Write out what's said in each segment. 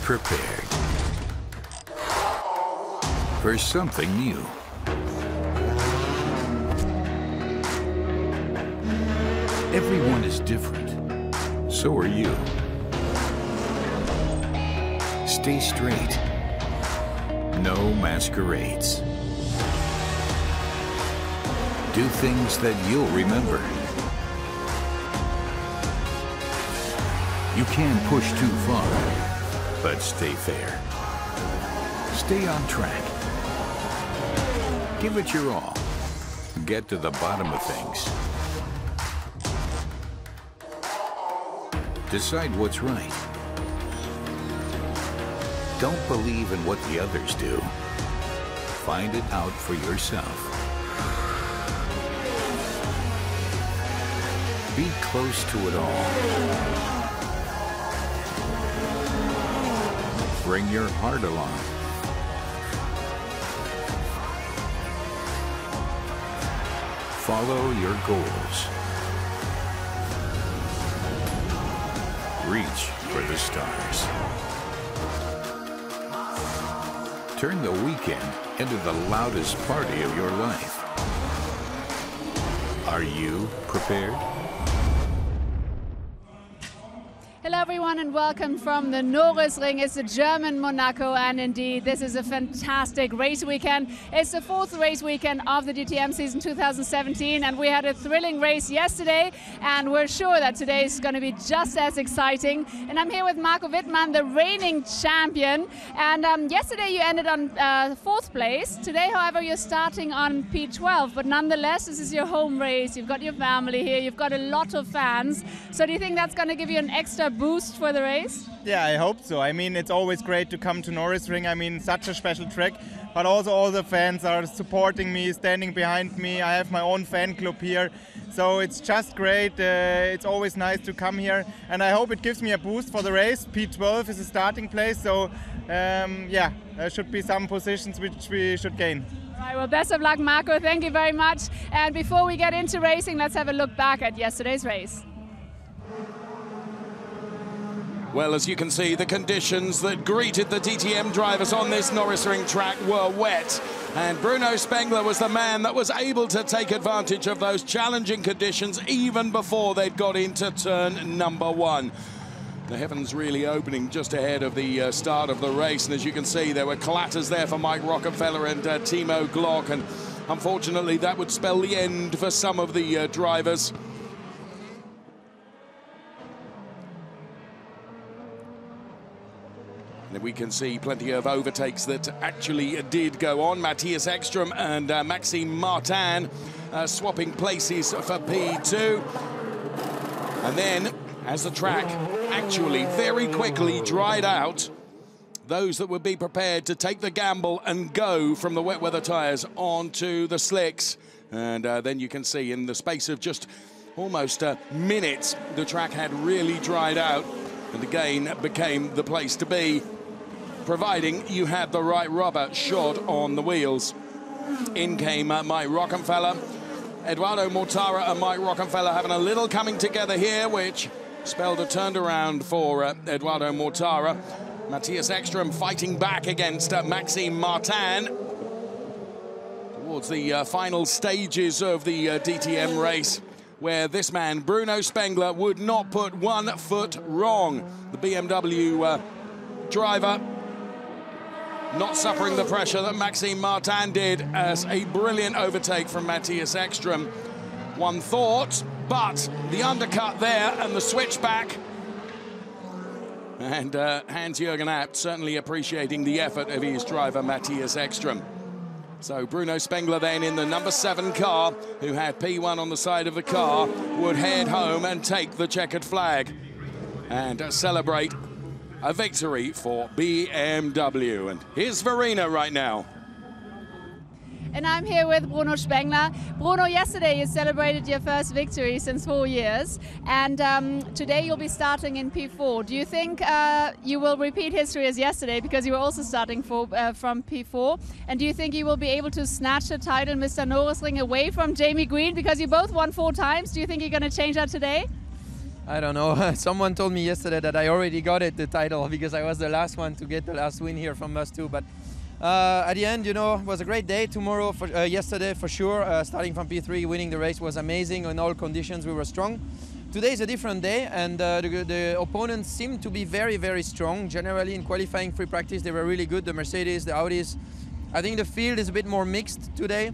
prepared for something new. Everyone is different. So are you. Stay straight. No masquerades. Do things that you'll remember. You can push too far, but stay fair. Stay on track. Give it your all. Get to the bottom of things. Decide what's right. Don't believe in what the others do. Find it out for yourself. Be close to it all. Bring your heart along. Follow your goals. Reach for the stars. Turn the weekend into the loudest party of your life. Are you prepared? Hello everyone and welcome from the Norisring. It's the German Monaco, and indeed this is a fantastic race weekend. It's the fourth race weekend of the DTM season 2017, and we had a thrilling race yesterday, and we're sure that today is going to be just as exciting. And I'm here with Marco Wittmann, the reigning champion, and yesterday you ended on fourth place. Today, however, you're starting on P12, but nonetheless this is your home race. You've got your family here, you've got a lot of fans. So do you think that's going to give you an extra boost for the race? Yeah, I hope so. I mean, it's always great to come to Norisring. I mean, such a special track, but also all the fans are supporting me, standing behind me. I have my own fan club here, so it's just great. It's always nice to come here, and I hope it gives me a boost for the race. P12 is a starting place, so yeah, there should be some positions which we should gain. All right, well, best of luck, Marco. Thank you very much. And before we get into racing, let's have a look back at yesterday's race. Well, as you can see, the conditions that greeted the DTM drivers on this Norisring track were wet. And Bruno Spengler was the man that was able to take advantage of those challenging conditions even before they'd got into turn number one. The heavens really opening just ahead of the start of the race. And as you can see, there were clatters there for Mike Rockefeller and Timo Glock. And unfortunately, that would spell the end for some of the drivers. And we can see plenty of overtakes that actually did go on. Matthias Ekström and Maxime Martin swapping places for P2. And then, as the track actually very quickly dried out, those that would be prepared to take the gamble and go from the wet weather tyres onto the slicks. And then you can see in the space of just almost a minute, the track had really dried out and again became the place to be, providing you had the right rubber shod on the wheels. In came Mike Rockefeller. Eduardo Mortara and Mike Rockefeller having a little coming together here, which spelled a turnaround for Eduardo Mortara. Matthias Ekström fighting back against Maxime Martin towards the final stages of the DTM race, where this man, Bruno Spengler, would not put 1 foot wrong. The BMW driver not suffering the pressure that Maxime Martin did, as a brilliant overtake from Matthias Ekström. One thought, but the undercut there and the switchback. And Hans-Jürgen Abt certainly appreciating the effort of his driver, Matthias Ekström. So Bruno Spengler then in the number 7 car, who had P1 on the side of the car, would head home and take the checkered flag and celebrate a victory for BMW. And here's Verena right now. And I'm here with Bruno Spengler. Bruno, yesterday you celebrated your first victory since 4 years, and today you'll be starting in P4. Do you think you will repeat history as yesterday, because you were also starting from P4? And do you think you will be able to snatch the title, Mr. Norisring, away from Jamie Green, because you both won 4 times? Do you think you're going to change that today? I don't know. Someone told me yesterday that I already got it, the title, because I was the last one to get the last win here from us too. But at the end, you know, it was a great day. Tomorrow, yesterday for sure, starting from P3, winning the race was amazing. In all conditions, we were strong. Today is a different day, and the opponents seem to be very, very strong. Generally, in qualifying free practice, they were really good. The Mercedes, the Audis. I think the field is a bit more mixed today.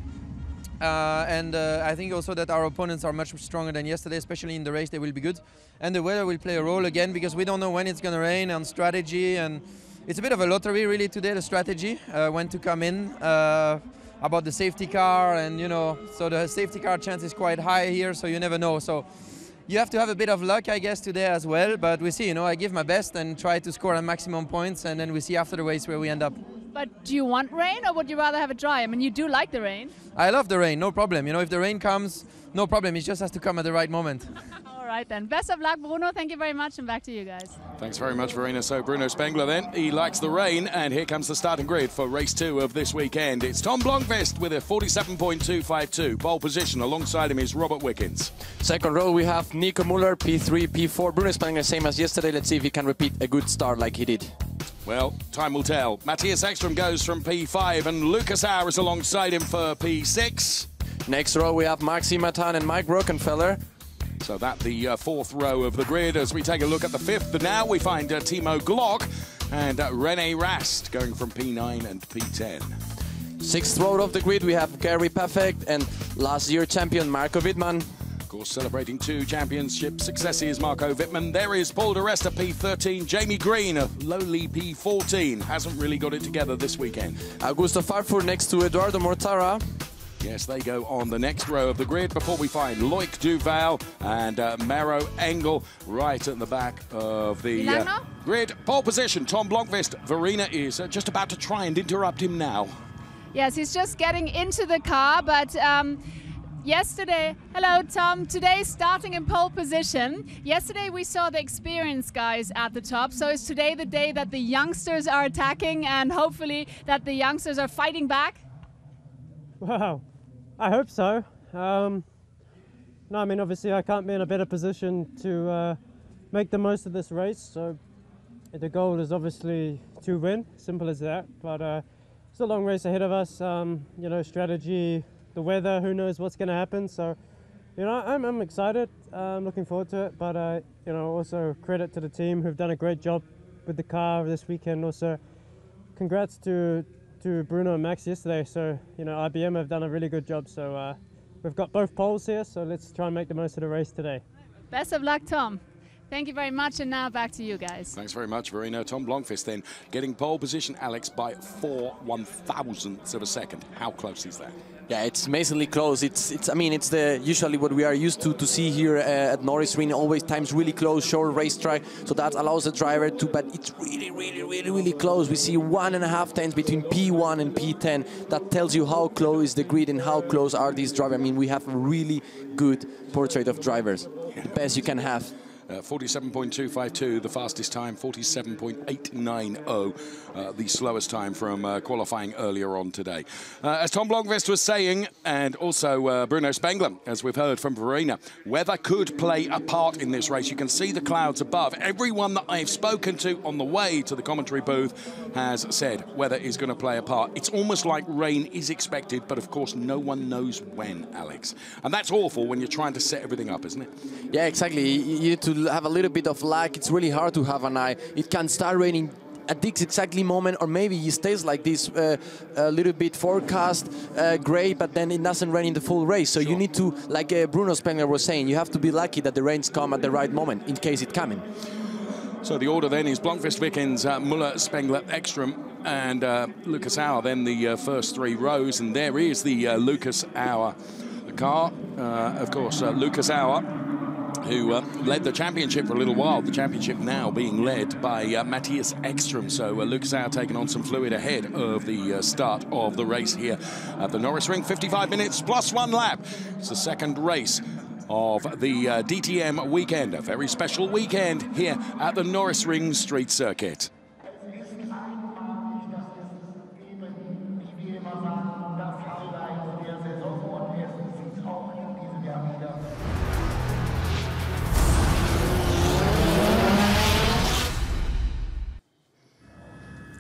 And I think also that our opponents are much stronger than yesterday, especially in the race. They will be good, and the weather will play a role again, because we don't know when it's going to rain, on strategy, and it's a bit of a lottery really today, the strategy, when to come in, about the safety car, and you know, so the safety car chance is quite high here, so you never know. So you have to have a bit of luck, I guess, today as well, but we see, you know, I give my best and try to score a maximum points, and then we see after the race where we end up. But do you want rain, or would you rather have it dry? I mean, you do like the rain. I love the rain, no problem. You know, if the rain comes, no problem. It just has to come at the right moment. All right then. Best of luck, Bruno. Thank you very much, and back to you guys. Thanks very much, Verena. So Bruno Spengler then, he likes the rain, and here comes the starting grid for race 2 of this weekend. It's Tom Blomqvist with a 47.252 pole position. Alongside him is Robert Wickens. Second row we have Nico Muller, P3, P4. Bruno Spengler, same as yesterday. Let's see if he can repeat a good start like he did. Well, time will tell. Matthias Ekström goes from P5, and Lucas Auer is alongside him for P6. Next row we have Maxime Martin and Mike Rockenfeller. So that the 4th row of the grid. As we take a look at the 5th, now we find Timo Glock and René Rast going from P9 and P10. 6th row of the grid we have Gary Perfect and last year champion Marco Wittmann. Of course, celebrating 2 championship successes, Marco Wittmann. There is Paul de Resta, P13. Jamie Green, a lowly P14. Hasn't really got it together this weekend. Augusto Farfur next to Eduardo Mortara. Yes, they go on the next row of the grid before we find Loic Duval and Maro Engel right at the back of the grid. Pole position, Tom Blomqvist. Verena is just about to try and interrupt him now. Yes, he's just getting into the car, but yesterday, hello Tom, today starting in pole position. Yesterday we saw the experienced guys at the top, so is today the day that the youngsters are attacking, and hopefully that the youngsters are fighting back? Wow, I hope so. No, I mean, obviously I can't be in a better position to make the most of this race, so the goal is obviously to win, simple as that, but it's a long race ahead of us. You know, strategy, the weather, who knows what's going to happen. So, you know, I'm excited. I'm looking forward to it. But, you know, also credit to the team who've done a great job with the car this weekend. Also, congrats to Bruno and Max yesterday. So, you know, IBM have done a really good job. So we've got both poles here. So let's try and make the most of the race today. Best of luck, Tom. Thank you very much, and now back to you guys. Thanks very much, Verena. Tom Blomqvist then getting pole position, Alex, by 4 1/1000ths of a second. How close is that? Yeah, it's amazingly close. I mean, it's usually what we are used to see here at Norisring. Always times really close, short racetrack. So that allows the driver to, but it's really close. We see 1.5 tenths between P1 and P10. That tells you how close is the grid and how close are these drivers. I mean, we have a really good portrait of drivers, the best you can have. 47.252, the fastest time, 47.890, the slowest time from qualifying earlier on today. As Tom Blomqvist was saying, and also Bruno Spengler, as we've heard from Verena, weather could play a part in this race. You can see the clouds above. Everyone that I've spoken to on the way to the commentary booth has said weather is going to play a part. It's almost like rain is expected, but of course no one knows when, Alex. And that's awful when you're trying to set everything up, isn't it? Yeah, exactly. You need to have a little bit of luck. It's really hard to have an eye. It can start raining at this exactly moment, or maybe it stays like this a little bit forecast gray, but then it doesn't rain in the full race. So you need to, like Bruno Spengler was saying, you have to be lucky that the rains come at the right moment in case it's coming. So the order then is Blomqvist, Wickens, Muller, Spengler, Ekström, and Lucas Auer, then the first 3 rows. And there is the Lucas Auer car. Of course, Lucas Auer, who led the championship for a little while. The championship now being led by Matthias Ekström. So Lucas Auer taking on some fluid ahead of the start of the race here at the Norisring. 55 minutes plus 1 lap. It's the second race of the DTM weekend. A very special weekend here at the Norisring Street Circuit.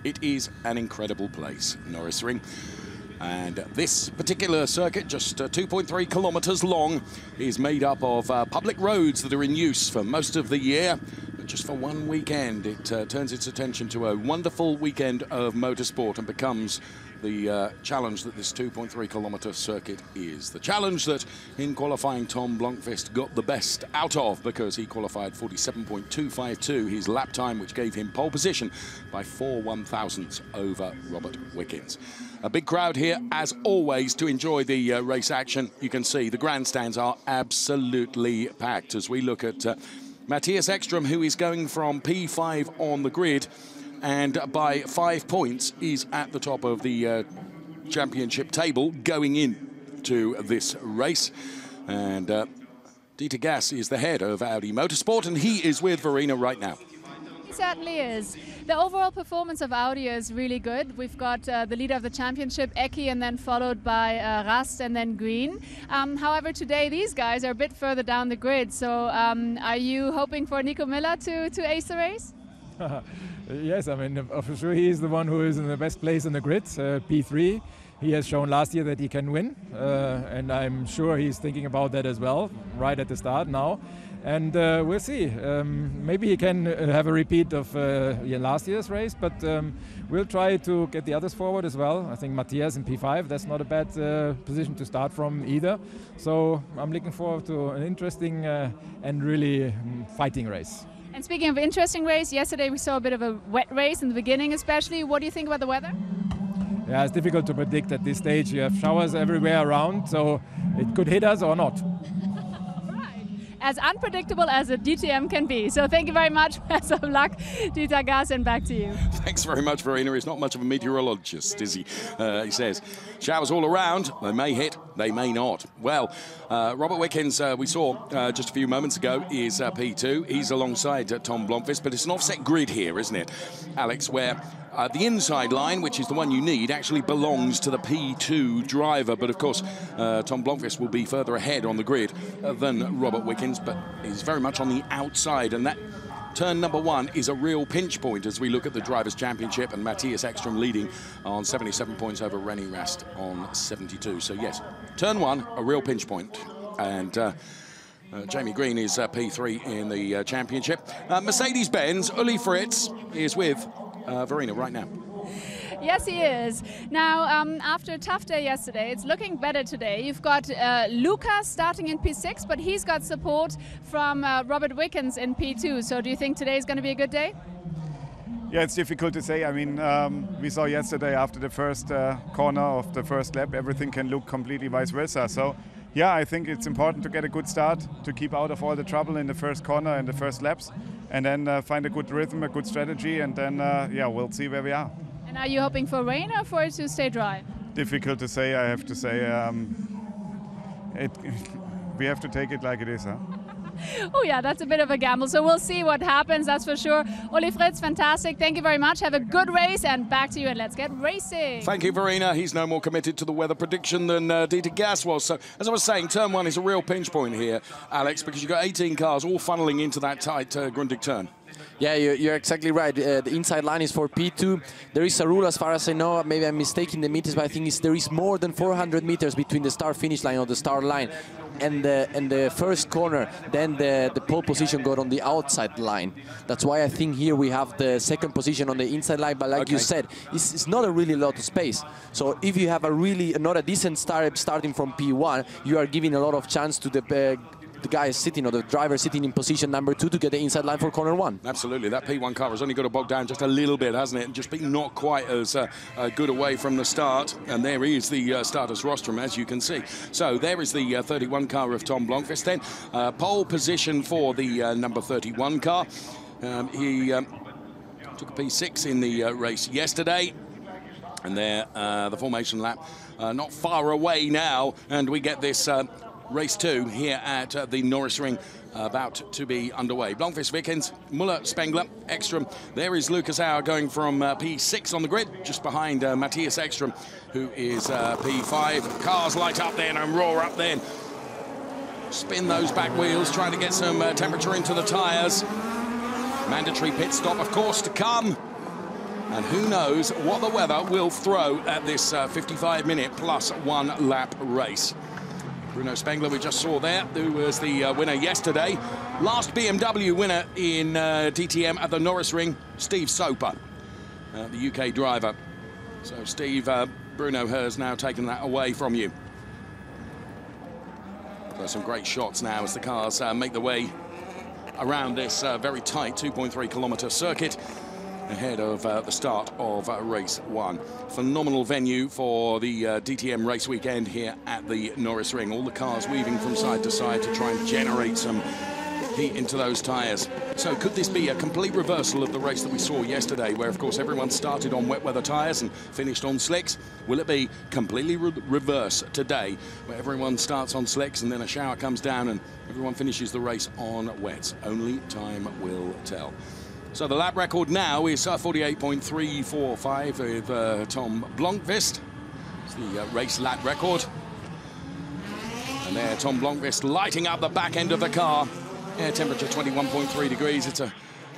It is an incredible place, Norisring. And this particular circuit, just 2.3 kilometers long, is made up of public roads that are in use for most of the year. But just for one weekend, it turns its attention to a wonderful weekend of motorsport and becomes the challenge that this 2.3 kilometer circuit is. The challenge that in qualifying Tom Blomqvist got the best out of, because he qualified 47.252, his lap time, which gave him pole position by 4 1/1000ths over Robert Wickens. A big crowd here, as always, to enjoy the race action. You can see the grandstands are absolutely packed as we look at Matthias Ekström, who is going from P5 on the grid, and by 5 points is at the top of the championship table going in to this race. And Dieter Gass is the head of Audi Motorsport, and he is with Verena right now. He certainly is. The overall performance of Audi is really good. We've got the leader of the championship, Eki, and then followed by Rast and then Green. However, today these guys are a bit further down the grid. So are you hoping for Nico Miller to ace the race? Yes, I mean, for sure he is the one who is in the best place in the grid, P3. He has shown last year that he can win, and I'm sure he's thinking about that as well, right at the start now. And we'll see. Maybe he can have a repeat of last year's race, but we'll try to get the others forward as well. I think Matthias in P5, that's not a bad position to start from either. So I'm looking forward to an interesting and really fighting race. And speaking of interesting race, yesterday we saw a bit of a wet race in the beginning especially. What do you think about the weather? Yeah, it's difficult to predict at this stage. You have showers everywhere around, so it could hit us or not. As unpredictable as a DTM can be. So thank you very much. Best of luck, Dieter Gass, and back to you. Thanks very much, Verena. He's not much of a meteorologist, is he? He says, showers all around. They may hit, they may not. Well, Robert Wickens, we saw just a few moments ago, is P2. He's alongside Tom Blomqvist, but it's an offset grid here, isn't it, Alex, where the inside line, which is the one you need, actually belongs to the P2 driver. But of course, Tom Blomqvist will be further ahead on the grid than Robert Wickens, but he's very much on the outside. And that turn number 1 is a real pinch point as we look at the Drivers' Championship, and Matthias Ekström leading on 77 points over René Rast on 72. So yes, turn 1, a real pinch point. And Jamie Green is P3 in the championship. Mercedes-Benz, Uli Fritz is with Verena right now. Yes, he is. Now, after a tough day yesterday, it's looking better today. You've got Lucas starting in P6, but he's got support from Robert Wickens in P2. So do you think today is going to be a good day? Yeah, it's difficult to say. I mean, we saw yesterday after the first corner of the first lap, everything can look completely vice versa. So yeah, I think it's important to get a good start, to keep out of all the trouble in the first corner and the first laps, and then find a good rhythm, a good strategy, and then, yeah, we'll see where we are. And are you hoping for rain or for it to stay dry? Difficult to say, I have to say. We have to take it like it is, huh? Oh yeah, that's a bit of a gamble. So we'll see what happens, that's for sure. Uli Fritz, fantastic. Thank you very much. Have a good race, and back to you, and let's get racing. Thank you, Verena. He's no more committed to the weather prediction than Dieter Gass was. So, as I was saying, turn 1 is a real pinch point here, Alex, because you've got 18 cars all funneling into that tight Grundig turn. Yeah, you're exactly right. The inside line is for P2. There is a rule, as far as I know, maybe I'm mistaking the meters, but I think there is more than 400 meters between the start-finish line or the start line and the first corner. Then the pole position got on the outside line. That's why I think here we have the second position on the inside line. But like you said, it's not a really lot of space. So if you have not a decent start starting from P1, you are giving a lot of chance to the guy sitting, or the driver sitting in position number 2 to get the inside line for corner 1. Absolutely. That P1 car has only got to bog down just a little bit, hasn't it? And just been not quite as good away from the start. And there is the starter's rostrum, as you can see. So there is the 31 car of Tom Blomqvist then. Pole position for the number 31 car. He took a P6 in the race yesterday. And there, the formation lap not far away now. And we get this race 2 here at the Norisring about to be underway. Blomqvist, Wickens, Muller, Spengler, Ekström. There is Lucas Auer going from P6 on the grid, just behind Matthias Ekström, who is P5. Cars light up then and roar up then. Spin those back wheels, trying to get some temperature into the tyres. Mandatory pit stop, of course, to come. And who knows what the weather will throw at this 55-minute plus 1 lap race. Bruno Spengler, we just saw there, who was the winner yesterday. Last BMW winner in DTM at the Norisring, Steve Soper, the UK driver. So Steve, Bruno has now taken that away from you. So some great shots now as the cars make the way around this very tight 2.3-kilometre circuit ahead of the start of race 1. Phenomenal venue for the DTM race weekend here at the Norisring. All the cars weaving from side to side to try and generate some heat into those tyres. So could this be a complete reversal of the race that we saw yesterday, where of course everyone started on wet weather tyres and finished on slicks? Will it be completely reverse today, where everyone starts on slicks and then a shower comes down and everyone finishes the race on wets? Only time will tell. So the lap record now is 48.345 with Tom Blomqvist. It's the race lap record. And there, Tom Blomqvist lighting up the back end of the car. Air temperature 21.3 degrees. It's a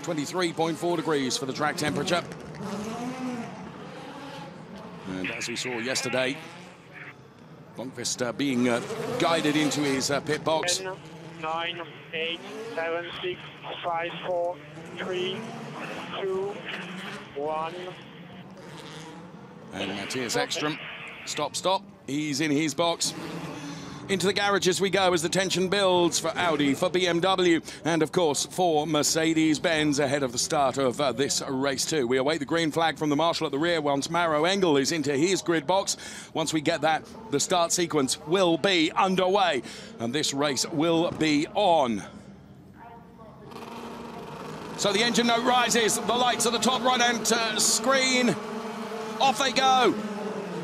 23.4 degrees for the track temperature. And as we saw yesterday, Blomqvist being guided into his pit box. 10, 9, 8, 7, 6, 5, 4, 3, 2, 1. And Matthias Ekström, stop. He's in his box. Into the garage as we go as the tension builds for Audi, for BMW, and of course for Mercedes-Benz ahead of the start of this race too. We await the green flag from the marshal at the rear once Maro Engel is into his grid box. Once we get that, the start sequence will be underway and this race will be on. So the engine note rises, the lights at the top right-hand screen. Off they go.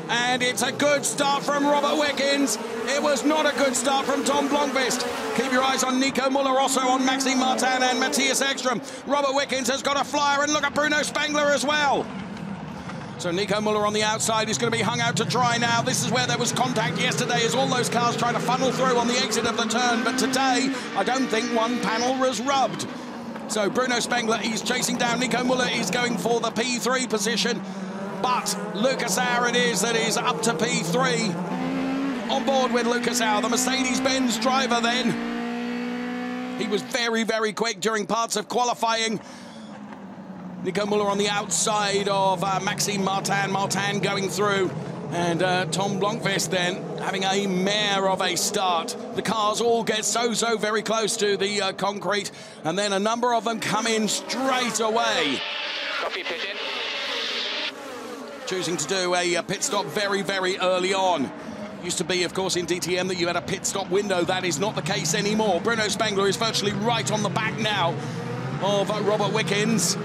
And it's a good start from Robert Wickens. It was not a good start from Tom Blomqvist. Keep your eyes on Nico Müller, also on Maxime Martin and Matthias Ekström. Robert Wickens has got a flyer, and look at Bruno Spengler as well. So Nico Müller on the outside is going to be hung out to dry now. This is where there was contact yesterday as all those cars trying to funnel through on the exit of the turn. But today, I don't think one panel was rubbed. So Bruno Spengler, he's chasing down Nico Müller. He's going for the P3 position. But Lucas Auer it is that is up to P3. On board with Lucas Auer, the Mercedes-Benz driver then. He was very, very quick during parts of qualifying. Nico Müller on the outside of Maxime Martin. Martin going through. And Tom Blomqvist then having a mare of a start. The cars all get so very close to the concrete. And then a number of them come in straight away. Copy, pit in. Choosing to do a pit stop very, very early on. Used to be, of course, in DTM that you had a pit stop window. That is not the case anymore. Bruno Spengler is virtually right on the back now of Robert Wickens.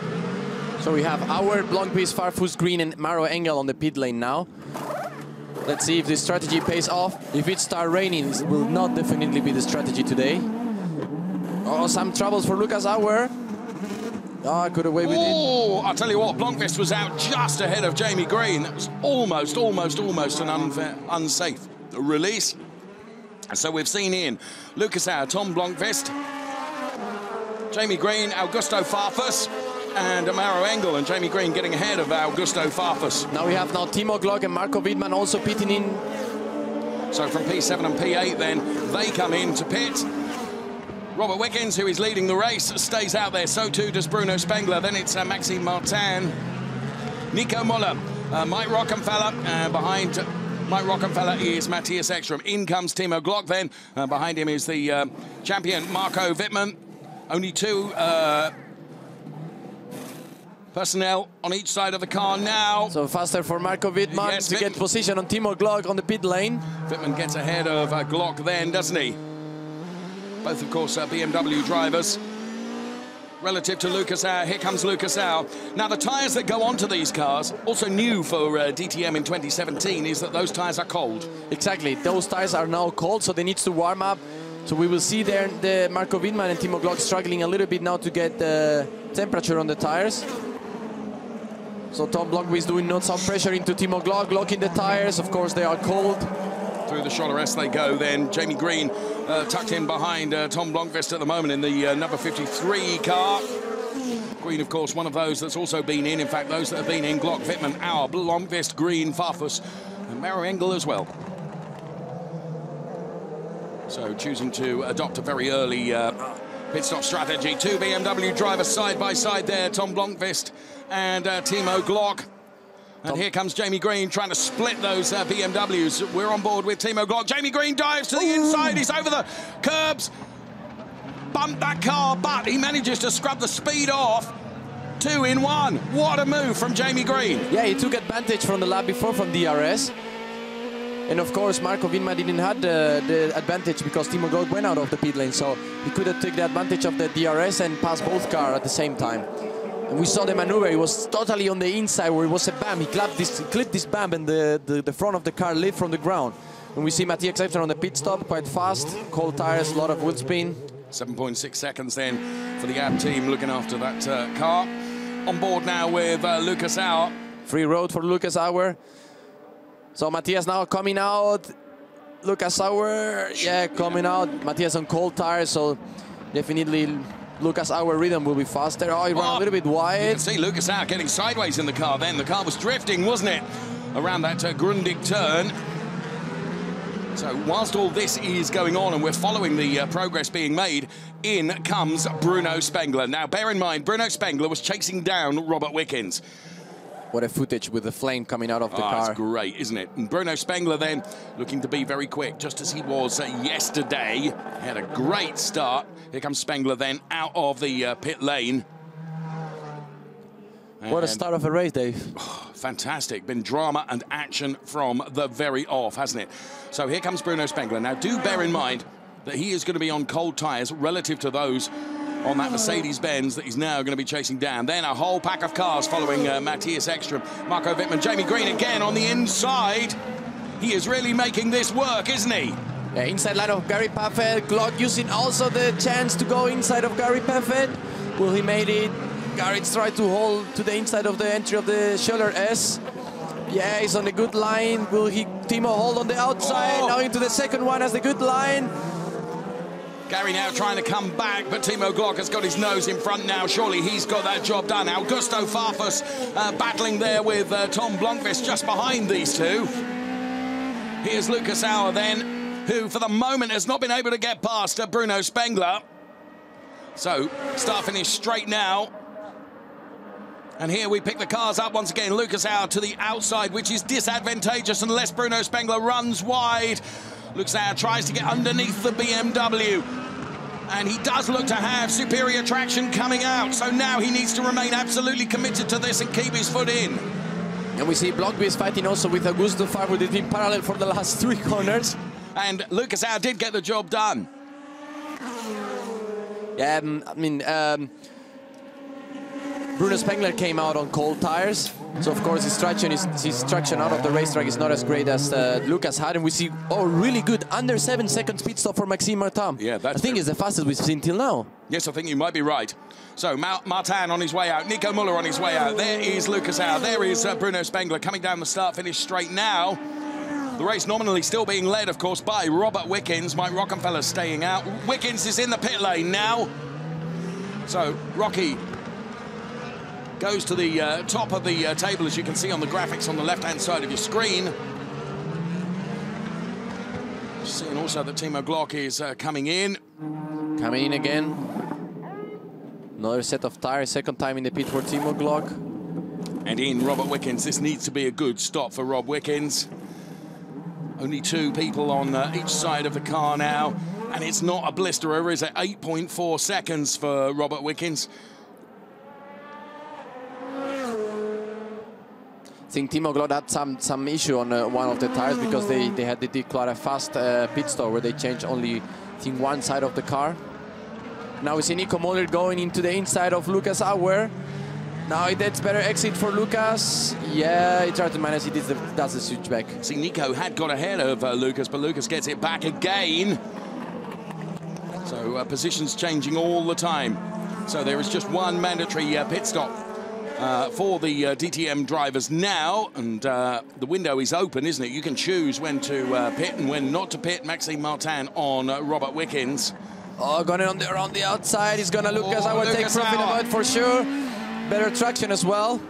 So we have Auer, Blomqvist, Farfus, Green and Maro Engel on the pit lane now. Let's see if this strategy pays off. If it starts raining, it will not definitely be the strategy today. Oh, some troubles for Lucas Auer. Oh, good away with it. Oh, I'll tell you what, Blomqvist was out just ahead of Jamie Green. That was almost an unsafe release. And so we've seen in Lucas Auer, Tom Blomqvist, Jamie Green, Augusto Farfus, and Maro Engel, and Jamie Green getting ahead of Augusto Farfus. Now we have Timo Glock and Marco Wittmann also pitting in. So from P7 and P8 then, they come in to pit. Robert Wickens, who is leading the race, stays out there. So too does Bruno Spengler. Then it's Maxime Martin, Nico Müller, Mike Rockenfeller. Behind Mike Rockenfeller is Matthias Ekström. In comes Timo Glock then. Behind him is the champion Marco Wittmann. Only two personnel on each side of the car now. So faster for Marco Wittmann to get position on Timo Glock on the pit lane. Wittmann gets ahead of Glock then, doesn't he? Both, of course, BMW drivers. Relative to Lucas Auer, here comes Lucas Auer. Now, the tyres that go onto these cars, also new for DTM in 2017, is that those tyres are cold. Exactly, those tyres are now cold, so they need to warm up. So we will see there the Marco Wittmann and Timo Glock struggling a little bit now to get the temperature on the tyres. So Tom Blomqvist is doing not some pressure into Timo Glock, locking the tyres. Of course, they are cold. Through the Scholler S they go then. Jamie Green tucked in behind Tom Blomqvist at the moment in the number 53 car. Green, of course, one of those that's also been in. In fact, those that have been in: Glock, Wittmann, Auer, Blomqvist, Green, Farfus, and Merengel as well. So choosing to adopt a very early pit stop strategy. Two BMW drivers side by side there, Tom Blomqvist and Timo Glock. And here comes Jamie Green trying to split those BMWs. We're on board with Timo Glock. Jamie Green dives to the inside. He's over the curbs. Bumped that car, but he manages to scrub the speed off. 2 in 1. What a move from Jamie Green. Yeah, he took advantage from the lap before from DRS. And of course, Marco Wittmann didn't have the advantage because Timo Glock went out of the pit lane. So he could have taken the advantage of the DRS and passed both cars at the same time. And we saw the maneuver. It was totally on the inside where it was a bump. He clipped this bump and the front of the car lit from the ground. And we see Matthias Extra on the pit stop, quite fast. Cold tires, a lot of wood spin. 7.6 seconds then for the AB team looking after that car. On board now with Lucas Auer. Free road for Lucas Auer. So Matthias now coming out. Lucas Auer, yeah, coming out. Matthias on cold tires, so definitely Lucas Auer rhythm will be faster. Oh, he ran a little bit wide. You can see Lucas Auer getting sideways in the car then. The car was drifting, wasn't it? Around that Grundig turn. So whilst all this is going on and we're following the progress being made, in comes Bruno Spengler. Now, bear in mind, Bruno Spengler was chasing down Robert Wickens. What a footage with the flame coming out of the car. That's great, isn't it? And Bruno Spengler then looking to be very quick, just as he was yesterday. Had a great start. Here comes Spengler then out of the pit lane. What a start of a race, Dave. Fantastic. Been drama and action from the very off, hasn't it? So here comes Bruno Spengler. Now, do bear in mind that he is going to be on cold tyres relative to those on that Mercedes-Benz that he's now going to be chasing down. Then a whole pack of cars following Matthias Ekström, Marco Wittmann, Jamie Green again on the inside. He is really making this work, isn't he? Yeah, inside line of Gary Paffett. Glock using also the chance to go inside of Gary Paffett. Will he made it? Garrett's tried to hold to the inside of the entry of the Schiller S. Yeah, he's on the good line. Will he, Timo, hold on the outside? Now into the second one as the good line. Gary now trying to come back, but Timo Glock has got his nose in front now. Surely he's got that job done. Augusto Farfus battling there with Tom Blomqvist just behind these two. Here's Lucas Auer then, who for the moment has not been able to get past Bruno Spengler. So, start-finish straight now. And here we pick the cars up once again. Lucas Auer to the outside, which is disadvantageous unless Bruno Spengler runs wide. Lucas Auer tries to get underneath the BMW. And he does look to have superior traction coming out. So now he needs to remain absolutely committed to this and keep his foot in. And we see Blomqvist fighting also with Augusto Farfus. They've been parallel for the last 3 corners. And Lucas Auer did get the job done. Yeah, I mean, Bruno Spengler came out on cold tires, so of course his traction out of the racetrack is not as great as Lucas had, and we see really good under 7 seconds pit stop for Maxime Martin. Yeah, I think it's the fastest we've seen till now. Yes, I think you might be right. So Martin on his way out, Nico Muller on his way out. There is Lucas Auer. There is Bruno Spengler coming down the start-finish straight now. The race nominally still being led, of course, by Robert Wickens. Mike Rockenfeller staying out. Wickens is in the pit lane now. So Rocky goes to the top of the table, as you can see on the graphics on the left-hand side of your screen. Seeing also that Timo Glock is coming in. Coming in again. Another set of tires, second time in the pit for Timo Glock. And in Robert Wickens. This needs to be a good stop for Rob Wickens. Only 2 people on each side of the car now. And it's not a blisterer, is it? 8.4 seconds for Robert Wickens. I think Timo Glock had some issue on one of the tires because they had to declare a fast pit stop where they changed only, I think, one side of the car. Now we see Nico Muller going into the inside of Lucas Auer. Now that's better exit for Lucas. Yeah, he tried to manage it. That's a switchback. See, Nico had got ahead of Lucas, but Lucas gets it back again. So positions changing all the time. So there is just one mandatory pit stop for the DTM drivers now, and the window is open, isn't it? You can choose when to pit and when not to pit. Maxime Martin on Robert Wickens. Oh, going on around the outside. He's going to Lucas Auer take profit of it for sure. better traction as well.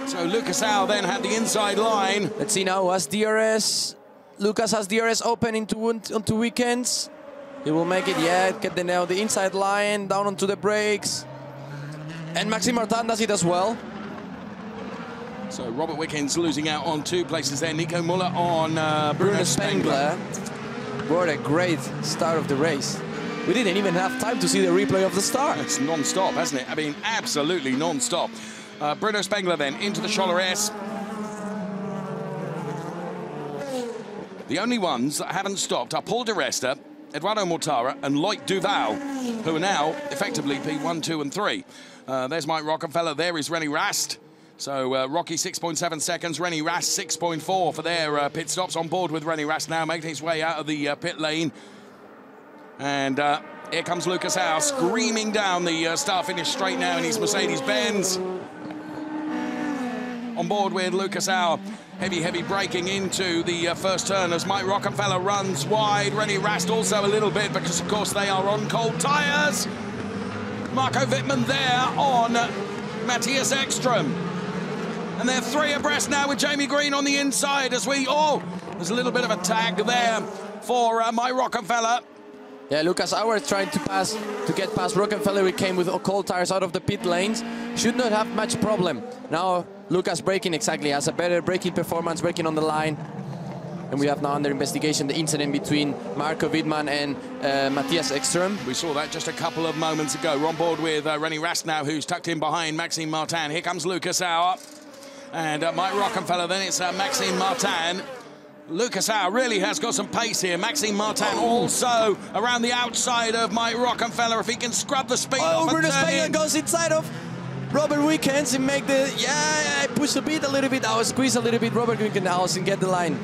So Lucas Auer then had the inside line. Let's see now, has DRS. Lucas has DRS open onto Wickens. He will make it, yeah, get the inside line, down onto the brakes. And Maxime Martin does it as well. So Robert Wickens losing out on 2 places there. Nico Muller on Bruno Spengler. What a great start of the race. We didn't even have time to see the replay of the start. It's non-stop, hasn't it? I mean, absolutely non-stop. Bruno Spengler then into the Scholler S. The only ones that haven't stopped are Paul de Resta, Eduardo Mortara and Loic Duval, who are now effectively P1, 2 and 3. There's Mike Rockefeller, there is René Rast. So Rocky 6.7 seconds, René Rast 6.4 for their pit stops. On board with René Rast now, making his way out of the pit lane. And here comes Lucas Auer screaming down the start-finish straight now in his Mercedes-Benz. On board with Lucas Auer, heavy braking into the first turn as Mike Rockefeller runs wide. René Rast also a little bit because, of course, they are on cold tyres. Marco Wittmann there on Matthias Ekström. And they're 3 abreast now with Jamie Green on the inside as we... Oh, there's a little bit of a tag there for Mike Rockefeller. Yeah, Lucas Auer trying to get past Rockefeller. He came with cold tires out of the pit lanes. Should not have much problem. Now Lucas braking exactly, has a better braking performance, braking on the line. And we have now under investigation the incident between Marco Wittmann and Matthias Ekström. We saw that just a couple of moments ago. We're on board with René Rast now, who's tucked in behind Maxime Martin. Here comes Lucas Auer. And Mike Rockefeller, then it's Maxime Martin. Lucas Auer really has got some pace here. Maxime Martin also around the outside of Mike Rockefeller. If he can scrub the speed off Bruno Spengler goes inside of Robert Wickens and make the... Yeah, push the beat a little bit. I will squeeze a little bit Robert Wickens and get the line.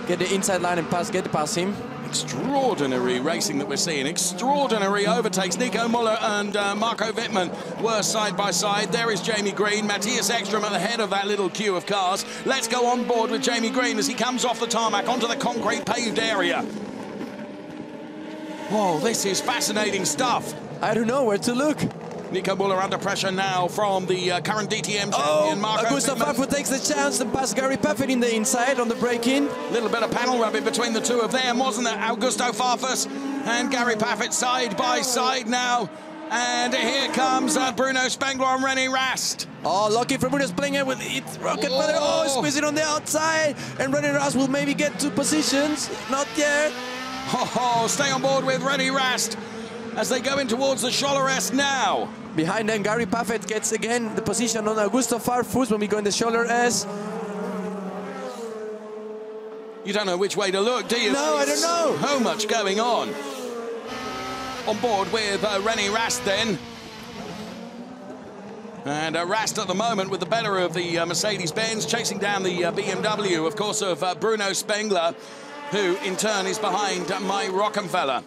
Get the inside line and get past him. Extraordinary racing that we're seeing. Extraordinary overtakes. Nico Muller and Marco Wittmann were side by side. There is Jamie Green. Matthias Ekström at the head of that little queue of cars. Let's go on board with Jamie Green as he comes off the tarmac onto the concrete paved area. Oh, this is fascinating stuff. I don't know where to look. Nico Muller under pressure now from the current DTM champion, Marco Augusto Wittmann. Farfus takes the chance and pass Gary Paffett in the inside on the break-in. Little bit of panel rubbing between the two of them, wasn't it? Augusto Farfus and Gary Paffett side by side now. And here comes Bruno Spengler and René Rast. Oh, lucky for Bruno Spengler with its rocket. Oh, squeezing on the outside. And René Rast will maybe get 2 positions. Not yet. Oh, stay on board with René Rast as they go in towards the Scholler S now. Behind them, Gary Paffett gets again the position on Augusto Farfus when we go in the Scholler S. You don't know which way to look, do you? No, I don't know. So much going on. On board with René Rast then. And Rast at the moment with the better of the Mercedes-Benz, chasing down the BMW, of course, of Bruno Spengler, who in turn is behind Mike Rockefeller.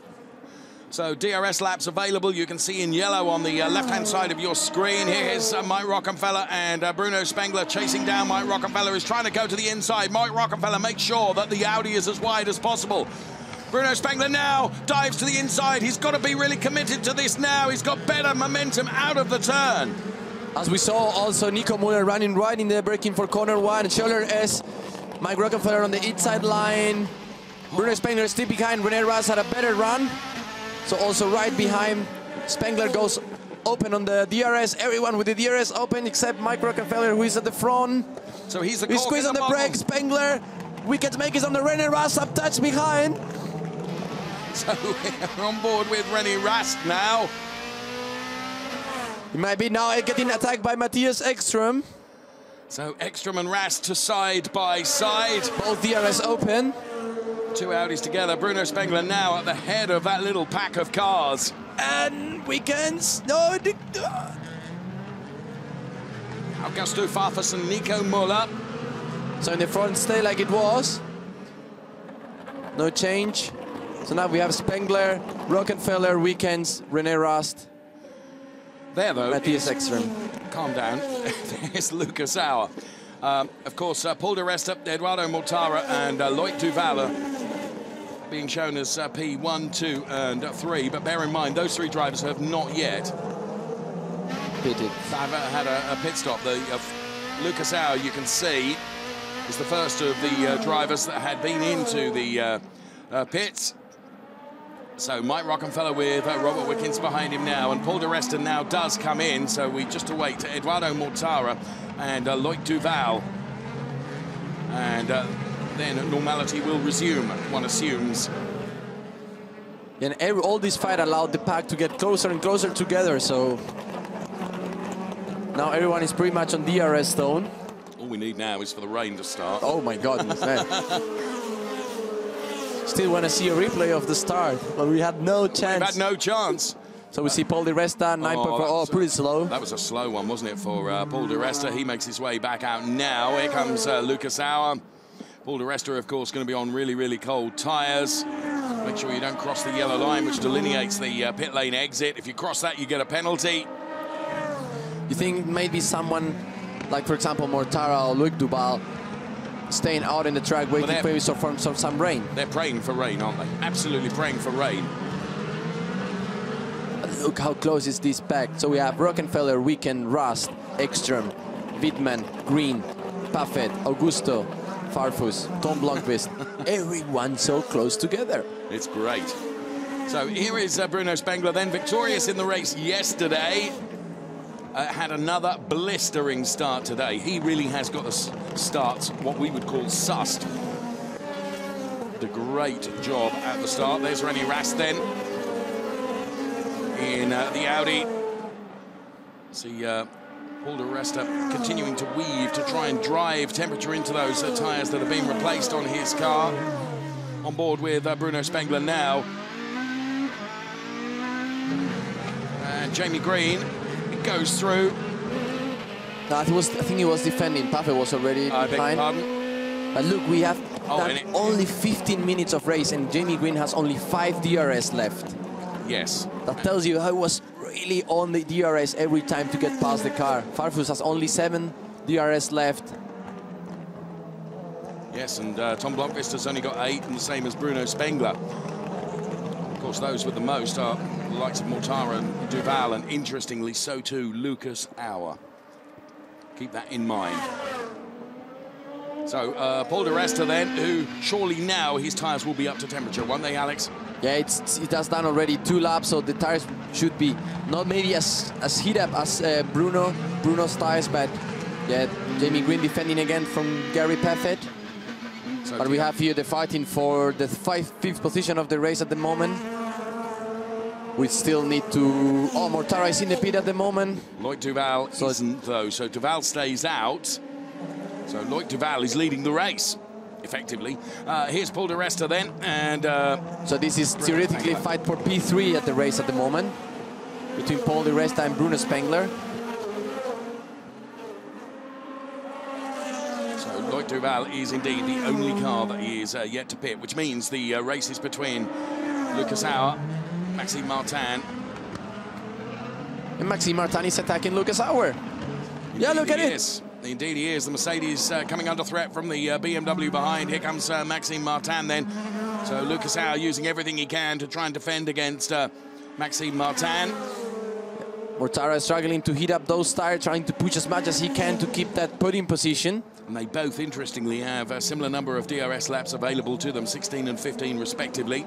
So DRS laps available, you can see in yellow on the left-hand side of your screen. Here's Mike Rockefeller and Bruno Spengler chasing down Mike Rockefeller, is trying to go to the inside. Mike Rockefeller makes sure that the Audi is as wide as possible. Bruno Spengler now dives to the inside. He's got to be really committed to this now. He's got better momentum out of the turn. As we saw also Nico Muller running right in the braking for corner 1. Scholler S, Mike Rockefeller on the inside line. Bruno Spengler still behind. René Rast had a better run. So also right behind, Spengler goes open on the DRS. Everyone with the DRS open except Mike Rockefeller, who is at the front. So he's He squeezed on the brake. Spengler, Wickens make it on the René Rast, up touch behind. So we're on board with René Rast now. He might be now getting attacked by Matthias Ekström. So Ekström and Rast to side by side. Both DRS open. 2 Audis together. Bruno Spengler now at the head of that little pack of cars. And Wickens, no. Augusto Farfus and Nico Muller. So in the front stay like it was. No change. So now we have Spengler, Rockefeller, Wickens, René Rast. There though. Matthias Ekström. Calm down. There's Lucas Auer. Of course, Paul de Resta, Eduardo Mortara and Loic Duval being shown as P1, 2 and 3. But bear in mind, those 3 drivers have not yet pitted. I've had a pit stop. Lucas Auer, you can see, is the first of the drivers that had been into the pits. So Mike Rockenfeller with Robert Wickens behind him now, and Paul di Resta now does come in, so we just await Eduardo Mortara and Loic Duval. And then normality will resume, one assumes. And all this fight allowed the pack to get closer and closer together, so now everyone is pretty much on DRS zone. All we need now is for the rain to start. Oh my goodness, man. Still want to see a replay of the start, but we had no chance. We've had no chance. So we see Paul di Resta, 9.4, oh, pretty slow. That was a slow one, wasn't it, for Paul di Resta? He makes his way back out now. Here comes Lucas Auer. Paul di Resta, of course, going to be on really, really cold tyres. Make sure you don't cross the yellow line, which delineates the pit lane exit. If you cross that, you get a penalty. You think maybe someone, like, for example, Mortara or Loic Duval, staying out in the track waiting for some rain? They're praying for rain, aren't they? Absolutely praying for rain. Look how close is this pack. So we have Rockenfeller, Wickens, Rast, Ekström, Wittmann, Green, Paffett, Augusto, Farfus, Tom Blomqvist. Everyone so close together. It's great. So here is Bruno Spengler, then victorious in the race yesterday. Had another blistering start today. He really has got the starts, what we would call sussed. Did a great job at the start. There's René Rast then in the Audi. See Paul di Resta continuing to weave to try and drive temperature into those tyres that have been replaced on his car. On board with Bruno Spengler now. And Jamie Green goes through. No, I think he was defending. Paffett was already behind. But look, we have only 15 minutes of race, and Jamie Green has only 5 DRS left. Yes. That tells you how he was really on the DRS every time to get past the car. Farfus has only 7 DRS left. Yes, and Tom Blomqvist has only got 8, and the same as Bruno Spengler. Of course, those with the most are the likes of Mortara and Duval, and interestingly, so too Lucas Auer. Keep that in mind. So, Paul di Resta then, who surely now his tyres will be up to temperature, won't they, Alex? Yeah, it has done already 2 laps, so the tyres should be not maybe as heat up as Bruno's tyres, but yeah, Jamie Green defending again from Gary Paffett. So but we have here the fighting for the 5th position of the race at the moment. We still need to... Oh, Mortara is in the pit at the moment. Loic Duval isn't, though, so Duval stays out. So Loic Duval is leading the race, effectively. Here's Paul di Resta then, and... so this is theoretically a fight for P3 at the race at the moment, between Paul di Resta and Bruno Spengler. So Loic Duval is indeed the only car that he is yet to pit, which means the race is between Lucas Auer, Maxime Martin. And Maxime Martin is attacking Lucas Auer. Yeah, look at it. Indeed he is. The Mercedes coming under threat from the BMW behind. Here comes Maxime Martin then. So Lucas Auer using everything he can to try and defend against Maxime Martin. Mortara is struggling to heat up those tires, trying to push as much as he can to keep that podium position. And they both, interestingly, have a similar number of DRS laps available to them, 16 and 15 respectively.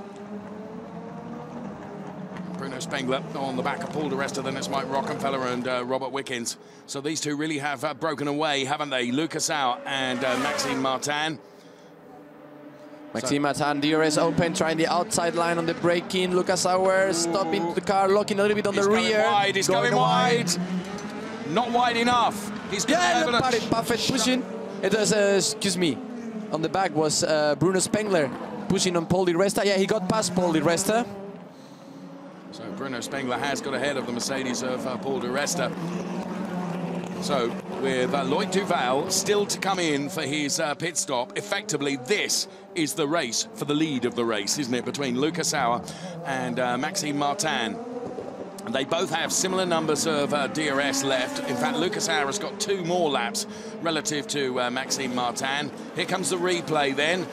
Bruno Spengler on the back of Paul di Resta, then it's Mike Rockenfeller and Robert Wickens. So these two really have broken away, haven't they? Lucas Auer and Maxime Martin. Maxime Martin, DRS open, trying the outside line on the braking. Lucas Auer stopping the car, locking a little bit on the rear. He's going wide. Not wide enough. He's Paffett pushing. It was, excuse me, on the back was Bruno Spengler pushing on Paul di Resta. Yeah, he got past Paul di Resta. So Bruno Spengler has got ahead of the Mercedes of Paul di Resta. So with Loic Duval still to come in for his pit stop, effectively this is the race for the lead of the race, isn't it, between Lucas Auer and Maxime Martin. And they both have similar numbers of DRS left. In fact, Lucas Auer has got 2 more laps relative to Maxime Martin. Here comes the replay then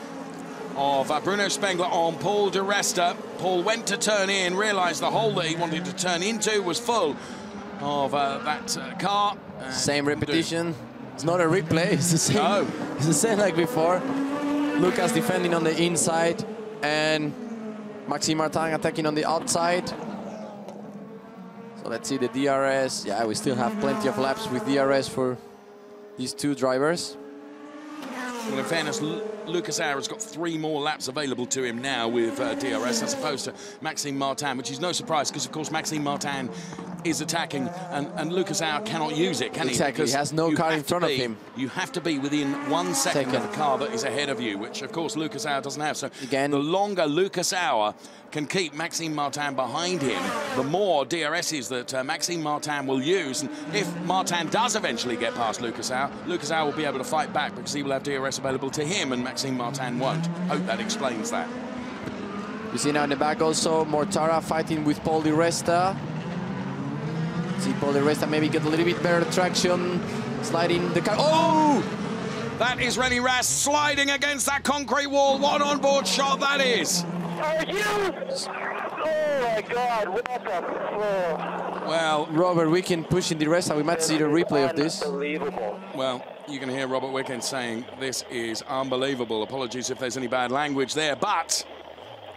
of Bruno Spengler on Paul di Resta. Paul went to turn in, realised the hole that he wanted to turn into was full. of that car. Same repetition. It's not a replay, it's the same. No. It's the same like before. Lucas defending on the inside and Maxime Martin attacking on the outside. So let's see the DRS. Yeah, we still have plenty of laps with DRS for these two drivers. Well, in fairness, Lucas Auer has got 3 more laps available to him now with DRS as opposed to Maxime Martin, which is no surprise because, of course, Maxime Martin is attacking and Lucas Auer cannot use it, can he? Exactly, he has no car in front of him. You have to be within 1 second of the car that is ahead of you, which, of course, Lucas Auer doesn't have. So again, the longer Lucas Auer can keep Maxime Martin behind him, the more DRSs that Maxime Martin will use. And if Martin does eventually get past Lucas Auer will be able to fight back because he will have DRS available to him and Maxime Martin won't. Hope that explains that. You see now in the back also Mortara fighting with Paul Di Resta. See Paul Di Resta maybe get a little bit better traction, sliding the car. Oh! That is René Rast sliding against that concrete wall. What an onboard shot that is! Are you? Oh my God! What the floor? Well, Robert Wickens pushing Di Resta. We might see the replay of this. Unbelievable. Well, you can hear Robert Wickens saying this is unbelievable. Apologies if there's any bad language there, but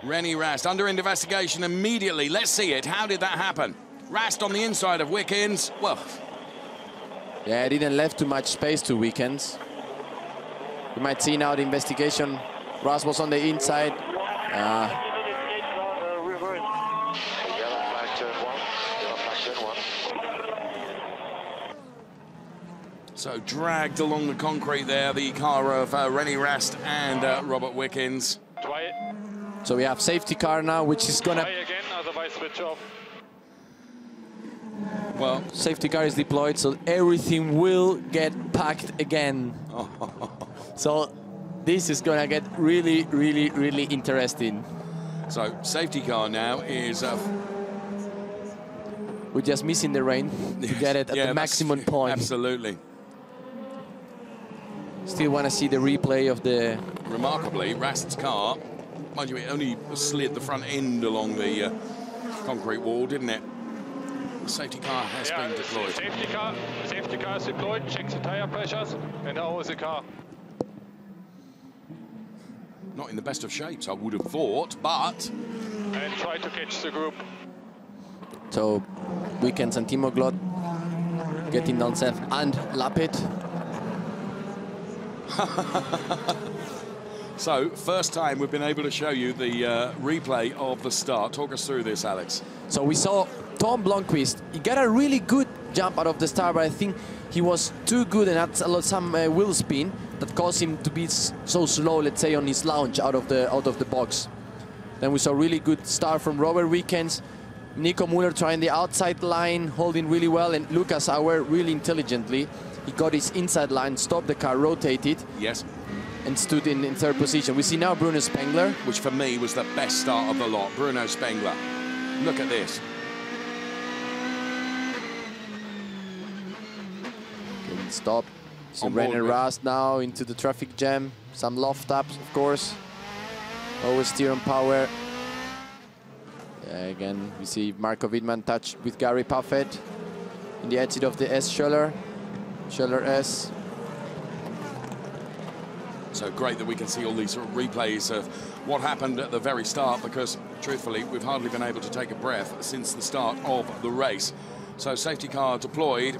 René Rast under investigation immediately. Let's see it. How did that happen? Rast on the inside of Wickens. Well, yeah, it didn't left too much space to Wickens. You might see now the investigation. Rast was on the inside. So dragged along the concrete there, the car of René Rast and Robert Wickens. So we have safety car now, which is gonna... Again, otherwise switch off. Well, safety car is deployed, so everything will get packed again. So this is gonna get really, really, really interesting. So safety car now is... We're just missing the rain to get it at the maximum point. Absolutely. Still want to see the replay of the... Remarkably, Rast's car, mind you, it only slid the front end along the concrete wall, didn't it? The safety car has been deployed. Safety car is deployed. Check the tire pressures and over the car. Not in the best of shapes, I would have thought, but... And try to catch the group. So, Wickens and Timo Glock getting down safe and lap it. So, first time we've been able to show you the replay of the start. Talk us through this, Alex. So we saw Tom Blomqvist. He got a really good jump out of the start, but I think he was too good and had some wheel spin that caused him to be so slow, let's say, on his launch out of the box. Then we saw really good start from Robert Wickens. Nico Müller trying the outside line, holding really well, and Lucas Auer really intelligently. He got his inside line, stopped the car, rotated. Yes. And stood in third position. We see now Bruno Spengler. Which for me was the best start of the lot, Bruno Spengler. Look at this. Good stop. So René Rast now into the traffic jam. Some loft ups, of course. Always steer on power. Yeah, again, we see Marco Wittmann touched with Gary Puffett in the exit of the S Scholler. Scholler S. So great that we can see all these sort of replays of what happened at the very start, because truthfully, we've hardly been able to take a breath since the start of the race. So safety car deployed.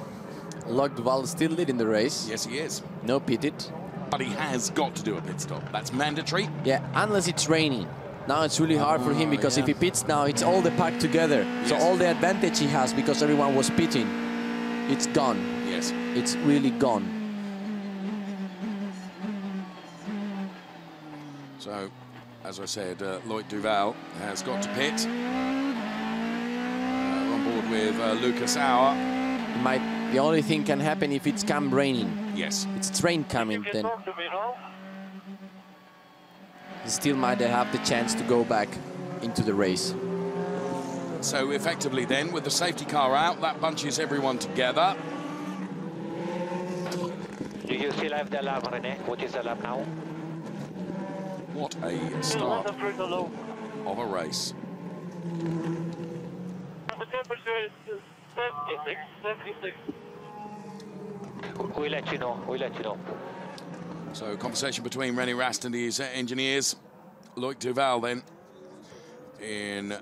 Logdwall still leading the race. Yes, he is. No pitted. But he has got to do a pit stop. That's mandatory. Yeah, unless it's raining. Now it's really hard for him because if he pits now, it's all the pack together. Yes. So all the advantage he has because everyone was pitting, it's gone. Yes. It's really gone. So, as I said, Loïc Duval has got to pit. On board with Lucas Auer. The only thing can happen if it's come raining. Yes. It's train coming then. He still might have the chance to go back into the race. So effectively then, with the safety car out, that bunches everyone together. Do you still have the alarm, René? What is the alarm now? What a start of a race. The temperature is 56. We'll let you know. We'll let you know. So conversation between René Rast and his engineers. Loic Duval then in.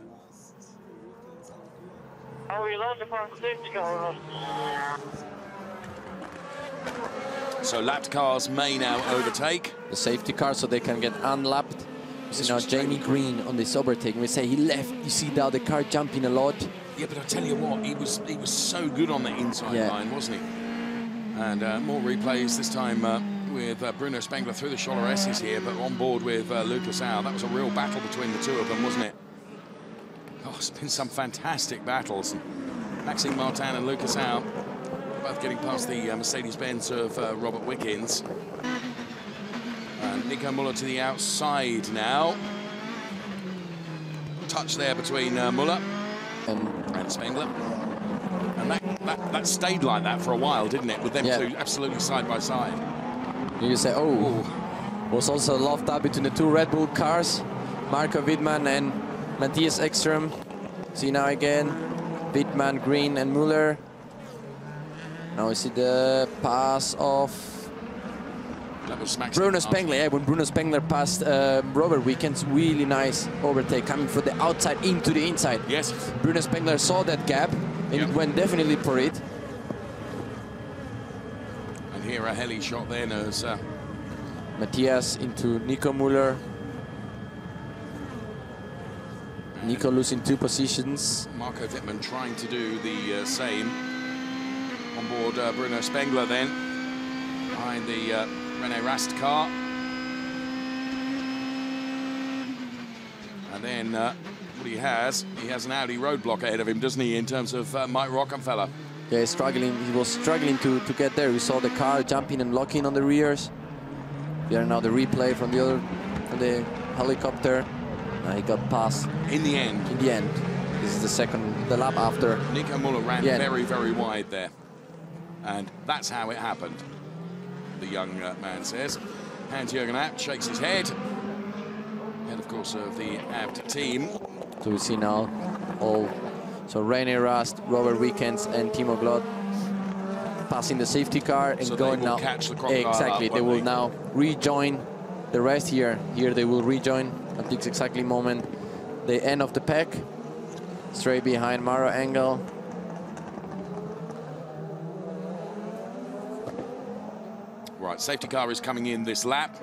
Are we allowed to pass safety car? So lapped cars may now overtake. The safety car so they can get unlapped. You see now Jamie Green on this overtaking. We say he left. You see now the car jumping a lot. Yeah, but I tell you what, he was so good on the inside line, wasn't he? And more replays this time with Bruno Spengler through the Scholler S's here, but on board with Lucas Auer. That was a real battle between the two of them, wasn't it? Oh, it's been some fantastic battles. Maxime Martin and Lucas Auer both getting past the Mercedes-Benz of Robert Wickens. And Nico Müller to the outside now. Touch there between Müller and Spengler. And that stayed like that for a while, didn't it? With them two absolutely side by side. You say, was also love that between the two Red Bull cars, Marco Wittmann and Matthias Ekström. See now again, Wittmann, Green and Müller. Now we see the pass of Bruno Spengler. Yeah, when Bruno Spengler passed Robert Wickens, really nice overtake coming from the outside into the inside. Yes. Bruno Spengler saw that gap and it went definitely for it. And here a heli shot then as Matthias into Nico Müller. Nico losing 2 positions. Marco Wittmann trying to do the same. On board Bruno Spengler then, behind the René Rast car. And then what he has an Audi roadblock ahead of him, doesn't he, in terms of Mike Rockenfeller. Yeah, he's struggling. He was struggling to get there. We saw the car jumping and locking on the rears. Here now the replay from the helicopter. He got past. In the end. In the end. This is the lap after. Nico Müller ran very, very wide there. And that's how it happened, the young man says. Hans-Jürgen Abt shakes his head. Head, of course, of the Abt team. So we see now so René Rast, Robert Wickens and Timo Glock passing the safety car and so going they will now. Catch the crocodile exactly, up, they will now rejoin the rest here. Here they will rejoin at this exactly moment. The end of the pack, straight behind Maro Engel. Right, safety car is coming in this lap.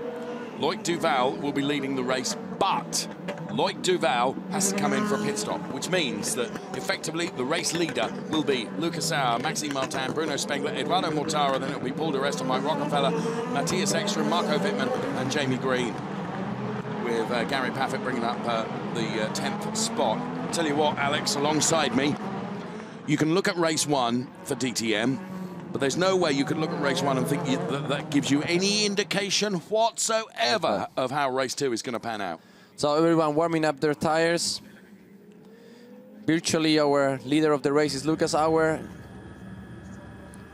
Loic Duval will be leading the race, but Loic Duval has to come in for a pit stop, which means that effectively the race leader will be Lucas Auer, Maxime Martin, Bruno Spengler, Eduardo Mortara, then it'll be Paul di Resta, Mike Rockenfeller, Matthias Ekström, Marco Wittmann and Jamie Green, with Gary Paffett bringing up the 10th spot. Tell you what, Alex, alongside me, you can look at race 1 for DTM, but there's no way you could look at race 1 and think that gives you any indication whatsoever of how race 2 is going to pan out. So everyone warming up their tires. Virtually our leader of the race is Lucas Auer.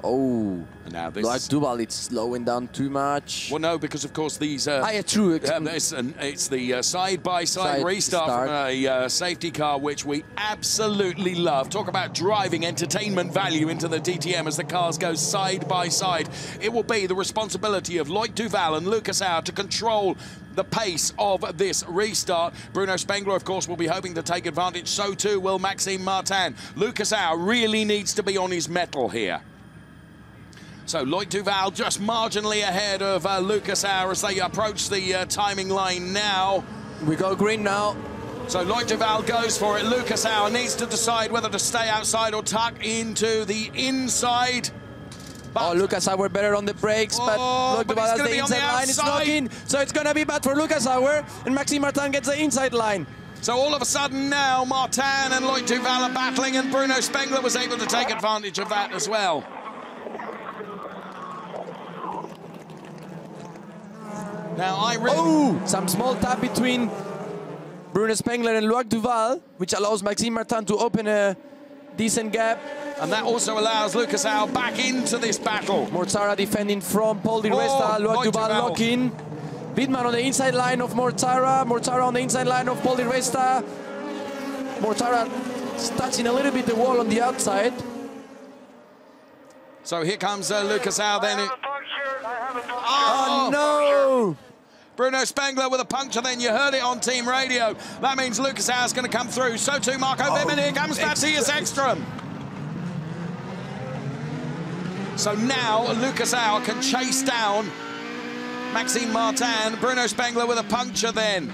Oh, and now this Loic Duval, it's slowing down too much. Well, no, because of course these true. It's the side-by-side restart from a safety car, which we absolutely love. Talk about driving entertainment value into the DTM as the cars go side by side. It will be the responsibility of Loic Duval and Lucas Auer to control the pace of this restart. Bruno Spengler, of course, will be hoping to take advantage. So too will Maxime Martin. Lucas Auer really needs to be on his mettle here. So Loic Duval just marginally ahead of Lucas Auer as they approach the timing line now. We go green now. So Loic Duval goes for it. Lucas Auer needs to decide whether to stay outside or tuck into the inside. But Lucas Auer better on the brakes, but Loic Duval has the inside line. It's knocking, so it's going to be bad for Lucas Auer, and Maxime Martin gets the inside line. So all of a sudden now, Martin and Loic Duval are battling, and Bruno Spengler was able to take advantage of that as well. Now some small tap between Bruno Spengler and Loic Duval, which allows Maxime Martin to open a decent gap. And that also allows Lucas Auer back into this battle. Mortara defending from Paul di Resta, Loic Duval locking. Wittmann on the inside line of Mortara, Mortara on the inside line of Paul di Resta. Mortara touching a little bit the wall on the outside. So here comes Lucas Auer then. Oh, no! Bruno Spengler with a puncture then. You heard it on team radio. That means Lucas Auer's going to come through. So too Marco Wittmann. Here comes Matthias Ekström. So now Lucas Auer can chase down Maxime Martin. Bruno Spengler with a puncture then.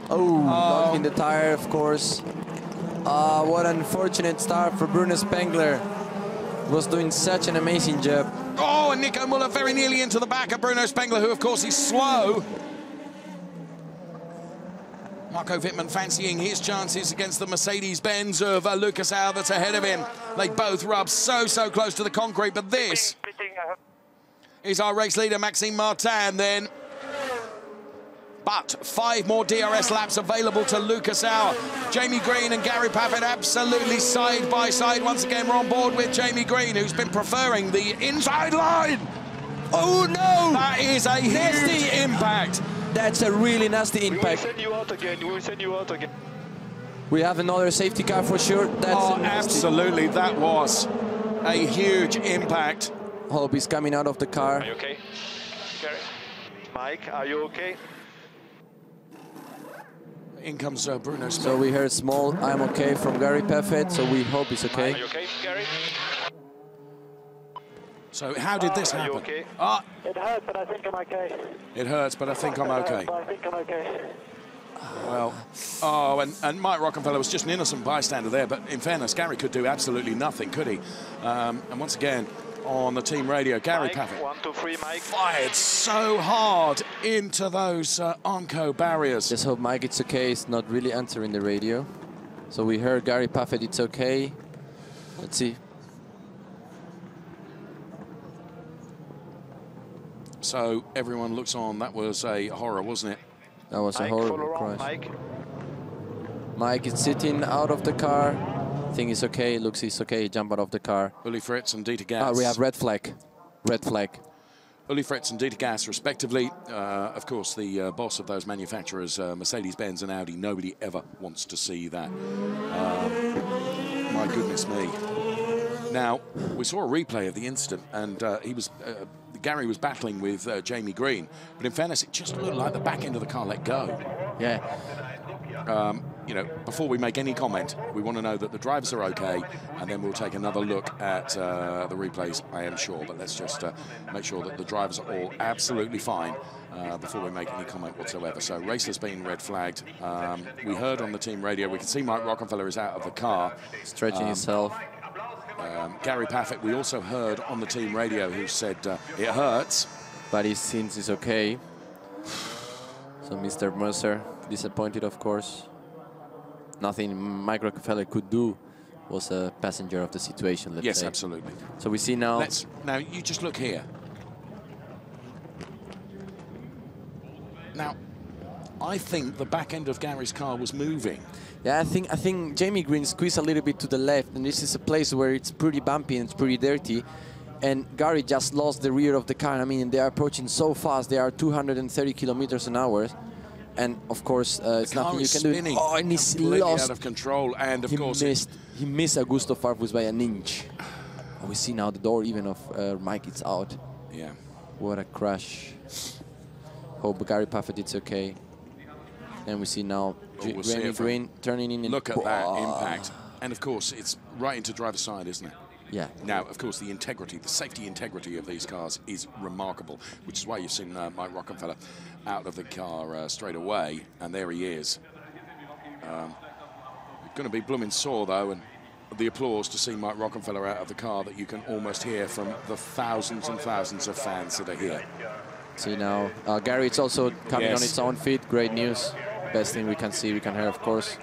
Lock in the tire, of course. What an unfortunate start for Bruno Spengler. Was doing such an amazing job. Oh, and Nico Müller very nearly into the back of Bruno Spengler, who, of course, is slow. Marco Wittmann fancying his chances against the Mercedes-Benz of Lucas Auer that's ahead of him. They both rub so close to the concrete, but this is our race leader, Maxime Martin, then. But 5 more DRS laps available to Lucas Auer. Jamie Green and Gary Paffett absolutely side by side. Once again, we're on board with Jamie Green, who's been preferring the inside line. Oh, no! That is a huge impact. That's a really nasty impact. We will send you out again. We will send you out again. We have another safety car for sure. That's absolutely. That was a huge impact. Hope he's coming out of the car. Are you okay? Gary? Mike, are you okay? In comes Bruno Spengler. So we heard small "I'm okay" from Gary Paffett, so we hope he's okay. Are you okay, Gary? So how did this happen? Are you okay? It hurts, but I think I'm okay. It hurts, but I think I'm okay. I think I'm okay. Well, and Mike Rockefeller was just an innocent bystander there, but in fairness, Gary could do absolutely nothing, could he? And once again, on the team radio, Gary Paffett 1, 2, 3, Mike. fired so hard into those Armco barriers. Just hope Mike it's okay. It's not really answering the radio. So we heard Gary Paffett, it's okay. Let's see. So everyone looks on. That was a horror, wasn't it? That was a Mike, horrible follow around, crash. Mike. Mike is sitting out of the car. I think he's okay. Looks he's okay. He jumped out of the car. Uli Fritz and Dieter Gas. We have red flag. Red flag. Uli Fritz and Dieter Gas, respectively. Of course, the boss of those manufacturers, Mercedes-Benz and Audi. Nobody ever wants to see that. My goodness me. Now, we saw a replay of the incident, and Gary was battling with Jamie Green. But in fairness, it just looked like the back end of the car let go. Yeah. You know, before we make any comment, we want to know that the drivers are okay, and then we'll take another look at the replays, I am sure. But let's just make sure that the drivers are all absolutely fine before we make any comment whatsoever. So race has been red flagged. We heard on the team radio, we can see Mike Rockefeller is out of the car. Stretching himself. Gary Paffett, we also heard on the team radio, who said it hurts. But he seems it's okay. So Mr. Mercer, disappointed of course. Nothing Mike Rockefeller could do, was a passenger of the situation, let's say. Yes, absolutely. So we see now... Now, you just look here. Now, I think the back end of Gary's car was moving. Yeah, I think Jamie Green squeezed a little bit to the left, and this is a place where it's pretty bumpy and it's pretty dirty. And Gary just lost the rear of the car. I mean, they are approaching so fast. They are 230 kilometers an hour. And of course, it's nothing you can do. Oh, and he's lost. Out of control, and of course he missed Augusto Farfus by an inch. We see now the door even of Mike is out. Yeah. What a crash. Hope Gary Paffett it's okay. And we see now Jamie Green turning in. Look at that impact. And of course, it's right into driver's side, isn't it? Yeah. Now, of course, the safety integrity of these cars is remarkable, which is why you've seen Mike Rockefeller out of the car straight away, and there he is. Going to be blooming sore, though, and the applause to see Mike Rockefeller out of the car that you can almost hear from the thousands and thousands of fans that are here. See now, Gary, it's also coming on its own feet. Great news. Best thing we can see, we can hear, of course.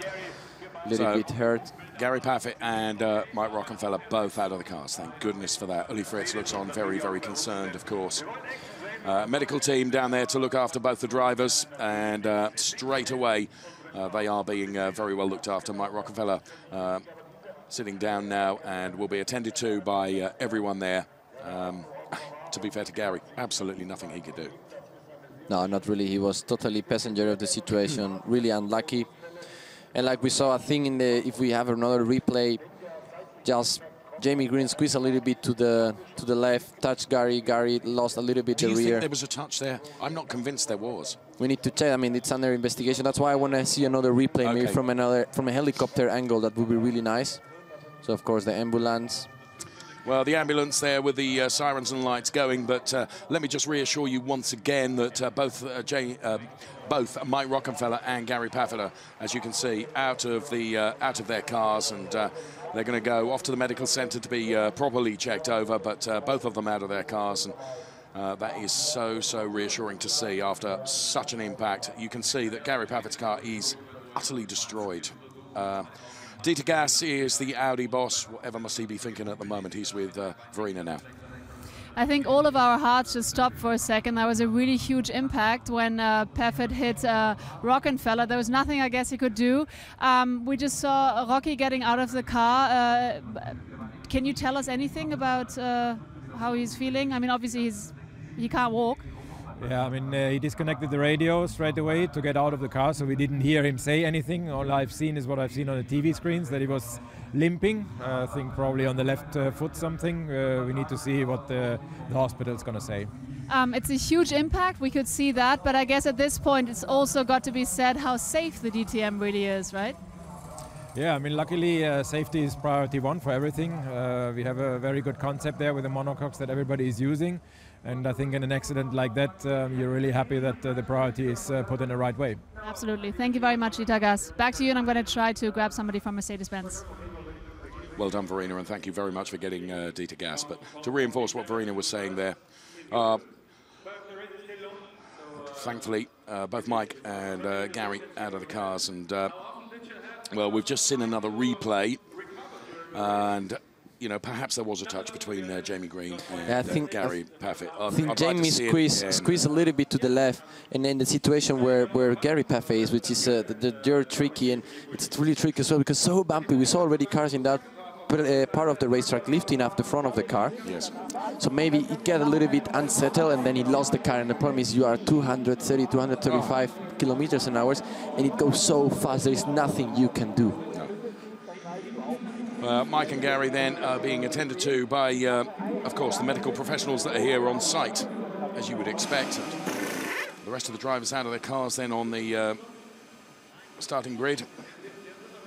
A little bit hurt. Gary Paffett and Mike Rockefeller both out of the cars. Thank goodness for that. Uli Fritz looks on very, very concerned, of course. Medical team down there to look after both the drivers, and straight away they are being very well looked after. Mike Rockefeller sitting down now and will be attended to by everyone there. To be fair to Gary, absolutely nothing he could do. No, not really. He was totally passenger of the situation, really unlucky. And like we saw, I think if we have another replay, just Jamie Green squeezed a little bit to the left, touched Gary. Gary lost a little bit the rear. Do you think there was a touch there? I'm not convinced there was. We need to check. I mean, it's under investigation. That's why I want to see another replay, maybe from a helicopter angle. That would be really nice. So of course the ambulance. Well, the ambulance there with the sirens and lights going, but let me just reassure you once again that both Mike Rockenfeller and Gary Paffett, as you can see, out of their cars, and they're going to go off to the medical centre to be properly checked over. But both of them out of their cars, and that is so reassuring to see after such an impact. You can see that Gary Paffett's car is utterly destroyed. Dieter Gas is the Audi boss. Whatever must he be thinking at the moment? He's with Verena now. I think all of our hearts just stopped for a second. That was a really huge impact when Paffett hit Rockenfeller. There was nothing, I guess, he could do. We just saw Rocky getting out of the car. Can you tell us anything about how he's feeling? I mean, obviously he can't walk. Yeah, I mean, he disconnected the radio straight away to get out of the car, so we didn't hear him say anything. All I've seen is what I've seen on the TV screens, that he was limping. I think probably on the left foot something. We need to see what the hospital is going to say. It's a huge impact, we could see that, but I guess at this point it's also got to be said how safe the DTM really is, right? Yeah, I mean, luckily safety is priority one for everything. We have a very good concept there with the monocoques that everybody is using. And I think in an accident like that, you're really happy that the priority is put in the right way. Absolutely. Thank you very much, Dieter Gas. Back to you, and I'm going to try to grab somebody from Mercedes-Benz. Well done, Verena, and thank you very much for getting Dieter Gas. But to reinforce what Verena was saying there, thankfully, both Mike and Gary out of the cars. And, well, we've just seen another replay. And you know, perhaps there was a touch between Jamie Green and Gary Paffett. I think Jamie squeezed a little bit to the left, and then the situation where Gary Paffett is, which is the dirt tricky, and it's really tricky as well because so bumpy. We saw already cars in that part of the racetrack lifting up the front of the car. Yes. So maybe it got a little bit unsettled, and then he lost the car. And the problem is you are 230, 235 kilometers an hour, and it goes so fast. There is nothing you can do. Mike and Gary then being attended to by, of course, the medical professionals that are here on site, as you would expect. And the rest of the drivers out of their cars then on the starting grid.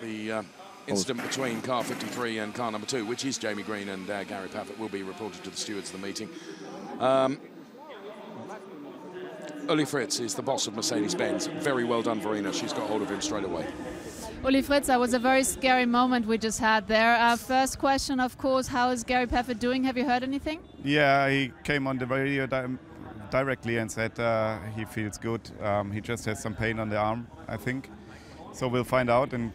The incident between car 53 and car number 2, which is Jamie Green and Gary Paffett, will be reported to the stewards of the meeting. Uli Fritz is the boss of Mercedes-Benz. Very well done, Verena. She's got hold of him straight away. Uli Fritz, that was a very scary moment we just had there. First question, of course, how is Gary Paffett doing? Have you heard anything? Yeah, he came on the radio directly and said he feels good. He just has some pain on the arm, I think. So we'll find out and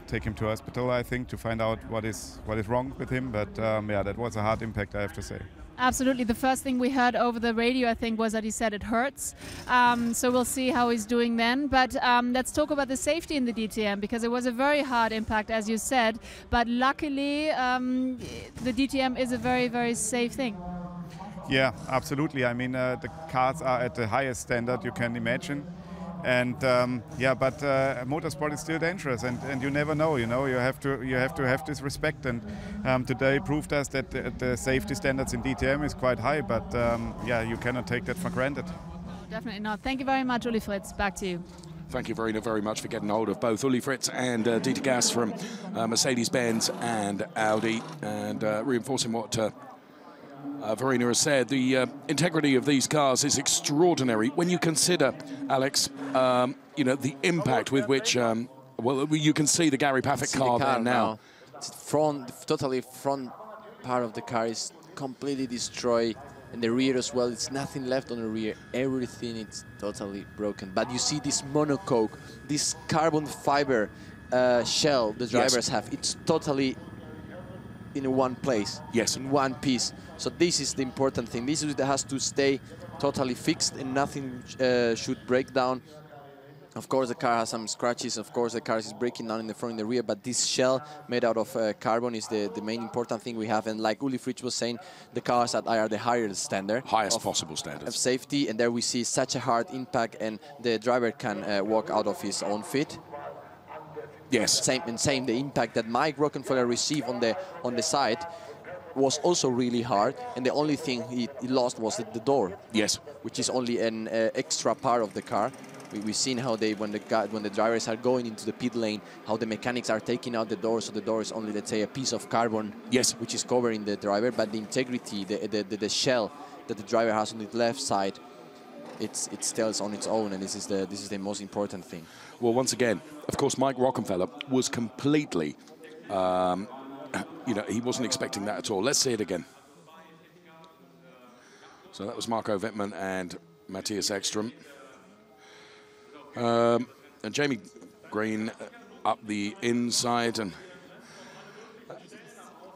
take him to hospital, I think, to find out what is wrong with him. But yeah, that was a hard impact, I have to say. Absolutely. The first thing we heard over the radio, I think, was that he said it hurts. So we'll see how he's doing then. But let's talk about the safety in the DTM, because it was a very hard impact, as you said. But luckily, the DTM is a very, very safe thing. Yeah, absolutely. I mean, the cars are at the highest standard you can imagine. And yeah, but motorsport is still dangerous, and you never know. You know, you have to have this respect. And today proved us that the safety standards in DTM is quite high. But yeah, you cannot take that for granted. Definitely not. Thank you very much, Uli Fritz. Back to you. Thank you very much for getting hold of both Uli Fritz and Dieter Gas from Mercedes-Benz and Audi, and reinforcing what Verena has said. The integrity of these cars is extraordinary when you consider, Alex, you know, the impact with which, well, you can see the Gary Paffett car there now. It's totally front part of the car is completely destroyed, and the rear as well. It's nothing left on the rear. Everything is totally broken. But you see this monocoque, this carbon fiber shell the drivers have. It's totally in one place, in one piece. So this is the important thing. This is that has to stay totally fixed, and nothing should break down. Of course, the car has some scratches. Of course, the car is breaking down in the front and the rear. But this shell made out of carbon is the main important thing we have. And like Uli Fritz was saying, the cars that are the higher standard, highest possible standard of safety. And there we see such a hard impact, and the driver can walk out of his own feet. Yes. Same the impact that Mike Rockenfeller received on the side. was also really hard, and the only thing he lost was the door. Yes. Which is only an extra part of the car. We've seen how when the drivers are going into the pit lane, how the mechanics are taking out the door, so the door is only, let's say, a piece of carbon, yes, which is covering the driver, but the integrity, the shell that the driver has on the left side, it stands on its own, and this is the most important thing. Well, once again, of course, Mike Rockenfeller was completely, you know, he wasn't expecting that at all. Let's see it again. So that was Marco Wittmann and Matthias Ekström. And Jamie Green up the inside, and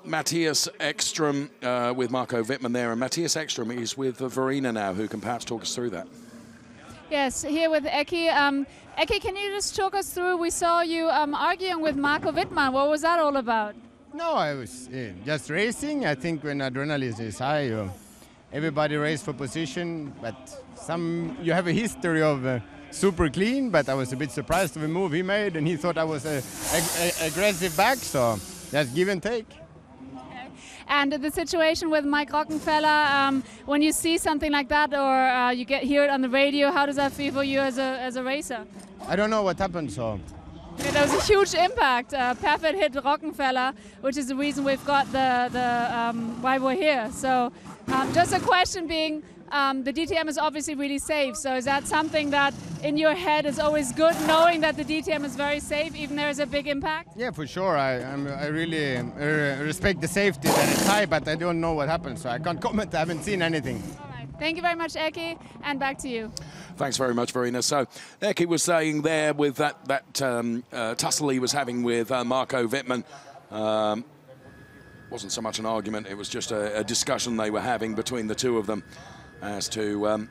Matthias Ekström with Marco Wittmann there, and Matthias Ekström is with Verena now, who can perhaps talk us through that. Yes, here with Eki. Eki, can you just talk us through? We saw you arguing with Marco Wittmann. What was that all about? No, I was just racing. I think when adrenaline is high, everybody races for position, but you have a history of super clean, but I was a bit surprised of the move he made, and he thought I was aggressive back, so that's give and take. Okay. And the situation with Mike Rockenfeller, when you see something like that, or you hear it on the radio, how does that feel for you as a racer? I don't know what happened, so. Yeah, there was a huge impact. Perfect hit Rockenfeller, which is the reason we've got why we're here. So just a question being, the DTM is obviously really safe, so is that something that in your head is always good, knowing that the DTM is very safe, even there is a big impact? Yeah, for sure. I really respect the safety that it's high, but I don't know what happened, so I can't comment. I haven't seen anything. All right. Thank you very much, Eki, and back to you. Thanks very much, Verena. So Eki was saying there with that tussle he was having with Marco Wittmann, wasn't so much an argument, it was just a discussion they were having between the two of them as to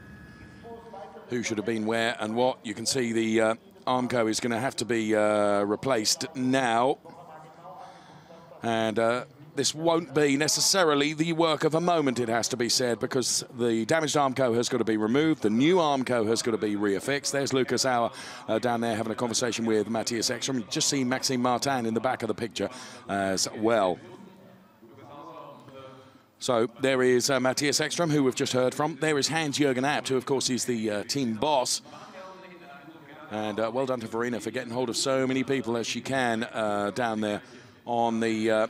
who should have been where and what. You can see the Armco is going to have to be replaced now. And this won't be necessarily the work of a moment, it has to be said, because the damaged Armco has got to be removed. The new Armco has got to be reaffixed. There's Lucas Auer down there having a conversation with Matthias Ekström. Just see Maxime Martin in the back of the picture as well. So there is Matthias Ekström, who we've just heard from. There is Hans-Jürgen Abt, who of course is the team boss. And well done to Verena for getting hold of so many people as she can down there on the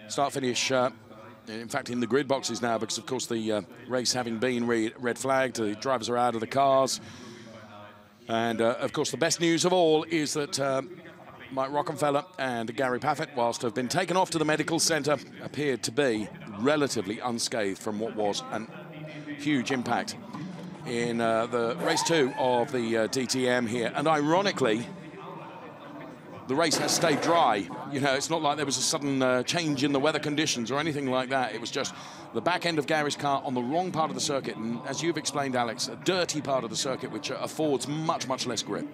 start-finish. In fact, in the grid boxes now, because of course the race having been red flagged, the drivers are out of the cars. And of course the best news of all is that Mike Rockenfeller and Gary Paffett, whilst have been taken off to the medical centre, appeared to be relatively unscathed from what was a huge impact in the race 2 of the DTM here. And ironically, the race has stayed dry. You know, it's not like there was a sudden change in the weather conditions or anything like that. It was just the back end of Gary's car on the wrong part of the circuit. And as you've explained, Alex, a dirty part of the circuit, which affords much, much less grip.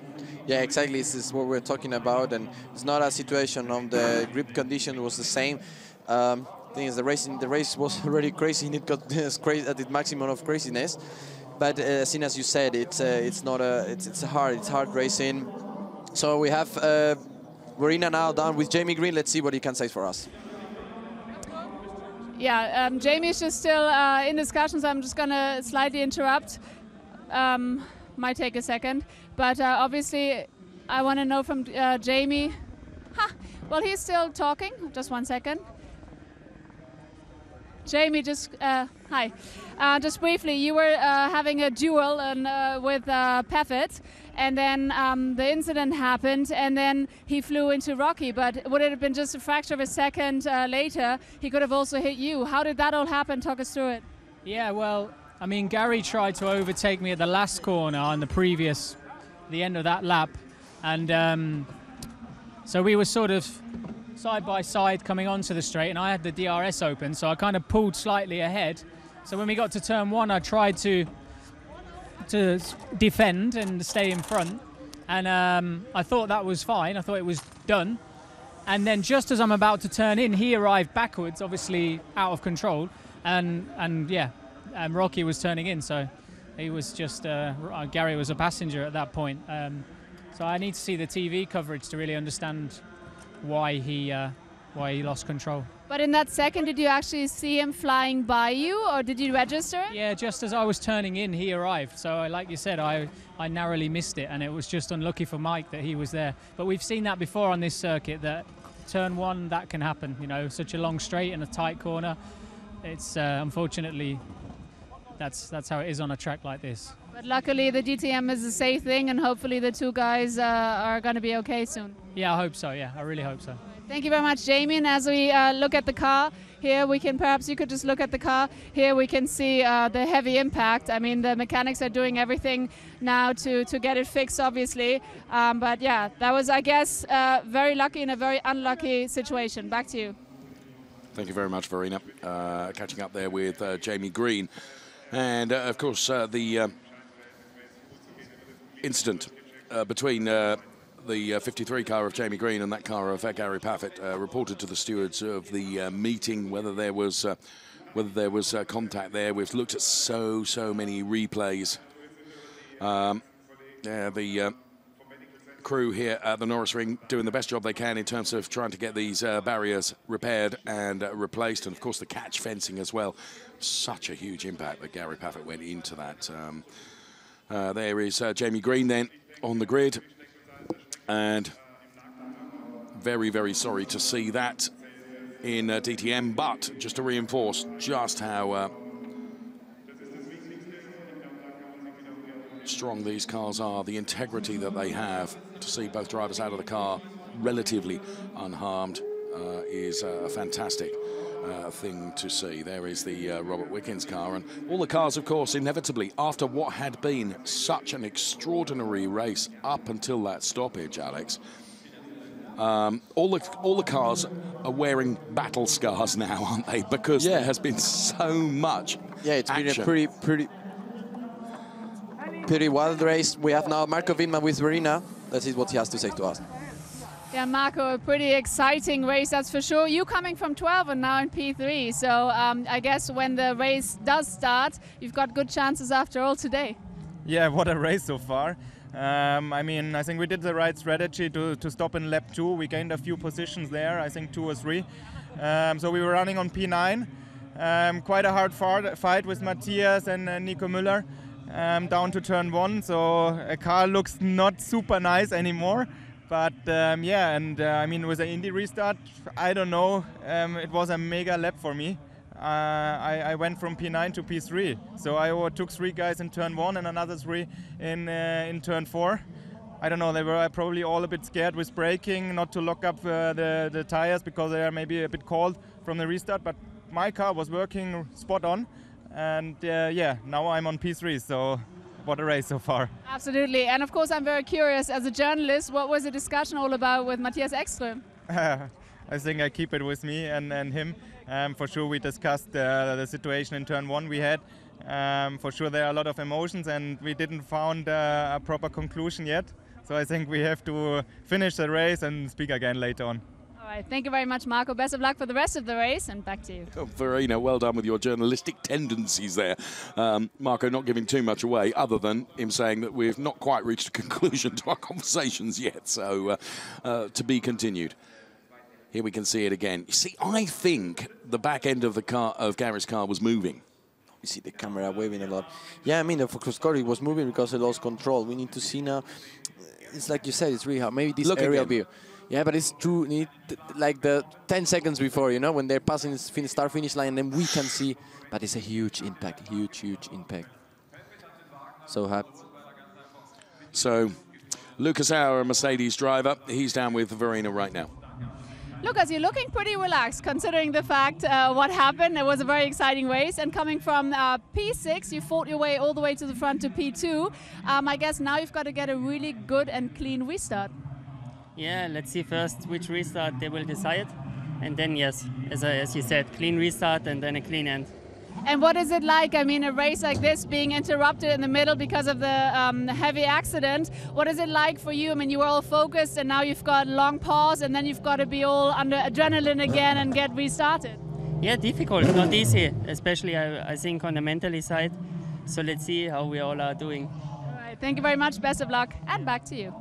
Yeah, exactly. This is what we're talking about, and it's not a situation on the grip condition was the same. Thing is, the race was already crazy, and it got crazy at the maximum of craziness. But as soon as you said, it's hard racing. So we have Verena now down with Jamie Green. Let's see what he can say for us. Yeah, Jamie's just still in discussions. I'm just gonna slightly interrupt. Might take a second, but obviously I want to know from Jamie. Well, he's still talking. Just 1 second. Jamie, just hi. Just briefly, you were having a duel with Paffett, and then the incident happened, and then he flew into Rocky. But would it have been just a fraction of a second later, he could have also hit you? How did that all happen? Talk us through it. Yeah, well, I mean, Gary tried to overtake me at the last corner on the end of that lap. And so we were sort of side by side coming onto the straight, and I had the DRS open, so I kind of pulled slightly ahead. So when we got to turn 1, I tried to defend and stay in front. And I thought that was fine. I thought it was done. And then just as I'm about to turn in, he arrived backwards, obviously out of control. And yeah. Rocky was turning in, so he was just Gary was a passenger at that point. So I need to see the TV coverage to really understand why he why he lost control. But in that second, did you actually see him flying by you, or did you register it? Yeah, just as I was turning in, he arrived. So like you said, I narrowly missed it, and it was just unlucky for Mike that he was there. But we've seen that before on this circuit, that turn one, that can happen. You know, such a long straight and a tight corner. It's unfortunately, that's how it is on a track like this. But luckily, the DTM is a safe thing, and hopefully the two guys are going to be okay soon. Yeah, I hope so. Yeah, I really hope so. Thank you very much, Jamie. And as we look at the car, here we can, perhaps you could just look at the car. Here we can see the heavy impact. I mean, the mechanics are doing everything now to get it fixed, obviously. But yeah, that was, I guess, very lucky in a very unlucky situation. Back to you. Thank you very much, Verena. Catching up there with Jamie Green. And, of course, the incident between the 53 car of Jamie Green and that car of Gary Paffett reported to the stewards of the meeting whether there was contact there. We've looked at so many replays. The crew here at the Norisring doing the best job they can in terms of trying to get these barriers repaired and replaced, and of course the catch fencing as well. Such a huge impact that Gary Paffett went into that. There is Jamie Green then on the grid. And very sorry to see that in DTM, but just to reinforce just how strong these cars are, the integrity that they have, to see both drivers out of the car relatively unharmed is a fantastic thing to see. There is the Robert Wickens car, and all the cars, of course, inevitably, after what had been such an extraordinary race up until that stoppage, Alex, all the cars are wearing battle scars now, aren't they? Because there has been so much it's action. been a pretty wild race. We have now Marco Wittmann with Verena. That is what he has to say to us. Yeah, Marco, a pretty exciting race, that's for sure. You coming from 12 and now in P3, so I guess when the race does start, you've got good chances after all today. Yeah, what a race so far. I mean, I think we did the right strategy to stop in lap 2. We gained a few positions there, I think 2 or 3. So we were running on P9. Quite a hard fight with Matthias and Nico Müller down to turn 1. So a car looks not super nice anymore. But yeah, and I mean, with the Indy restart, I don't know, it was a mega lap for me. I went from P9 to P3, so I overtook 3 guys in turn 1 and another 3 in turn 4. I don't know, they were probably all a bit scared with braking, not to lock up the tires because they are maybe a bit cold from the restart, but my car was working spot on, and yeah, now I'm on P3, so what a race so far. Absolutely, and of course I'm very curious, as a journalist, what was the discussion all about with Matthias Ekström? I think I keep it with me and him. For sure we discussed the situation in turn 1 we had. For sure there are a lot of emotions and we didn't found a proper conclusion yet. So I think we have to finish the race and speak again later on. All right, thank you very much, Marco. Best of luck for the rest of the race, and back to you. Oh, Verena, well done with your journalistic tendencies there. Marco not giving too much away, other than him saying that we've not quite reached a conclusion to our conversations yet, so to be continued. Here we can see it again. You see, I think the back end of the car, of Gary's car, was moving. You see the camera waving a lot. Yeah, I mean, the focus car was moving because it lost control. We need to see now. It's like you said, it's really hard. Maybe this aerial view. Yeah, but it's true. Need like the 10 seconds before, you know, when they're passing the start-finish line, then we can see. But it's a huge impact, huge impact. So happy. So, Lucas Auer, a Mercedes driver, he's down with Verena right now. Lucas, you're looking pretty relaxed considering the fact what happened. It was a very exciting race, and coming from P6, you fought your way all the way to the front to P2. I guess now you've got to get a really good and clean restart. Yeah, let's see first which restart they will decide. And then, yes, as you said, clean restart and then a clean end. And what is it like, I mean, a race like this being interrupted in the middle because of the heavy accident? What is it like for you? I mean, you were all focused and now you've got long pause and then you've got to be all under adrenaline again and get restarted. Yeah, difficult, not easy, especially I think on the mentally side. So let's see how we all are doing. All right, thank you very much, best of luck, and back to you.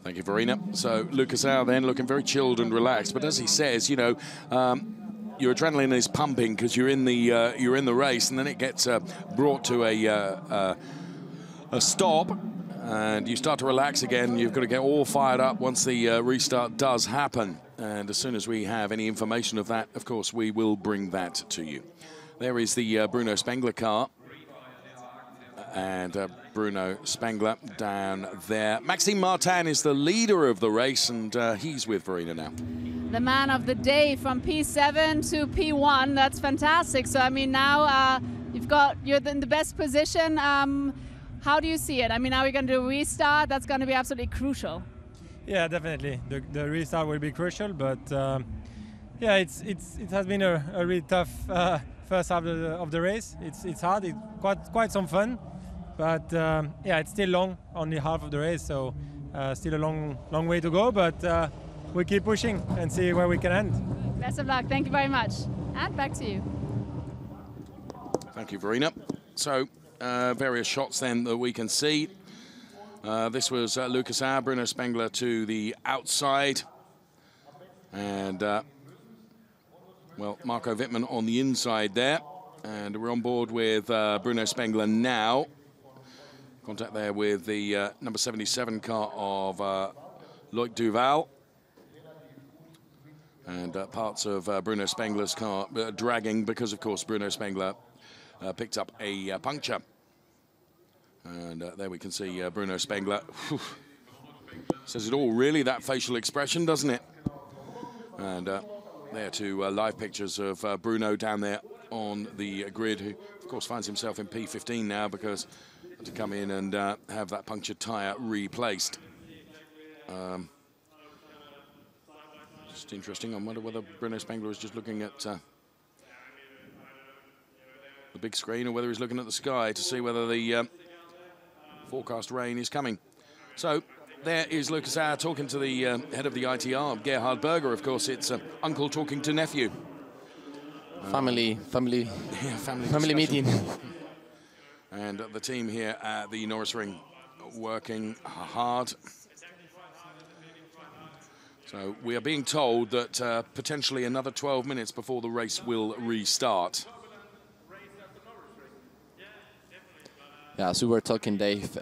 Thank you, Verena. So Lucas Auer then looking very chilled and relaxed, but as he says, you know, your adrenaline is pumping because you're in the race, and then it gets brought to a stop, and you start to relax again. You've got to get all fired up once the restart does happen. And as soon as we have any information of that, of course, we will bring that to you. There is the Bruno Spengler car. And Bruno Spengler down there. Maxime Martin is the leader of the race, and he's with Verena now. The man of the day from P7 to P1. That's fantastic. So, I mean, now you're in the best position. How do you see it? I mean, now we're going to do a restart. That's going to be absolutely crucial. Yeah, definitely. The restart will be crucial, but yeah, it has been a really tough first half of the race. It's hard. It's quite some fun, but yeah, it's still long, only half of the race, so still a long way to go. But we keep pushing and see where we can end. Best of luck. Thank you very much. And back to you. Thank you, Verena. So various shots then that we can see. This was Lucas Auer, Bruno Spengler to the outside. And, well, Marco Wittmann on the inside there. And we're on board with Bruno Spengler now. Contact there with the number 77 car of Loic Duval. And parts of Bruno Spengler's car dragging because, of course, Bruno Spengler picked up a puncture. And there we can see Bruno Spengler. Whew. Says it all, really, that facial expression, doesn't it? And there two live pictures of Bruno down there on the grid, who, of course, finds himself in P15 now because to come in and have that punctured tyre replaced. Just interesting. I wonder whether Bruno Spengler is just looking at the big screen or whether he's looking at the sky to see whether the forecast rain is coming. So there is Lucas Auer talking to the head of the ITR, Gerhard Berger. Of course, it's uncle talking to nephew. Family meeting. And the team here at the Norisring working hard. So we are being told that potentially another 12 minutes before the race will restart. Yeah, so we're talking, Dave.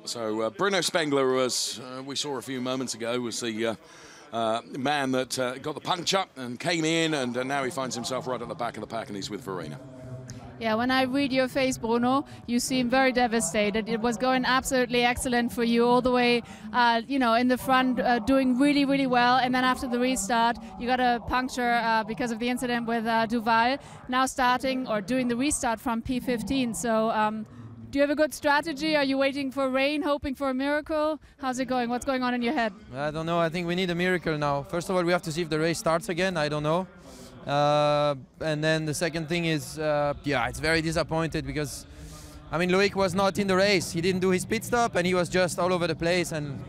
So Bruno Spengler, was we saw a few moments ago, was the man that got the puncture and came in, and now he finds himself right at the back of the pack, and he's with Verena. Yeah, when I read your face, Bruno, you seem very devastated. It was going absolutely excellent for you all the way, you know, in the front, doing really, really well. And then after the restart, you got a puncture because of the incident with Duval. Now starting or doing the restart from P15. So do you have a good strategy? Are you waiting for rain, hoping for a miracle? How's it going? What's going on in your head? I don't know. I think we need a miracle now. First of all, we have to see if the race starts again. I don't know. And then the second thing is, yeah, it's very disappointed because, I mean, Loic was not in the race. He didn't do his pit stop, and he was just all over the place and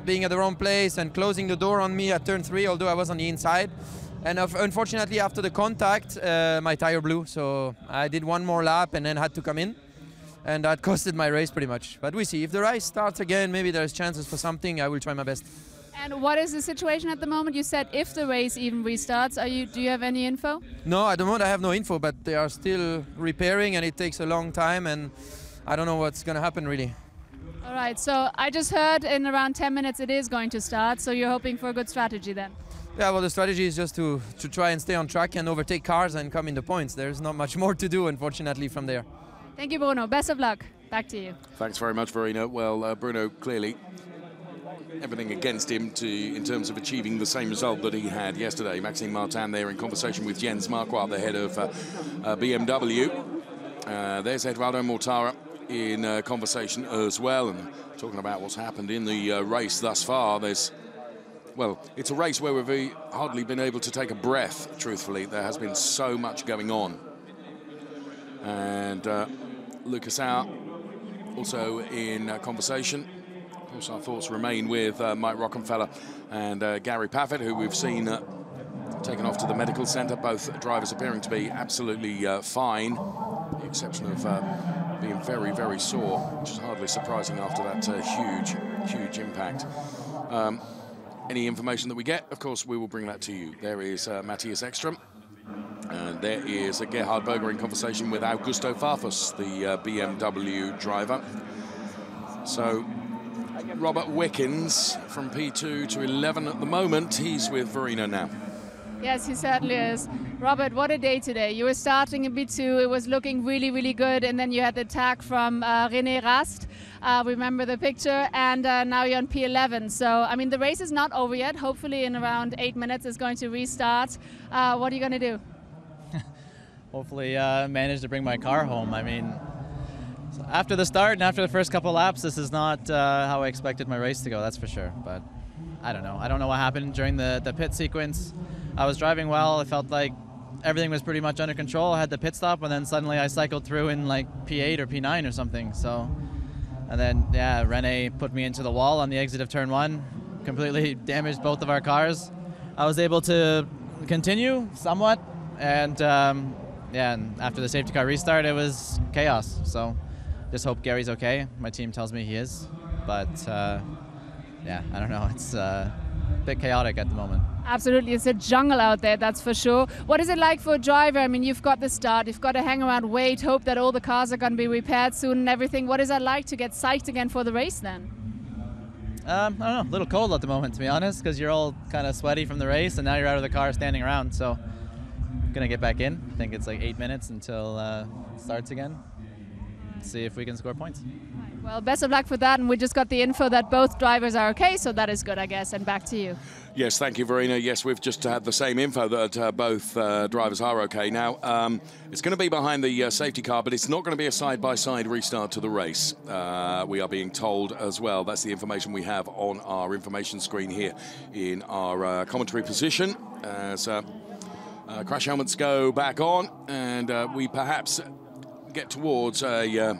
being at the wrong place and closing the door on me at turn 3, although I was on the inside. And unfortunately, after the contact, my tire blew. So I did one more lap and then had to come in. And that costed my race pretty much. But we see. If the race starts again, maybe there's chances for something. I will try my best. And what is the situation at the moment? You said if the race even restarts. Do you have any info? No, at the moment I have no info, but they are still repairing and it takes a long time and I don't know what's going to happen really. All right, so I just heard in around 10 minutes it is going to start, so you're hoping for a good strategy then? Yeah, well, the strategy is just to try and stay on track and overtake cars and come in the points. There's not much more to do, unfortunately, from there. Thank you, Bruno. Best of luck. Back to you. Thanks very much, Verena. Well, Bruno, clearly everything against him in terms of achieving the same result that he had yesterday. Maxime Martin there in conversation with Jens Marquardt, the head of BMW. There's Eduardo Mortara in conversation as well, and talking about what's happened in the race thus far. Well, it's a race where we've hardly been able to take a breath, truthfully. There has been so much going on. And Lucas Auer also in conversation. Of course, our thoughts remain with Mike Rockenfeller and Gary Paffett, who we've seen taken off to the medical centre. Both drivers appearing to be absolutely fine. exception of being very, very sore, which is hardly surprising after that huge impact. Any information that we get, of course, we will bring that to you. There is Matthias Ekström, and there is Gerhard Berger in conversation with Augusto Farfus, the BMW driver. So Robert Wickens from P2 to 11 at the moment. He's with Verena now. Yes, he certainly is. Robert, what a day today. You were starting in B2, it was looking really, really good, and then you had the attack from René Rast. Remember the picture, and now you're on P11. So, I mean, the race is not over yet. Hopefully in around 8 minutes it's going to restart. What are you going to do? Hopefully manage to bring my car home. I mean, after the start and after the first couple laps, this is not how I expected my race to go, that's for sure. But I don't know. I don't know what happened during the pit sequence. I was driving well. I felt like everything was pretty much under control. I had the pit stop, and then suddenly I cycled through in like P8 or P9 or something. So, and then, yeah, René put me into the wall on the exit of turn 1, completely damaged both of our cars. I was able to continue somewhat, and yeah, and after the safety car restart, it was chaos. So just hope Gary's okay. My team tells me he is, but yeah, I don't know. It's a bit chaotic at the moment. Absolutely, it's a jungle out there, that's for sure. What is it like for a driver? I mean, you've got the start, you've got to hang around, wait, hope that all the cars are going to be repaired soon and everything. What is that like to get psyched again for the race then? I don't know, a little cold at the moment, to be honest, because you're all kind of sweaty from the race, and now you're out of the car standing around. So I'm going to get back in. I think it's like 8 minutes until it starts again. See if we can score points. Well, best of luck for that, and we just got the info that both drivers are okay, so that is good, I guess, and back to you. Yes, thank you, Verena. Yes, we've just had the same info that both drivers are okay. Now, it's going to be behind the safety car, but it's not going to be a side-by-side restart to the race. We are being told as well. That's the information we have on our information screen here in our commentary position. As crash helmets go back on, and we perhaps get towards a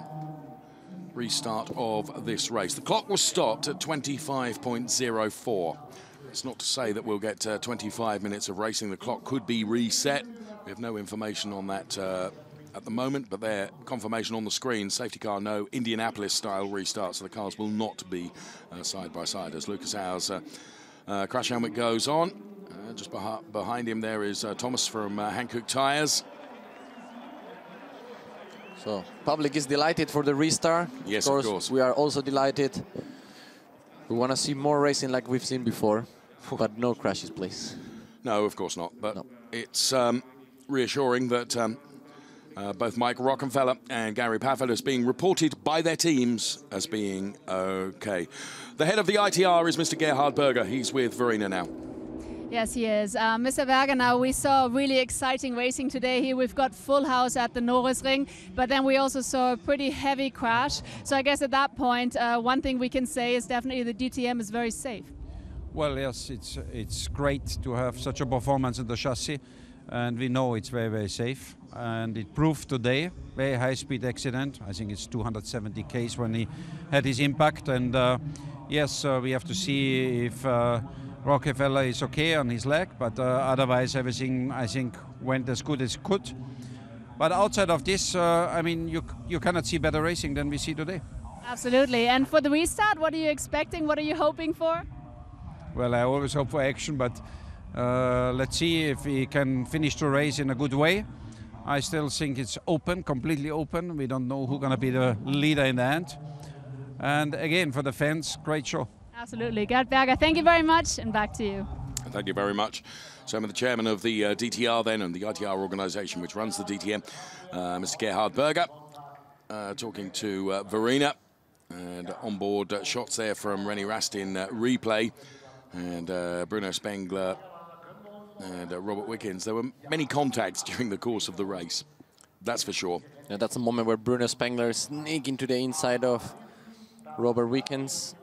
restart of this race. The clock was stopped at 25.04. It's not to say that we'll get 25 minutes of racing. The clock could be reset. We have no information on that at the moment, but their confirmation on the screen, safety car no, Indianapolis-style restart, so the cars will not be side by side as Lucas Auer's crash helmet goes on. Just behind him there is Thomas from Hankook Tires. So, public is delighted for the restart. Yes, of course. We are also delighted. We want to see more racing like we've seen before, but no crashes, please. No, of course not. But it's reassuring that both Mike Rockenfeller and Gary Pafford is being reported by their teams as being okay. The head of the ITR is Mr. Gerhard Berger. He's with Verena now. Yes, he is. Mr. Berger, now we saw really exciting racing today here. We've got full house at the Norisring, but then we also saw a pretty heavy crash. So I guess at that point, one thing we can say is definitely the DTM is very safe. Well, yes, it's great to have such a performance in the chassis, and we know it's very, very safe. And it proved today, very high-speed accident. I think it's 270 Ks when he had his impact. And yes, we have to see if Rockefeller is okay on his leg, but otherwise everything, I think, went as good as it could. But outside of this, I mean, you cannot see better racing than we see today. Absolutely. And for the restart, what are you expecting? What are you hoping for? Well, I always hope for action, but let's see if we can finish the race in a good way. I still think it's open, completely open. We don't know who's going to be the leader in the end. And again, for the fans, great show. Absolutely. Gerhard Berger, thank you very much, and back to you. Thank you very much. So I'm the chairman of the DTR then, and the ITR organisation which runs the DTM, Mr. Gerhard Berger, talking to Verena, and onboard shots there from René Rast in replay, and Bruno Spengler and Robert Wickens. There were many contacts during the course of the race, that's for sure. Yeah, that's a moment where Bruno Spengler sneaked into the inside of Robert Wickens.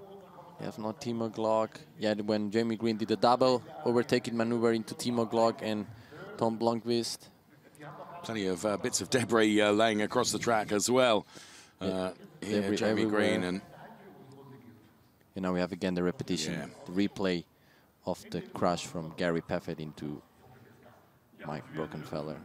You have not Timo Glock. Yeah, when Jamie Green did the double overtaking maneuver into Timo Glock and Tom Blomqvist. Plenty of bits of debris laying across the track as well. Here, Jamie Green and now we have again the repetition, the replay of the crash from Gary Pafford into Mike Rockenfeller.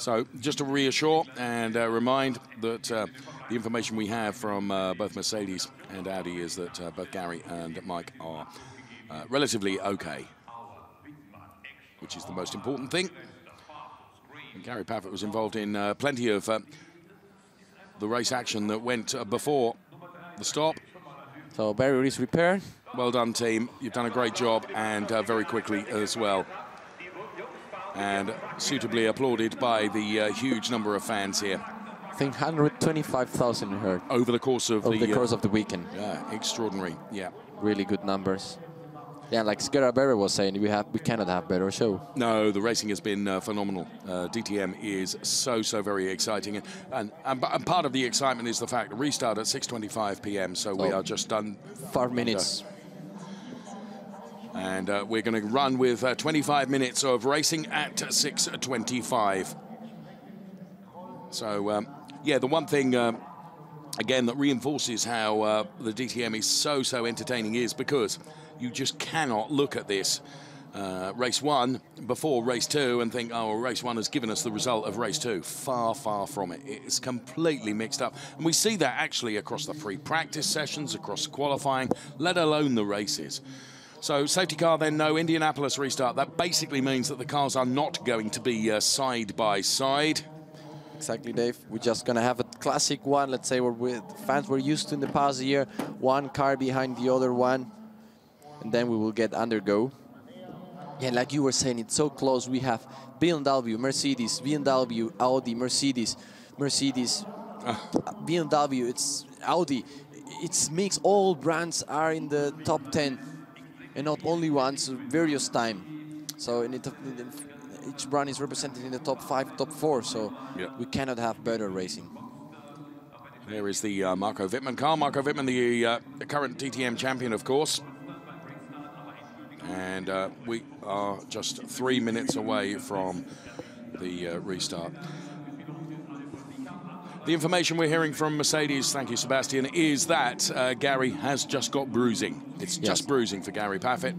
So just to reassure and remind that the information we have from both Mercedes and Audi is that both Gary and Mike are relatively okay, which is the most important thing. And Gary Paffett was involved in plenty of the race action that went before the stop. So barrier is repaired. Well done, team. You've done a great job, and very quickly as well. And suitably applauded by the huge number of fans here. I think 125,000 heard. Over the course of the weekend. Yeah, extraordinary, yeah. Really good numbers. Yeah, like Gerhard Berger was saying, we cannot have better show. No, the racing has been phenomenal. DTM is so very exciting. And part of the excitement is the fact that restart at 6:25 p.m. So we are just done. 5 minutes. And we're going to run with 25 minutes of racing at 6:25. So, yeah, the one thing, again, that reinforces how the DTM is so entertaining is because you just cannot look at this race 1 before race 2 and think, oh, well, race 1 has given us the result of race 2. Far from it. It's completely mixed up. And we see that actually across the free practice sessions, across qualifying, let alone the races. So safety car then, no Indianapolis restart. That basically means that the cars are not going to be side by side. Exactly, Dave. We're just going to have a classic one, let's say, where fans were used to in the past year. One car behind the other one. And then we will get undergo. Yeah, like you were saying, it's so close. We have BMW, Mercedes, BMW, Audi, Mercedes, BMW, it's Audi. It's mixed. All brands are in the top 10. And not only once, various time. So each brand is represented in the top 5, top 4. So we cannot have better racing. There is the Marco Wittmann car. Marco Wittmann, the current DTM champion, of course. And we are just 3 minutes away from the restart. The information we're hearing from Mercedes, thank you, Sebastian, is that Gary has just got bruising. It's just bruising for Gary Paffett.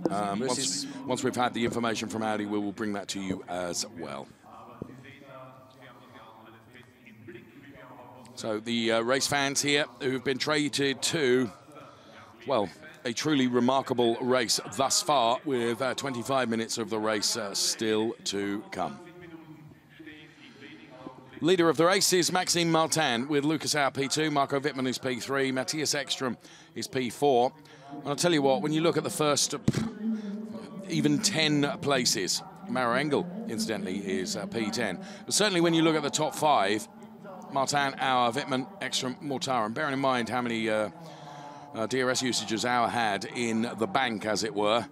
Once we've had the information from Audi, we will bring that to you as well. So the race fans here who've been treated to, well, a truly remarkable race thus far, with 25 minutes of the race still to come. Leader of the race is Maxime Martin with Lucas Auer P2, Marco Wittmann is P3, Matthias Ekström is P4. And I'll tell you what, when you look at the first even 10 places, Maro Engel, incidentally, is P10. But certainly when you look at the top 5, Martin, Auer, Wittmann, Ekström, Mortara, and bearing in mind how many DRS usages Auer had in the bank, as it were,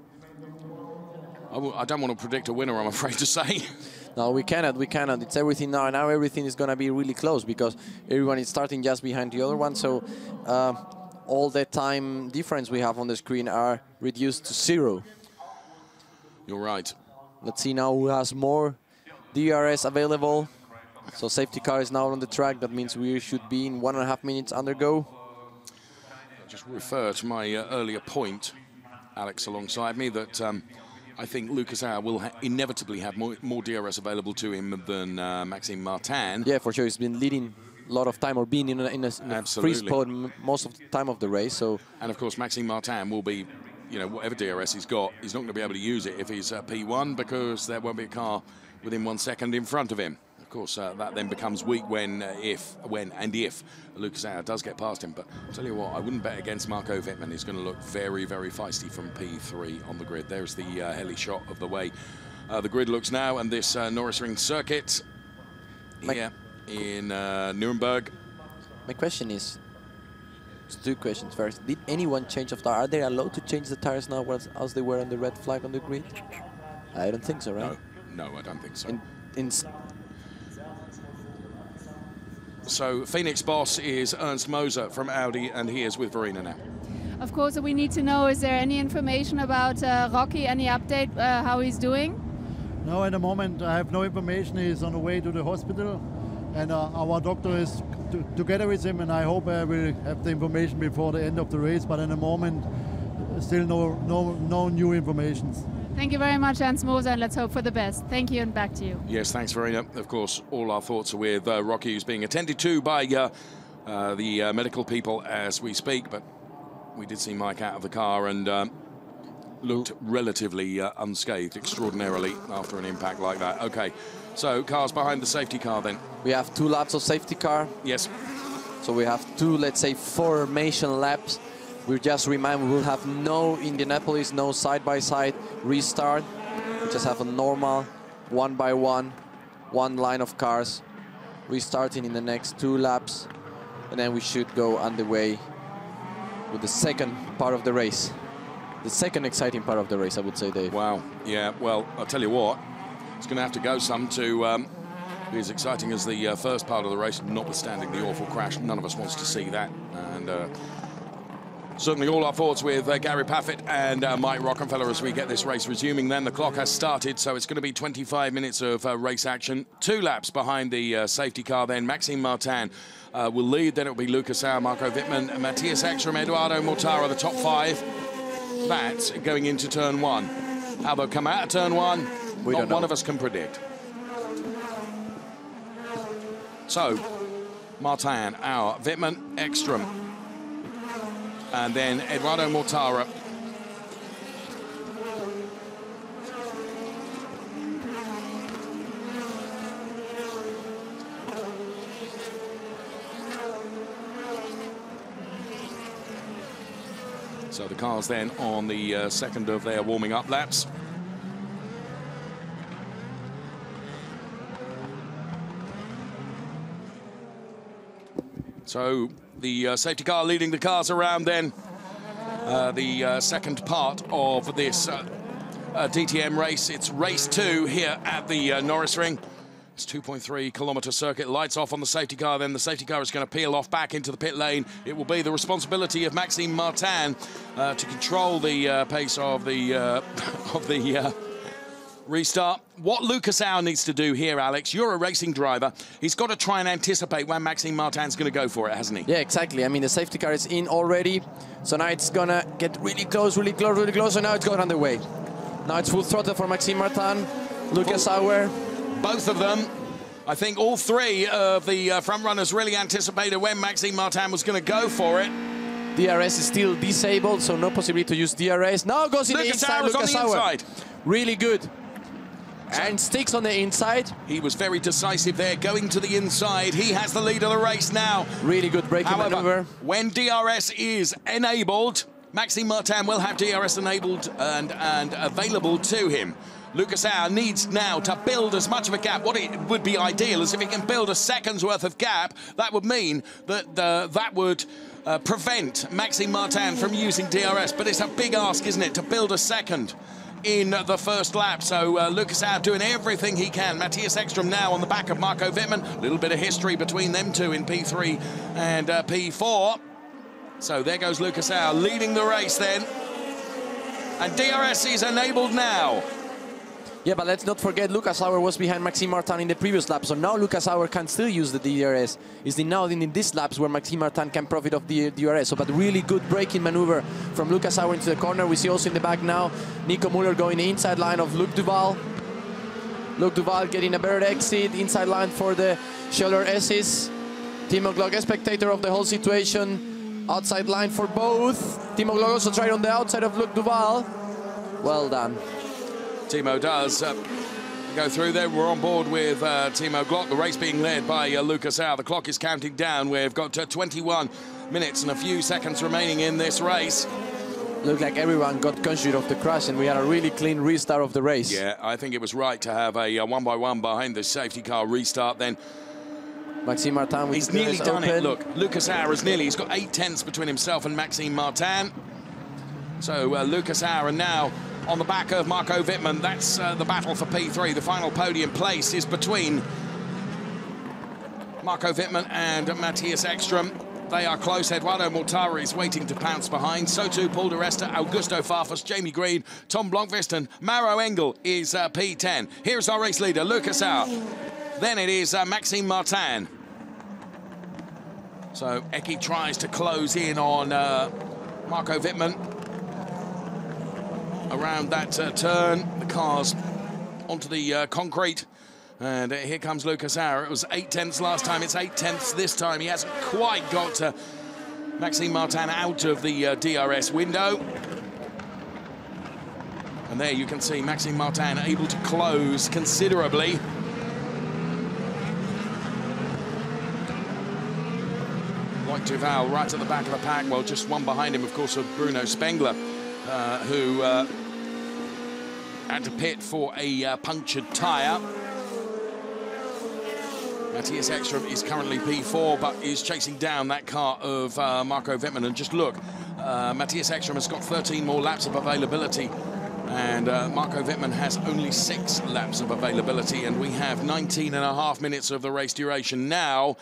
I don't want to predict a winner, I'm afraid to say. No, we cannot. It's everything now. Now everything is going to be really close because everyone is starting just behind the other one. So all the time difference we have on the screen are reduced to 0. You're right. Let's see now who has more DRS available. So safety car is now on the track. That means we should be in 1.5 minutes undergo. I'll just refer to my earlier point, Alex, alongside me, that I think Lucas Auer will inevitably have more DRS available to him than Maxime Martin. Yeah, for sure. He's been leading a lot of time or being in a free spot most of the time of the race. So, and of course, Maxime Martin will be, you know, whatever DRS he's got, he's not going to be able to use it if he's P1 because there won't be a car within 1 second in front of him. Of course, that then becomes weak when if Lucas Auer does get past him. But I'll tell you what, I wouldn't bet against Marco Wittmann. He's going to look very feisty from P3 on the grid. There's the heli shot of the way the grid looks now, and this Norisring circuit here in Nuremberg. My question is, it's 2 questions. First, did anyone change of tire? Are they allowed to change the tires now as they were on the red flag on the grid? I don't think so, right? No, I don't think so. So Phoenix boss is Ernst Moser from Audi, and he is with Verena now. Of course, we need to know, is there any information about Rocky, any update how he's doing? No, at the moment I have no information. He's on the way to the hospital, and our doctor is together with him, and I hope I will have the information before the end of the race, but at the moment still no new information. Thank you very much, Hans Moser, and let's hope for the best. Thank you, and back to you. Yes, thanks, Verena. Of course, all our thoughts are with Rocky, who's being attended to by the medical people as we speak, but we did see Mike out of the car and looked relatively unscathed, extraordinarily, after an impact like that. Okay, so cars behind the safety car then. We have 2 laps of safety car. Yes. So we have 2, let's say, formation laps. We just remind we will have no Indianapolis, no side-by-side restart. We just have a normal 1-by-1, 1 line of cars restarting in the next 2 laps. And then we should go underway with the second part of the race. The second exciting part of the race, I would say, Dave. Wow, yeah, well, I'll tell you what, it's going to have to go some to be as exciting as the first part of the race, notwithstanding the awful crash. None of us wants to see that. And certainly all our thoughts with Gary Paffett and Mike Rockenfeller as we get this race resuming. Then the clock has started, so it's going to be 25 minutes of race action. 2 laps behind the safety car then. Maxime Martin will lead, then it will be Lucas Auer, Marco Wittmann, Matthias Ekstrom, Eduardo Mortara, the top 5. That's going into turn 1. How they'll come out of turn 1, not one of us can predict. So, Martin, Auer, Wittmann, Ekstrom, and then Eduardo Mortara. So the cars then on the second of their warming up laps. So the safety car leading the cars around then. The second part of this DTM race. It's race 2 here at the Norisring. It's 2.3-kilometer circuit. Lights off on the safety car. Then the safety car is going to peel off back into the pit lane. It will be the responsibility of Maxime Martin to control the pace of the restart. What Lucas Auer needs to do here, Alex, you're a racing driver. He's got to try and anticipate when Maxime Martin's going to go for it, hasn't he? Yeah, exactly. I mean, the safety car is in already. So now it's going to get really close, really close, really close. So now it's going underway. Now it's full throttle for Maxime Martin, Lucas Auer. Both of them. I think all 3 of the front runners really anticipated when Maxime Martin was going to go for it. DRS is still disabled, so no possibility to use DRS. Now goes in the inside, Lucas Auer. Really good. And sticks on the inside. He was very decisive there, going to the inside. He has the lead of the race now. Really good braking maneuver. When DRS is enabled, Maxime Martin will have DRS enabled and available to him. Lucas Auer needs now to build as much of a gap. What it would be ideal is if he can build a second's worth of gap. That would mean that that would prevent Maxime Martin from using DRS. But it's a big ask, isn't it, to build a second in the first lap. So Lucas Auer doing everything he can. Matthias Ekstrom now on the back of Marco Wittmann. A little bit of history between them two in P3 and P4. So there goes Lucas Auer leading the race then. And DRS is enabled now. Yeah, but let's not forget Lucas Auer was behind Maxime Martin in the previous lap, so now Lucas Auer can still use the DRS. It's now in these laps where Maxime Martin can profit of the DRS. So, but really good braking maneuver from Lucas Auer into the corner. We see also in the back now Nico Müller going the inside line of Luc Duval. Luc Duval getting a better exit, inside line for the Scheller S's. Timo Glock, a spectator of the whole situation. Outside line for both. Timo Glock also tried on the outside of Luc Duval. Well done. Timo does go through there. We're on board with Timo Glock. The race being led by Lucas Auer. The clock is counting down. We've got 21 minutes and a few seconds remaining in this race. Looked like everyone got conscious of the crash and we had a really clean restart of the race. Yeah, I think it was right to have a one-by-one behind the safety car restart then. Maxime Martin with he's nearly done it. Look, Lucas Auer is nearly. He's got 8 tenths between himself and Maxime Martin. So Lucas Auer now on the back of Marco Wittmann. That's the battle for P3. The final podium place is between Marco Wittmann and Matthias Ekstrom. They are close. Eduardo Mortara is waiting to pounce behind. So too Paul de Resta, Augusto Farfus, Jamie Green, Tom Blomqvist and Maro Engel is P10. Here's our race leader, Lucas Auer. Then it is Maxime Martin. So Eki tries to close in on Marco Wittmann. around that turn. The car's onto the concrete. And here comes Lucas Auer. It was 8/10 last time. It's 8/10 this time. He hasn't quite got Maxime Martin out of the DRS window. And there you can see Maxime Martin able to close considerably. Loic Duval right at the back of the pack. Well, just one behind him, of course, of Bruno Spengler, who had to pit for a punctured tyre. Matthias Ekström is currently P4, but is chasing down that car of Marco Wittmann. And just look, Matthias Ekström has got 13 more laps of availability, and Marco Wittmann has only 6 laps of availability, and we have 19.5 minutes of the race duration now.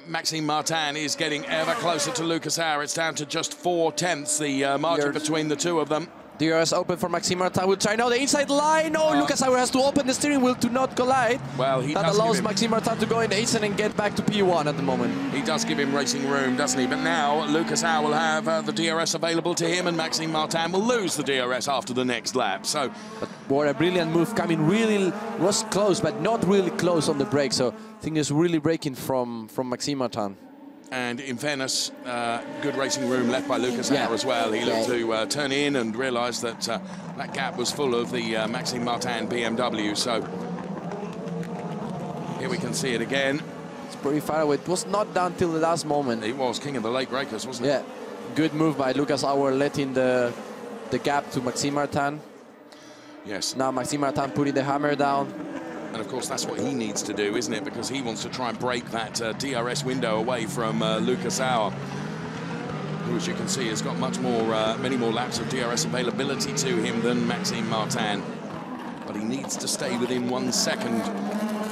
Maxime Martin is getting ever closer to Lucas Auer. It's down to just 4/10, the margin between the two of them. DRS open for Maxime Martin. We'll try now the inside line. No, Lucas Auer has to open the steering wheel to not collide. Well, that allows Maxime Martin to go in the inside and get back to P1 at the moment. He does give him racing room, doesn't he? But now Lucas Auer will have the DRS available to him, and Maxime Martin will lose the DRS after the next lap. So, but what a brilliant move coming! Really was close, but not really close on the brake. So I think it's really braking from Maxime Martin. And in fairness, good racing room left by Lucas Auer as well. He looked to turn in and realised that that gap was full of the Maxime Martin BMW. So here we can see it again. It's pretty far away. It was not done till the last moment. It was king of the late breakers, wasn't it? Yeah, good move by Lucas Auer, letting the gap to Maxime Martin. Yes. Now Maxime Martin putting the hammer down. And of course, that's what he needs to do, isn't it? Because he wants to try and break that DRS window away from Lucas Auer, who, as you can see, has got much more, many more laps of DRS availability to him than Maxime Martin. But he needs to stay within 1 second,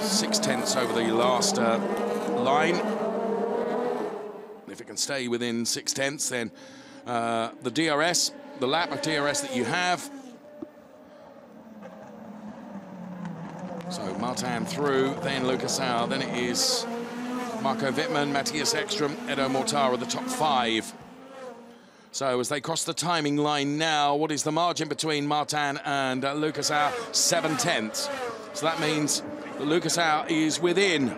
6/10 over the last line. If it can stay within 6/10, then the DRS, the lap of DRS that you have. So Martin through, then Lucas Auer, then it is Marco Wittmann, Matthias Ekström, Edo Mortara, the top 5. So as they cross the timing line now, what is the margin between Martin and Lucas Auer? 7/10. So that means that Lucas Auer is within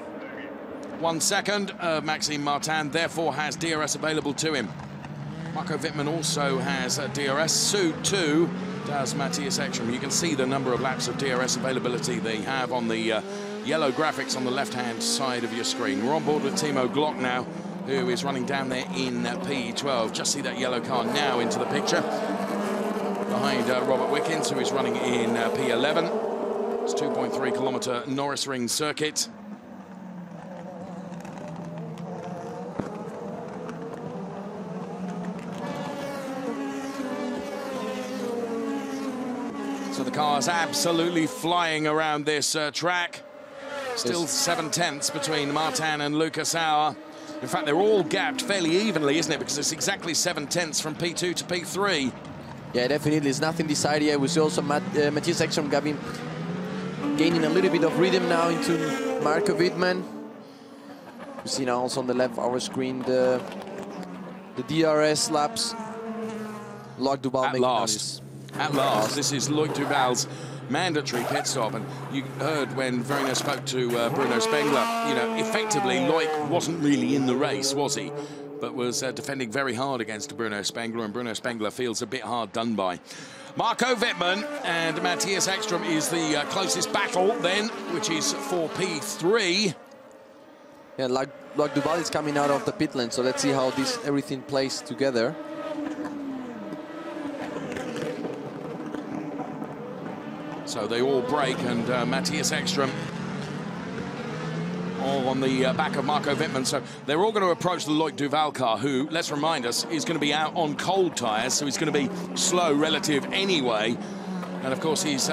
1 second of Maxime Martin, therefore has DRS available to him. Marco Wittmann also has DRS, so too does Matthias Ekström. You can see the number of laps of DRS availability they have on the yellow graphics on the left-hand side of your screen. We're on board with Timo Glock now, who is running down there in P12. Just see that yellow car now into the picture. Behind Robert Wickens, who is running in P11. It's 2.3-kilometer Norisring circuit. So the car's absolutely flying around this track. Still 7/10 between Martin and Lucas Auer. In fact, they're all gapped fairly evenly, isn't it? Because it's exactly 7/10 from P2 to P3. Yeah, definitely. It's nothing decided yet. We see also Matthias Ekström gaining a little bit of rhythm now into Marco Wittmann. We see now also on the left of our screen the DRS laps. Loic Duval at last. At last, this is Loic Duval's mandatory pit stop, and you heard when René spoke to Bruno Spengler, you know, effectively Loic wasn't really in the race, was he? But was defending very hard against Bruno Spengler, and Bruno Spengler feels a bit hard done by. Marco Wittmann and Matthias Ekström is the closest battle then, which is for P3. Yeah, Loic Duval is coming out of the pit lane, so let's see how everything plays together. So they all break, and Matthias Ekström all on the back of Marco Wittmann. So they're all going to approach the Loic Duval car, who, let's remind us, is going to be out on cold tyres, so he's going to be slow relative anyway. And of course, he's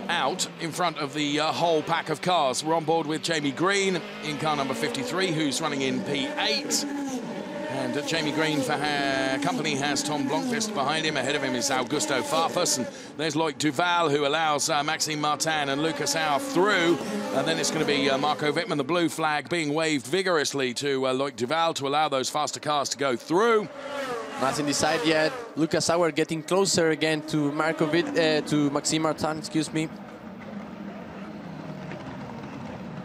out in front of the whole pack of cars. We're on board with Jamie Green in car number 53, who's running in P8. And Jamie Green for company has Tom Blomqvist behind him. Ahead of him is Augusto Farfus. And there's Loic Duval, who allows Maxime Martin and Lucas Auer through. And then it's going to be Marco Wittmann, the blue flag being waved vigorously to Loic Duval to allow those faster cars to go through. Nothing decided yet. Lucas Auer getting closer again to to Maxime Martin, excuse me.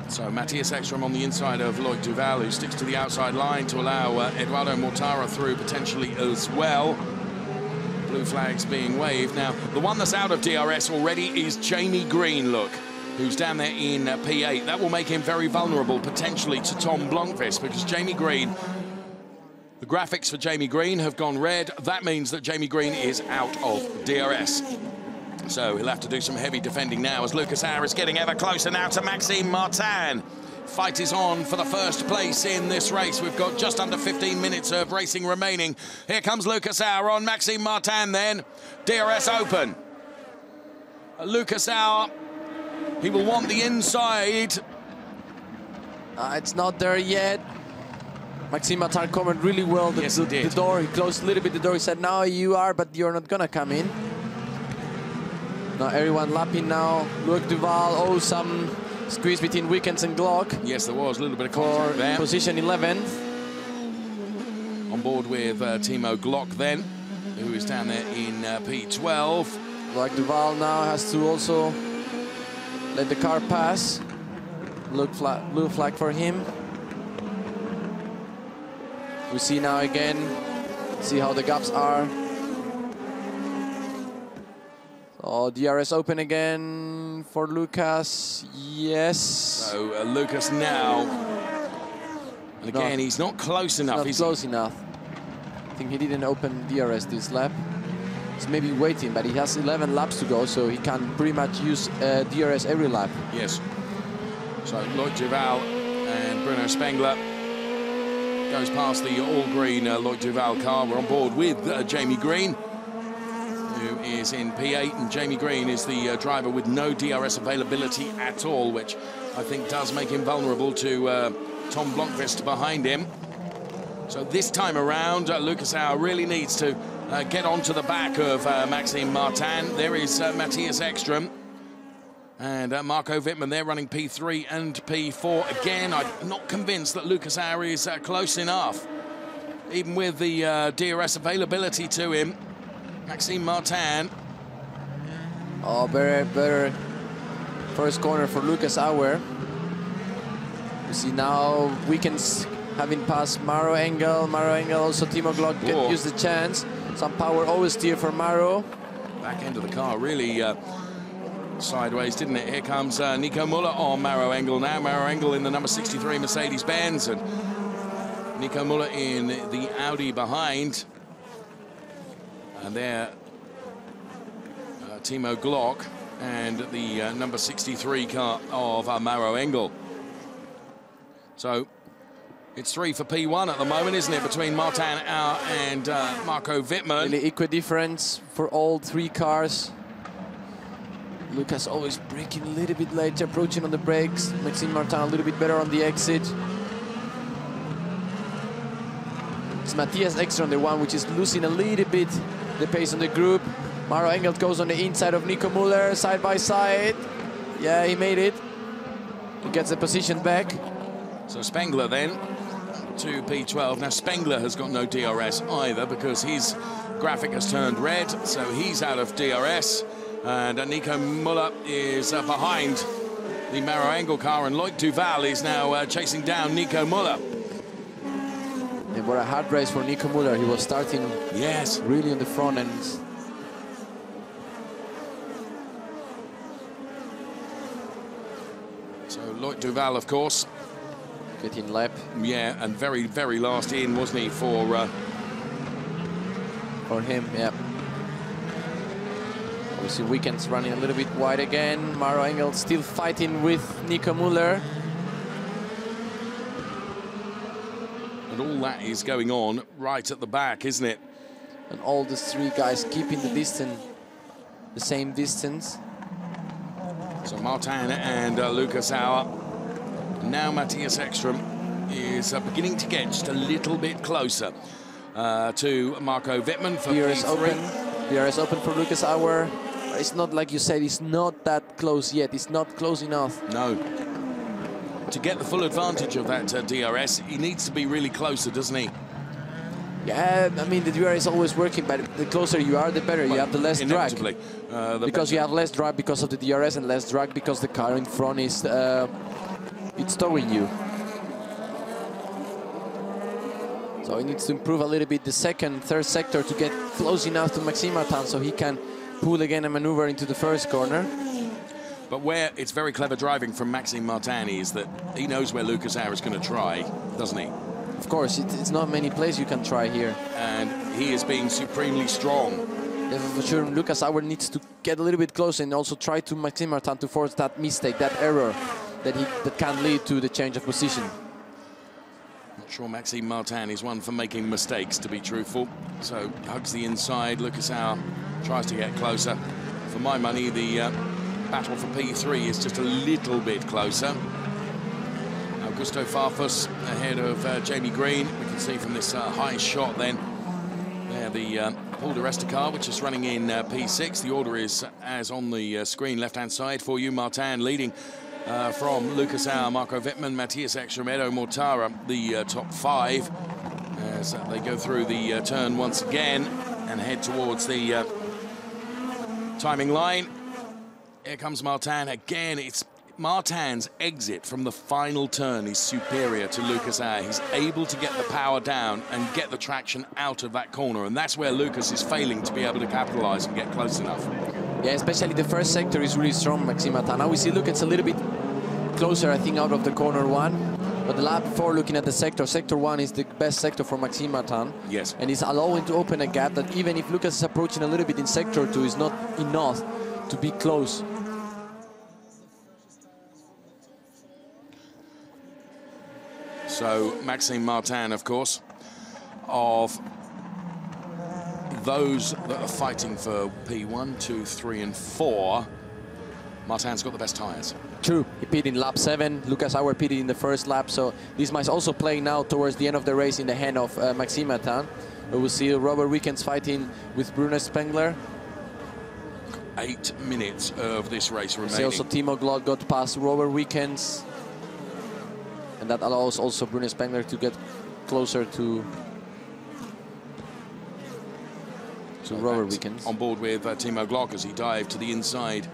So Matthias Ekstrom on the inside of Loic Duval, who sticks to the outside line to allow Eduardo Mortara through potentially as well. Blue flags being waved. Now, the one that's out of DRS already is Jamie Green, look, who's down there in P8. That will make him very vulnerable potentially to Tom Blomqvist, because Jamie Green, the graphics for Jamie Green have gone red. That means that Jamie Green is out of DRS. So he'll have to do some heavy defending now as Lucas Auer is getting ever closer now to Maxime Martin. Fight is on for the first place in this race. We've got just under 15 minutes of racing remaining. Here comes Lucas Auer on Maxime Martin then. DRS open. Lucas Auer, he will want the inside. It's not there yet. Maxime Martin covered really well the door. He closed a little bit the door. He said, now you are, but you're not gonna come in. Now everyone lapping now. Loic Duval, oh, some squeeze between Wickens and Glock. Yes, there was a little bit of contact there. Position 11. On board with Timo Glock then, who is down there in P12. Loic Duval now has to also let the car pass. Blue flag for him. We see now again, see how the gaps are. Oh, DRS open again for Lucas. Yes. So Lucas now. And again, he's not close enough. He's not close enough. I think he didn't open DRS this lap. He's maybe waiting, but he has 11 laps to go, so he can pretty much use DRS every lap. Yes. So Loic Duval and Bruno Spengler goes past the all-green Loic Duval car. We're on board with Jamie Green, who is in P8, and Jamie Green is the driver with no DRS availability at all, which I think does make him vulnerable to Tom Blomqvist behind him. So this time around, Lucas Auer really needs to get onto the back of Maxime Martin. There is Matthias Ekstrom and Marco Wittmann. They're running P3 and P4. Again, I'm not convinced that Lucas Auer is close enough, even with the DRS availability to him. Maxime Martin. Oh, better first corner for Lucas Auer. You see now Wickens having passed Maro Engel. Maro Engel, also Timo Glock can use the chance. Some power always steer for Maro. Back end of the car really sideways, didn't it? Here comes Nico Muller on Maro Engel now. Maro Engel in the number 63 Mercedes-Benz, and Nico Muller in the Audi behind. And there, Timo Glock and the number 63 car of Maro Engel. So it's 3 for P1 at the moment, isn't it, between Martin Auer and Marco Wittmann. Really equal difference for all three cars. Lucas always braking a little bit later, approaching on the brakes. Maxime Martin a little bit better on the exit. It's Matthias Ekstrom, the one which is losing a little bit the pace on the group. Maro Engel goes on the inside of Nico Muller, side by side. Yeah, he made it. He gets the position back. So Spengler then to P12. Now Spengler has got no DRS either because his graphic has turned red, so he's out of DRS. And Nico Muller is behind the Maro Engel car, and Loic Duval is now chasing down Nico Muller. It was a hard race for Nico Muller. He was starting really on the front end. So Loic Duval, of course, getting lap. Yeah, and very, very last in, wasn't he, for him, yeah. We see Wickens running a little bit wide again. Maro Engel still fighting with Nico Muller. And all that is going on right at the back, isn't it? And all the three guys keeping the distance, the same distance. So Martin and Lucas Auer. Now Matthias Ekstrom is beginning to get just a little bit closer to Marco Wittmann for DRS P3. open. DRS open for Lucas Auer. It's not like you said, it's not that close yet. It's not close enough. No. To get the full advantage of that DRS, he needs to be really closer, doesn't he? Yeah, I mean, the DRS is always working, but the closer you are, the better. You have the less drag. Because you have less drag because of the DRS and less drag because the car in front is it's towing you. So he needs to improve a little bit the second, third sector to get close enough to Maxime Martin so he can pull again and maneuver into the first corner. But where it's very clever driving from Maxime Martin is that he knows where Lucas Auer is going to try, doesn't he? Of course, it's not many places you can try here. And he is being supremely strong. Yeah, for sure, Lucas Auer needs to get a little bit closer and also try to Maxime Martin to force that mistake, that error that can lead to the change of position. Not sure Maxime Martin is one for making mistakes, to be truthful. So hugs the inside. Lucas Auer tries to get closer. For my money, the battle for P3 is just a little bit closer. Augusto Farfus ahead of Jamie Green. We can see from this high shot then there the Paul de Resta car, which is running in P6. The order is as on the screen left-hand side for you. Martin leading from Lucas Auer, Marco Wittmann, Matthias Ekstrom, Edo Mortara, the top 5 as they go through the turn once again and head towards the timing line. Here comes Martin again. It's Martin's exit from the final turn is superior to Lucas Auer. He's able to get the power down and get the traction out of that corner, and that's where Lucas is failing to be able to capitalize and get close enough. Yeah, especially the first sector is really strong, Maxime Martin. Now we see Lucas a little bit closer, I think, out of the corner 1. But the lap before, looking at the sector 1 is the best sector for Maxime Martin. Yes. And he's allowing to open a gap that even if Lucas is approaching a little bit in sector 2, is not enough to be close. So Maxime Martin, of course, of those that are fighting for P1, 2, 3 and 4, Martin's got the best tyres. True, he pitted in lap 7, Lucas Auer pitted in the first lap, so this might also play now towards the end of the race in the hand of Maxime Martin. We will see Robert Wickens fighting with Bruno Spengler. 8 minutes of this race remaining. See also Timo Glock got past Robert Wickens. And that allows also Bruno Spengler to get closer to Robert Wickens. On board with Timo Glock as he dived to the inside,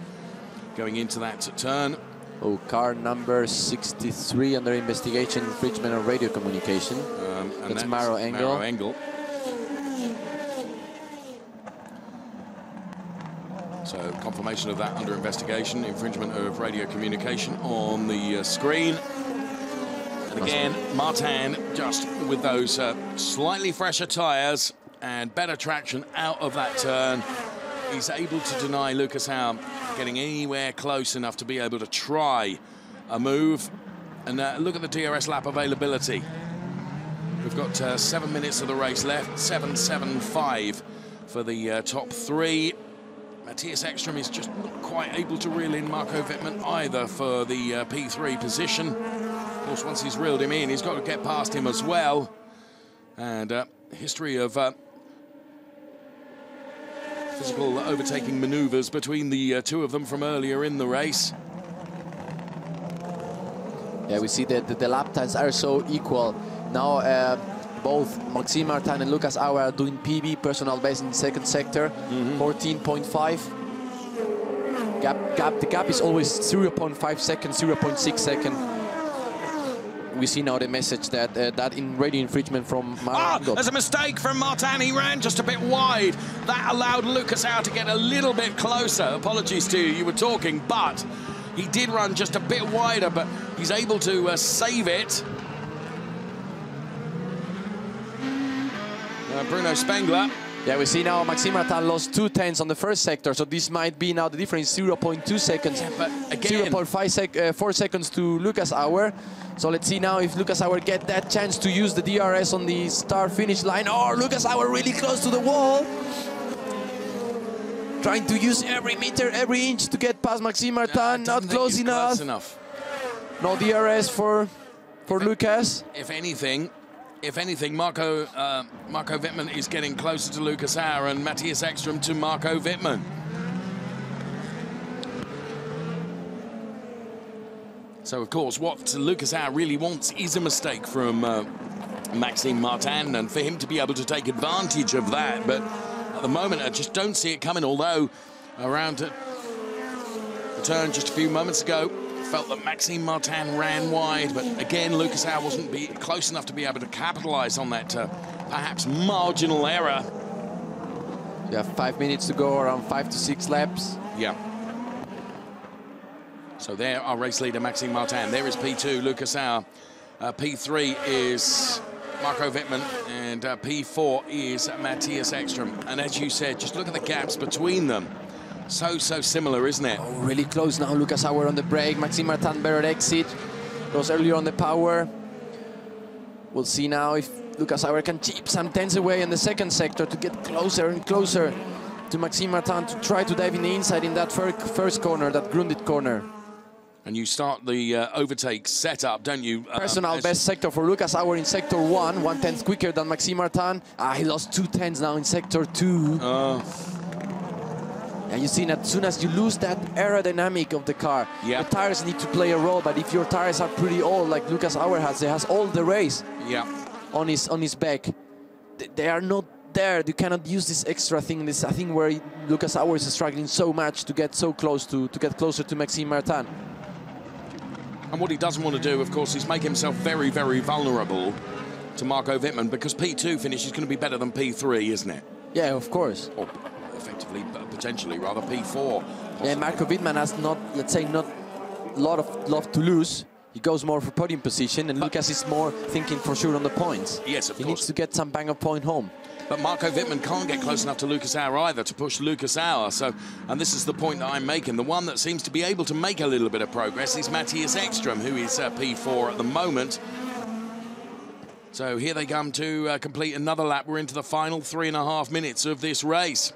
going into that turn. Oh, car number 63 under investigation, infringement of radio communication. That's Maro Engel. So confirmation of that under investigation, infringement of radio communication on the screen. And again, Martin just with those slightly fresher tyres and better traction out of that turn, he's able to deny Lucas Auer getting anywhere close enough to be able to try a move. And look at the DRS lap availability. We've got 7 minutes of the race left, 7.75 for the top 3. Matthias Ekstrom is just not quite able to reel in Marco Wittmann either for the P3 position. Of course, once he's reeled him in, he's got to get past him as well. And history of physical overtaking maneuvers between the two of them from earlier in the race. Yeah, we see that the lap times are so equal. Now both Maxime Martin and Lucas Auer are doing PB, personal best in second sector, 14.5. The gap is always 0.5 seconds, 0.6 seconds. We see now the message that that in radio infringement from Martin. There's a mistake from Martin. He ran just a bit wide. That allowed Lucas Auer to get a little bit closer. Apologies to you, you were talking, but he did run just a bit wider, but he's able to save it. Bruno Spengler. Yeah, we see now Maxime Martin lost 2/10 on the first sector, so this might be now the difference, 0.2 seconds, yeah, but again, 0.4 seconds to Lucas Auer. So let's see now if Lucas Auer get that chance to use the DRS on the start-finish line. Oh, Lucas Auer really close to the wall. Trying to use every meter, every inch to get past Maxime Martin, not close enough. No DRS for Lucas. If anything, Marco Wittmann is getting closer to Lucas Auer and Matthias Ekstrom to Marco Wittmann. So, of course, what Lucas Auer really wants is a mistake from Maxime Martin, and for him to be able to take advantage of that. But at the moment, I just don't see it coming, although around the turn just a few moments ago, felt that Maxime Martin ran wide, but again, Lucas Auer wasn't close enough to be able to capitalize on that perhaps marginal error. You have 5 minutes to go, around 5 to 6 laps. Yeah. So there, our race leader, Maxime Martin. There is P2, Lucas Auer. P3 is Marco Wittmann, and P4 is Matthias Ekström. And as you said, just look at the gaps between them. So similar, isn't it? Oh, really close now. Lucas Auer on the brake. Maxime Martin better exit. Goes earlier on the power. We'll see now if Lucas Auer can chip some tenths away in the second sector to get closer and closer to Maxime Martin to try to dive in the inside in that first corner, that grounded corner. And you start the overtake setup, don't you? Personal best sector for Lucas Auer in sector 1, 1/10 quicker than Maxime Martin. He lost 2/10 now in sector 2. And you see, as soon as you lose that aerodynamic of the car, the tires need to play a role. But if your tires are pretty old, like Lucas Auer has, he has all the race on his back. They are not there. You cannot use this extra thing. This I think where Lucas Auer is struggling so much to get so close to get closer to Maxime Martin. And what he doesn't want to do, of course, is make himself very, very vulnerable to Marco Wittmann, because P2 finish is going to be better than P3, isn't it? Yeah, of course. Or effectively, potentially, rather, P4. Yeah, Marco Wittmann has not, let's say, not a lot to lose. He goes more for podium position, and Lucas is more thinking for sure on the points. Yes, of course. He needs to get some bang of point home. But Marco Wittmann can't get close enough to Lucas Auer either to push Lucas Auer. So, and this is the point that I'm making. The one that seems to be able to make a little bit of progress is Matthias Ekström, who is P4 at the moment. So here they come to complete another lap. We're into the final 3.5 minutes of this race.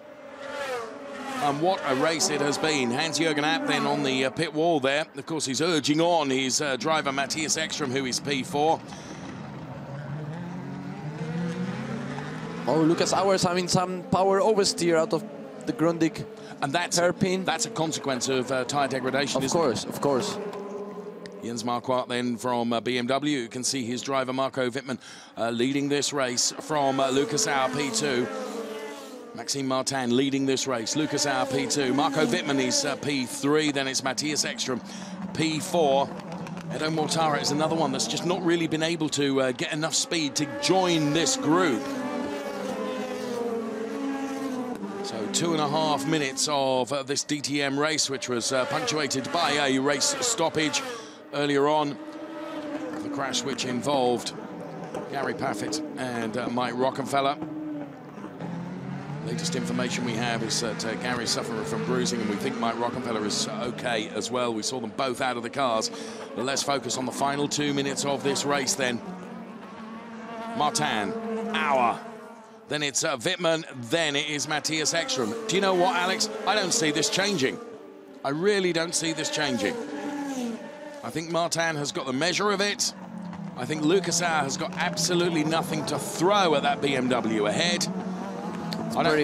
And what a race it has been. Hans-Jürgen Abt then on the pit wall there. Of course, he's urging on his driver, Matthias Ekström, who is P4. Oh, Lucas Auer is having some power oversteer out of the Grundig hairpin. That's a consequence of tyre degradation, isn't it? Of course. Jens Marquardt then from BMW. You can see his driver, Marco Wittmann, leading this race from Lucas Auer, P2. Maxime Martin leading this race. Lucas Auer, P2. Marco Wittmann is P3. Then it's Matthias Ekström, P4. Edo Mortara is another one that's just not really been able to get enough speed to join this group. So 2.5 minutes of this DTM race, which was punctuated by a race stoppage earlier on. The crash which involved Gary Paffett and Mike Rockenfeller. Latest information we have is that Gary's suffering from bruising, and we think Mike Rockenfeller is okay as well. We saw them both out of the cars. But let's focus on the final 2 minutes of this race then. Martin, Auer. Then it's Wittmann, then it is Matthias Ekström. Do you know what, Alex? I don't see this changing. I really don't see this changing. I think Martin has got the measure of it. I think Lucas Auer has got absolutely nothing to throw at that BMW ahead.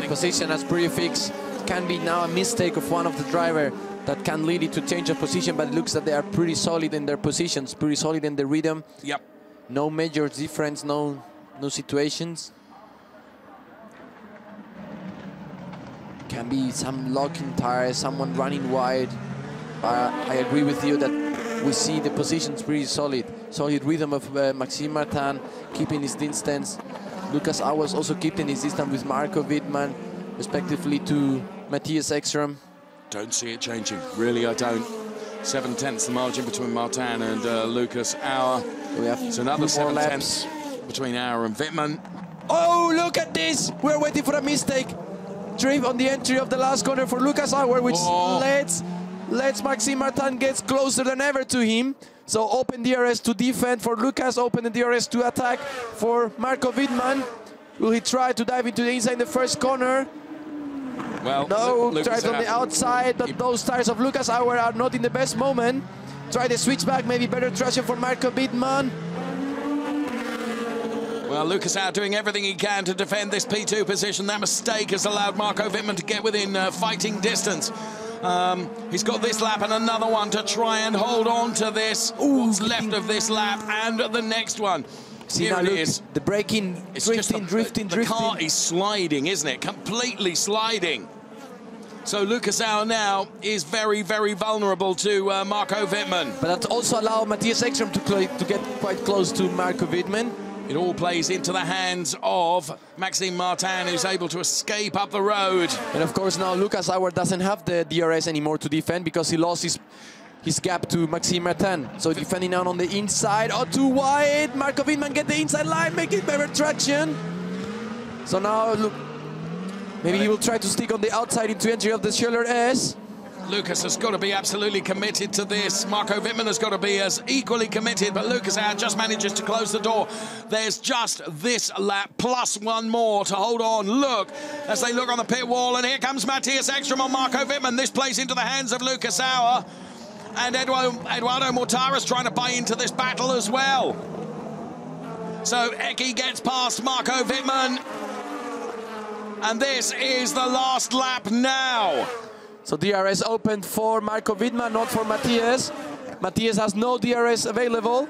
Position as pretty fixed. Can be now a mistake of one of the driver that can lead it to change of position, but it looks that they are pretty solid in their positions, pretty solid in the rhythm. Yep. No major difference, no situations. Can be some locking tires, someone running wide. I agree with you that we see the positions pretty solid. Solid rhythm of Maxime Martin, keeping his distance. Lucas Auer was also keeping his distance with Marco Wittmann, respectively to Matthias Ekström. Don't see it changing, really I don't. 7/10 the margin between Martin and Lucas Auer. It's another 7/10 between Auer and Wittmann. Oh, look at this! We're waiting for a mistake. Drift on the entry of the last corner for Lucas Auer, which lets Maxime Martin get closer than ever to him. So open DRS to defend for Lucas, open the DRS to attack for Marco Wittmann. Will he try to dive into the inside in the first corner? Well, no, tries on the outside, but those tires of Lucas Auer are not in the best moment. Try the switchback, maybe better traction for Marco Wittmann. Well, Lucas Auer doing everything he can to defend this P2 position. That mistake has allowed Marco Wittmann to get within fighting distance. He's got this lap and another one to try and hold on to this. What's left of this lap and the next one. See Here now, it look, is. the braking, drifting. The car is sliding, isn't it? Completely sliding. So Lucas Auer now is very, very vulnerable to Marco Wittmann. But that also allows Matthias Ekström to get quite close to Marco Wittmann. It all plays into the hands of Maxime Martin, who's able to escape up the road. And of course now Lucas Auer doesn't have the DRS anymore to defend because he lost his gap to Maxime Martin. So defending now on the inside. Oh, too wide. Marco Wittmann get the inside line, making better traction. So now look, maybe he will try to stick on the outside into entry of the Schiller S. Lucas has got to be absolutely committed to this. Marco Wittmann has got to be as equally committed, but Lucas Auer just manages to close the door. There's just this lap plus one more to hold on. Look, as they look on the pit wall, and here comes Matthias Ekström on Marco Wittmann. This plays into the hands of Lucas Auer. And Eduardo Mortara's trying to buy into this battle as well. So Eki gets past Marco Wittmann. And this is the last lap now. So DRS opened for Marco Wittmann, not for Matthias. Matthias has no DRS available.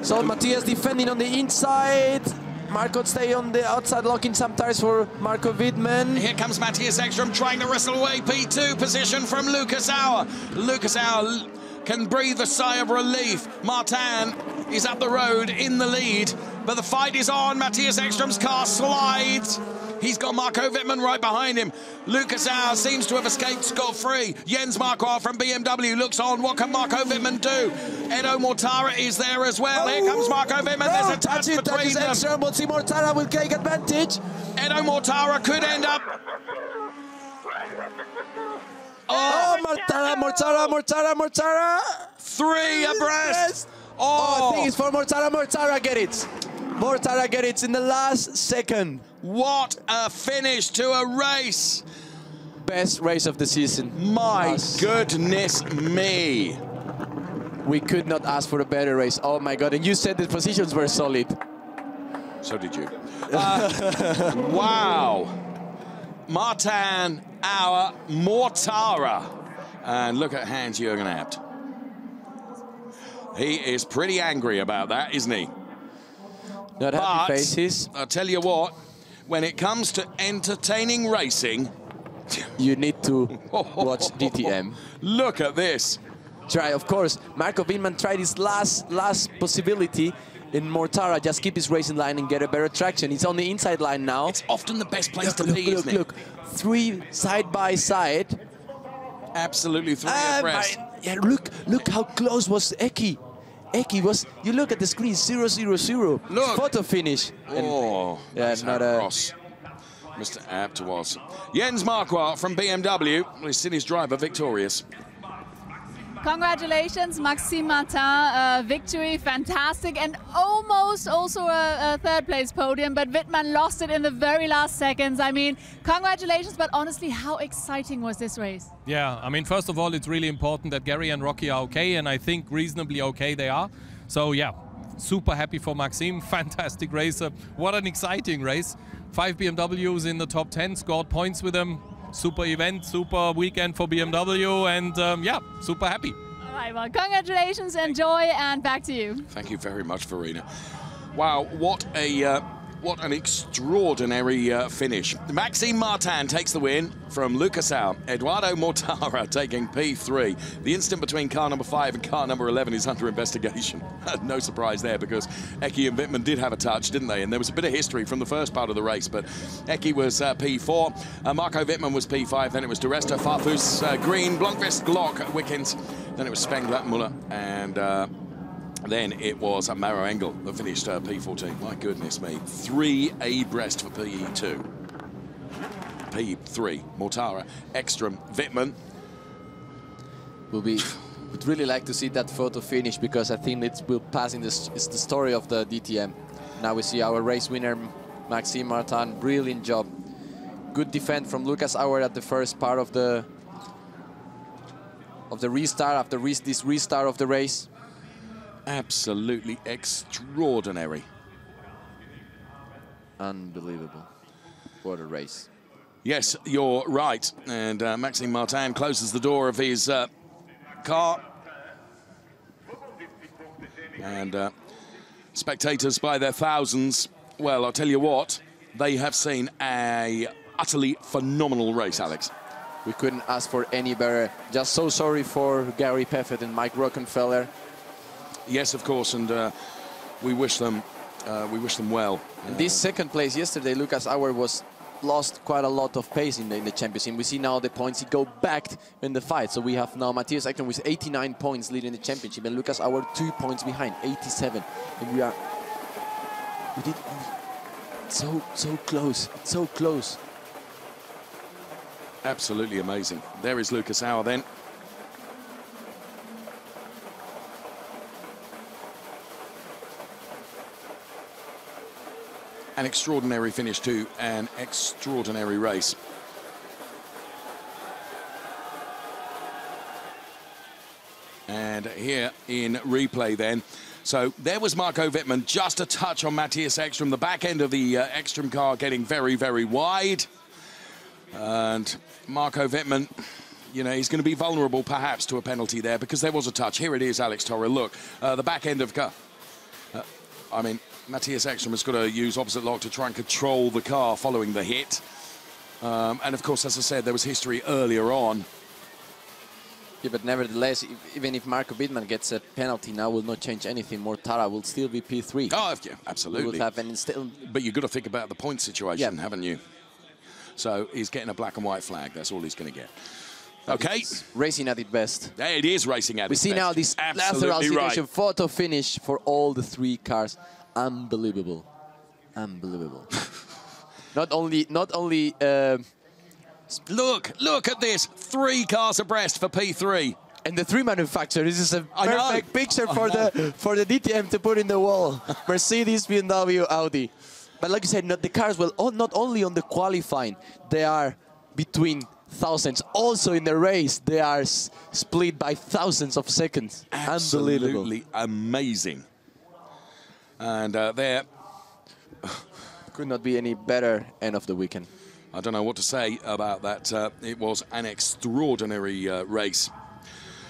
So Matthias defending on the inside. Marco stay on the outside, locking some tires for Marco Wittmann. Here comes Matthias Ekström trying to wrestle away P2 position from Lucas Auer. Lucas Auer can breathe a sigh of relief. Martin is up the road in the lead, but the fight is on. Matthias Ekström's car slides. He's got Marco Wittmann right behind him. Lucas Auer seems to have escaped scot-free. Jens Marquardt from BMW looks on. What can Marco Wittmann do? Edo Mortara is there as well. Here comes Marco Wittmann. There's a touch between them. Ekström, we'll see Mortara will take advantage. Edo Mortara could end up... Mortara. Three abreast. I think it's for Mortara. Mortara get it. Mortara get it in the last second. What a finish to a race. Best race of the season. My goodness me. We could not ask for a better race. Oh my God, and you said the positions were solid. So did you. Wow. Martin, Auer, Mortara. And look at Hans-Jürgen Abt. He is pretty angry about that, isn't he? Not happy faces. I'll tell you what, when it comes to entertaining racing, you need to watch DTM. Look at this. Try, of course, Marco Wittmann tried his last possibility in Mortara, just keep his racing line and get a better traction. It's on the inside line now. It's often the best place to be, isn't it? Look, three side by side. Absolutely three abreast. Yeah, look how close was Eki. Eki was, you look at the screen, 0-0-0. Look. Photo finish. Oh, and, not a cross. Mr. Abt was. Jens Marquardt from BMW, we've seen his driver victorious. Congratulations, Maxime Martin, victory, fantastic, and almost also a third place podium, but Wittmann lost it in the very last seconds. I mean, congratulations, but honestly, how exciting was this race? Yeah, I mean, first of all, it's really important that Gary and Rocky are okay, and I think reasonably okay they are. So yeah, super happy for Maxime, fantastic racer. What an exciting race. 5 BMWs in the top 10, scored points with them. Super event, super weekend for BMW, and yeah, super happy. All right, well, congratulations, enjoy, and back to you. Thank you very much, Verena. Wow, what an extraordinary finish. Maxime Martin takes the win from Lucas Auer. Eduardo Mortara taking P3. The incident between car number 5 and car number 11 is under investigation. No surprise there, because Eki and Wittmann did have a touch, didn't they? And there was a bit of history from the first part of the race, but Eki was P4, Marco Wittmann was P5, then it was De Resta, Farfus, Green, Blomqvist, Glock, Wickens, then it was Spengler, Muller, and then it was Maro Engel that finished P14. My goodness me. 3 abreast for P2. P3, Mortara, Ekström, Wittmann. Would really like to see that photo finish, because I think it will pass in it's the story of the DTM. Now we see our race winner, Maxime Martin. Brilliant job. Good defense from Lucas Auer at the first part of the restart, after this restart of the race. Absolutely extraordinary. Unbelievable. What a race. Yes, you're right. And Maxime Martin closes the door of his car. And spectators by their thousands. Well, I'll tell you what, they have seen a utterly phenomenal race, Alex. We couldn't ask for any better. Just so sorry for Gary Peffert and Mike Rockenfeller. Yes, of course, and we wish them well. And this second place yesterday, Lucas Auer lost quite a lot of pace in the championship. We see now the points he go back in the fight. So we have now Matthias Ekström with 89 points leading the championship, and Lucas Auer 2 points behind, 87. And we did so close, so close. Absolutely amazing. There is Lucas Auer then. An extraordinary finish to an extraordinary race. And here in replay then. So there was Marco Wittmann, just a touch on Matthias Ekström. The back end of the Ekström car getting very, very wide. And Marco Wittmann, you know, he's going to be vulnerable perhaps to a penalty there because there was a touch. Here it is, Alex Torre. Look, the back end of car. I mean, Matthias Ekström has got to use opposite lock to try and control the car following the hit. And of course, as I said, there was history earlier on. Yeah, but nevertheless, even if Marco Wittmann gets a penalty now, will not change anything. Mortara will still be P3. Oh, yeah, absolutely. Will have an but you've got to think about the point situation, haven't you? So he's getting a black and white flag. That's all he's going to get. Okay. It's racing at its best. It is racing at its best. We see now this lateral situation, photo finish for all the 3 cars. Unbelievable. Unbelievable. Not only look at this. 3 cars abreast for P3. And the 3 manufacturers. This is a perfect picture for the DTM to put in the wall. Mercedes, BMW, Audi. But like you said, the cars will not only on the qualifying, they are between thousands. Also in the race, they are split by thousands of seconds. Absolutely amazing. And there could not be any better end of the weekend. I don't know what to say about that. It was an extraordinary race.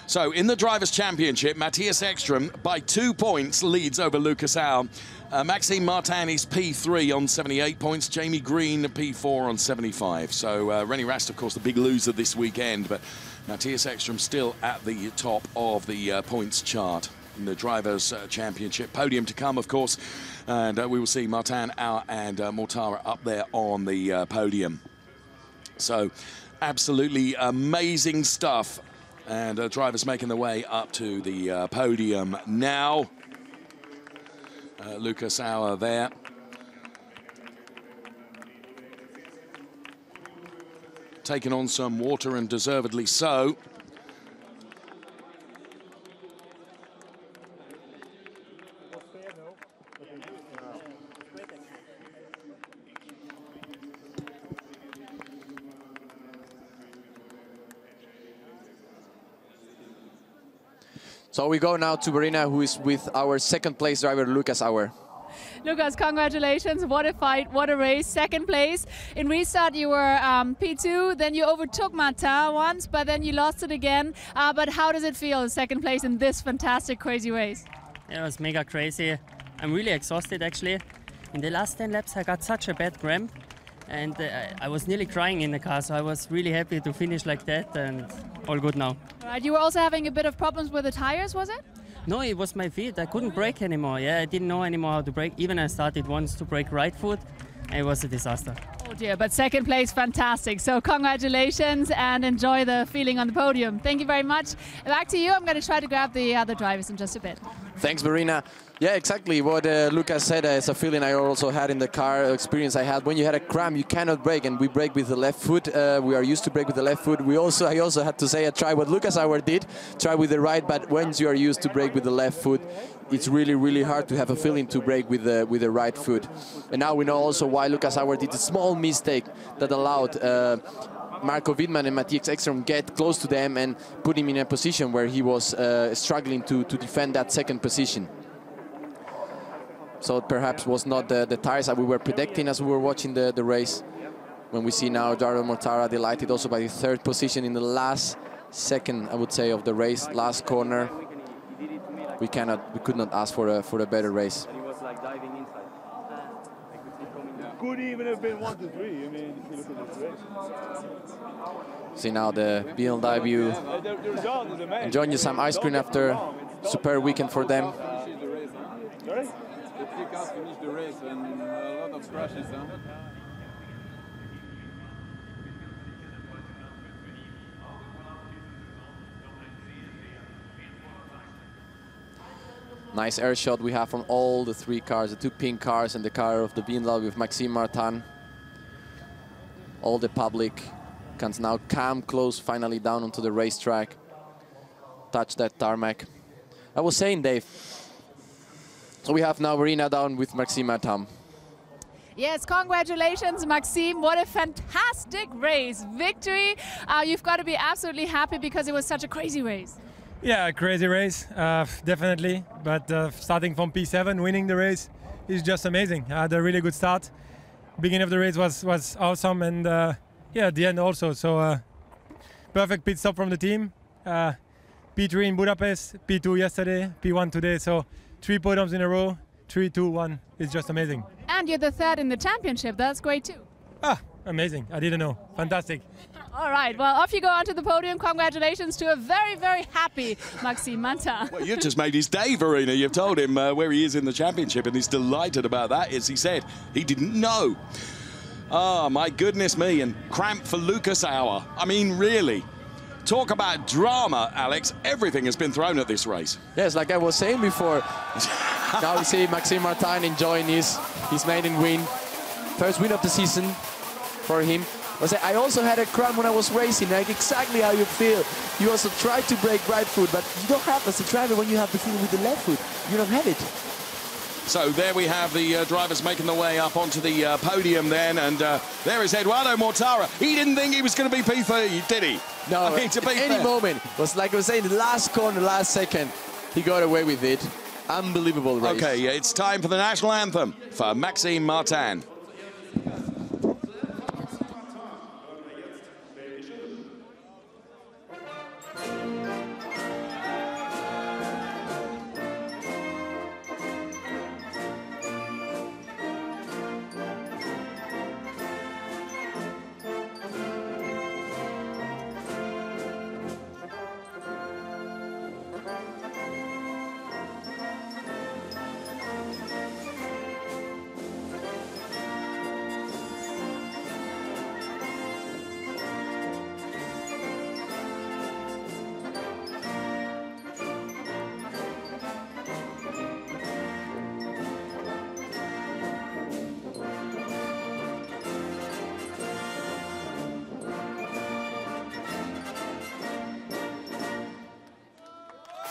So in the Drivers' Championship, Matthias Ekström by 2 points leads over Lucas Auer. Maxime Martin is P3 on 78 points. Jamie Green P4 on 75. So René Rast, of course, the big loser this weekend. But Matthias Ekström still at the top of the points chart in the Drivers' Championship. Podium to come, of course. And we will see Martin, Auer and Mortara up there on the podium. So absolutely amazing stuff. And drivers making their way up to the podium now. Lucas Auer there. Taking on some water, and deservedly so. So we go now to Verena, who is with our second place driver, Lucas Auer. Lucas, congratulations. What a fight, what a race. Second place. In restart, you were P2, then you overtook Martin once, but then you lost it again. But how does it feel, second place in this fantastic, crazy race? It was mega crazy. I'm really exhausted, actually. In the last 10 laps, I got such a bad cramp. And I was nearly crying in the car, so I was really happy to finish like that, and all good now. Right, you were also having a bit of problems with the tires, was it? No, it was my feet. I couldn't brake anymore. Yeah, I didn't know anymore how to brake. Even I started once to brake right foot, and it was a disaster. Oh dear, but second place, fantastic. So congratulations and enjoy the feeling on the podium. Thank you very much. Back to you. I'm going to try to grab the other drivers in just a bit. Thanks, Verena. Yeah, exactly what Lucas said. It's a feeling I also had in the car, experience I had. When you had a cramp, you cannot brake, and we brake with the left foot. We are used to brake with the left foot. I also had to say, I tried what Lucas Auer did, try with the right, but once you are used to brake with the left foot, it's really, really hard to have a feeling to brake with the right foot. And now we know also why Lucas Auer did a small mistake that allowed Marco Wittmann and Matthias Ekström get close to them and put him in a position where he was struggling to defend that second position. So it perhaps was not the tires that we were predicting as we were watching the race. When we see now Gerhard Mortara delighted also by the third position in the last second, I would say, of the race, last corner. We could not ask for a better race. could even have been 1 to 3. I mean, if you look at this race. See now the BMW enjoying some ice cream after super weekend for them. Sorry? The three cars finished the race and a lot of crashes. Huh? Nice air shot we have from all the 3 cars, the 2 pink cars and the car of the BMW with Maxime Martin. All the public can now come close finally down onto the racetrack, touch that tarmac. I was saying, Dave, so we have now René down with Maxime Martin. Yes, congratulations, Maxime. What a fantastic race. Victory. You've got to be absolutely happy because it was such a crazy race. Yeah, crazy race, definitely. But starting from P7, winning the race is just amazing. I had a really good start. Beginning of the race was awesome, and yeah, at the end also. So perfect pit stop from the team. P3 in Budapest, P2 yesterday, P1 today. So 3 podiums in a row, 3, 2, 1. It's just amazing. And you're the 3rd in the championship. That's great too. Amazing. I didn't know. Fantastic. All right, well, off you go onto the podium. Congratulations to a very, very happy Maxime Martin. Well, you've just made his day, Verena. You've told him where he is in the championship, and he's delighted about that. As he said, he didn't know. Oh, my goodness me. And cramp for Lucas Auer. I mean, really. Talk about drama, Alex. Everything has been thrown at this race. Yes, like I was saying before. Now we see Maxime Martin enjoying his maiden win. First win of the season for him. I also had a cramp when I was racing, like exactly how you feel. You also try to brake right foot, but you don't have, as a driver, when you have the feeling with the left foot, you don't have it. So there we have the drivers making their way up onto the podium then, and there is Eduardo Mortara. He didn't think he was going to be P3, did he? No, I mean, to be any fair. moment. It was like I was saying, the last corner, last second, he got away with it. Unbelievable race. Okay, it's time for the national anthem for Maxime Martin.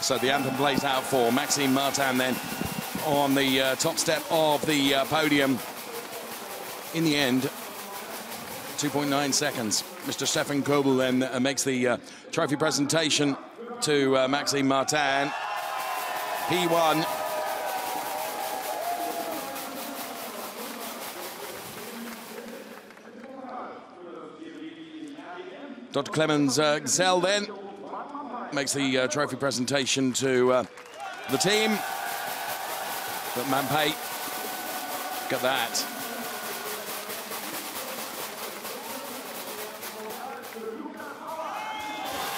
So the anthem plays out for Maxime Martin then on the top step of the podium. In the end, 2.9 seconds. Mr. Stefan Kobel then makes the trophy presentation to Maxime Martin. He won. Dr. Clemens Gzell then makes the trophy presentation to the team. But Mampay, got that.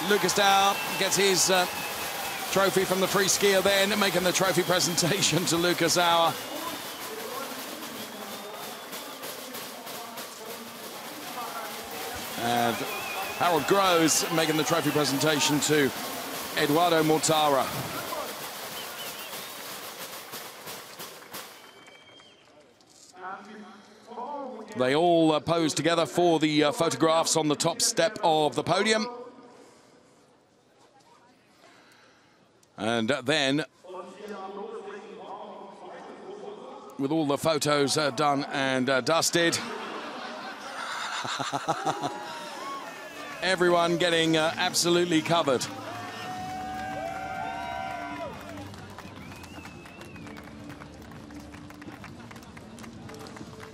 Lucas Auer gets his trophy from the free skier then, making the trophy presentation to Lucas Auer. And Harold Groves making the trophy presentation to Eduardo Mortara. They all pose together for the photographs on the top step of the podium. And then, with all the photos done and dusted, everyone getting absolutely covered.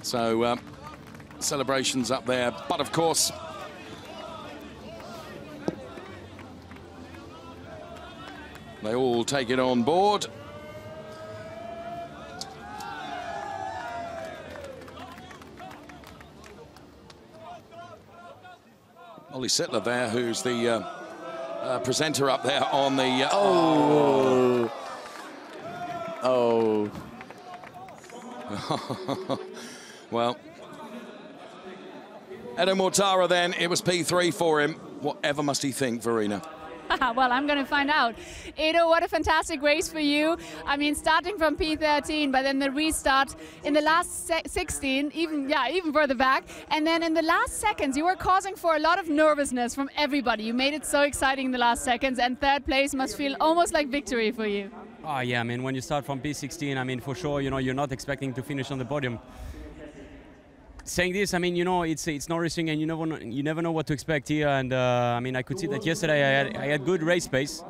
So, celebrations up there, but of course, they all take it on board. Ollie Sittler there, who's the presenter up there on the... Oh. Well, Edo Mortara then, it was P3 for him. Whatever must he think, Verena? Well, I'm going to find out. Edo, what a fantastic race for you. I mean, starting from P13, but then the restart in the last 16, even further back. And then in the last seconds, you were causing for a lot of nervousness from everybody. You made it so exciting in the last seconds, and third place must feel almost like victory for you. Oh yeah, I mean, when you start from P16, I mean, for sure, you know, you're not expecting to finish on the podium. Saying this, I mean, you know, it's Norisring, and you never know what to expect here. And I mean, I could see that yesterday I had good race pace.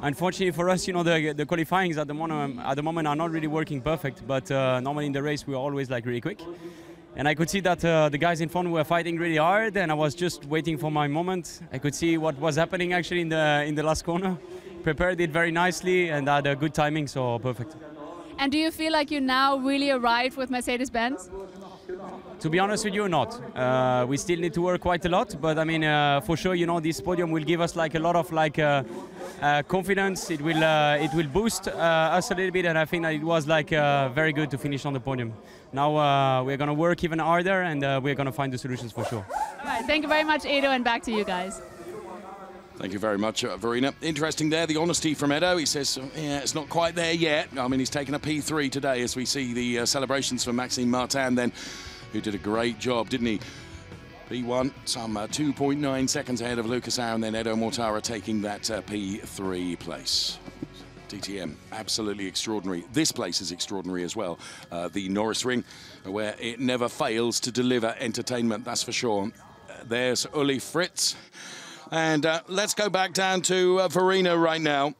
Unfortunately for us, you know, the qualifyings at the moment are not really working perfect. But normally in the race we're always like really quick. And I could see that the guys in front were fighting really hard, and I was just waiting for my moment. I could see what was happening actually in the last corner. Prepared it very nicely and had a good timing, so perfect. And do you feel like you now really arrived with Mercedes-Benz? To be honest with you, not. We still need to work quite a lot, but I mean, for sure, you know, this podium will give us like a lot of like confidence. It will boost us a little bit, and I think that it was like very good to finish on the podium. Now we're going to work even harder, and we're going to find the solutions for sure. All right, thank you very much, Edo, and back to you guys. Thank you very much, Verena. Interesting there, the honesty from Edo. He says, yeah, it's not quite there yet. I mean, he's taken a P3 today as we see the celebrations for Maxime Martin then, who did a great job, didn't he? P1, some 2.9 seconds ahead of Lucas Auer, and then Edo Mortara taking that P3 place. DTM, absolutely extraordinary. This place is extraordinary as well. The Norisring, where it never fails to deliver entertainment, that's for sure. There's Uli Fritz. And let's go back down to Verena right now.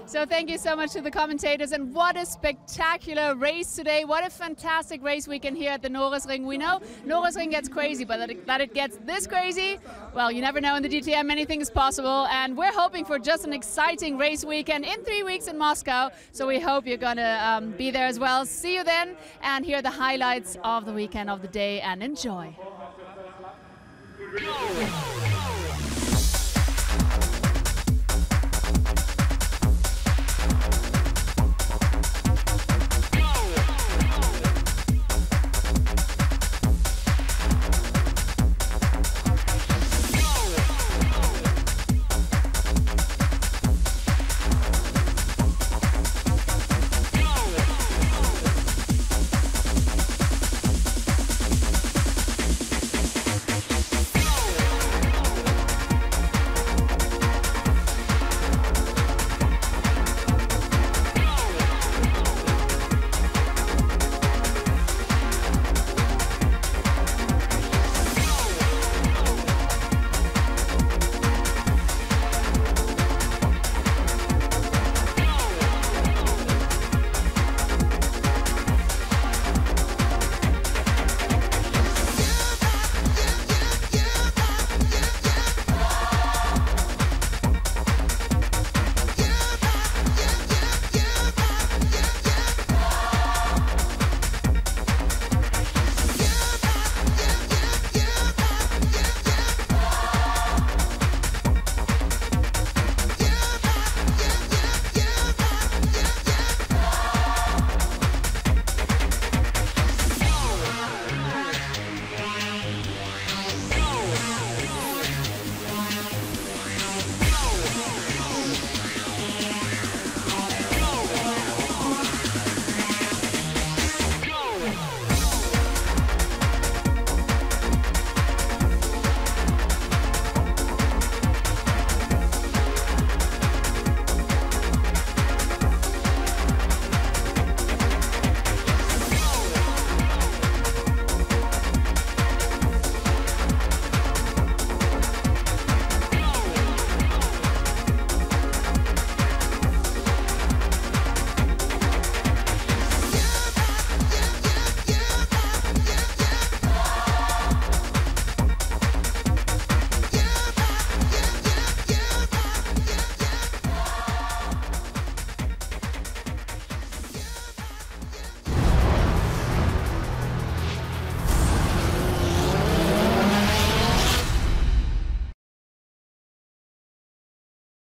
So thank you so much to the commentators, and what a spectacular race today. What a fantastic race weekend here at the Norisring. We know Norisring gets crazy, but that it gets this crazy, well, you never know. In the DTM, anything is possible, and we're hoping for just an exciting race weekend in 3 weeks in Moscow. So we hope you're going to be there as well. See you then, and hear the highlights of the weekend, of the day, and enjoy. Go!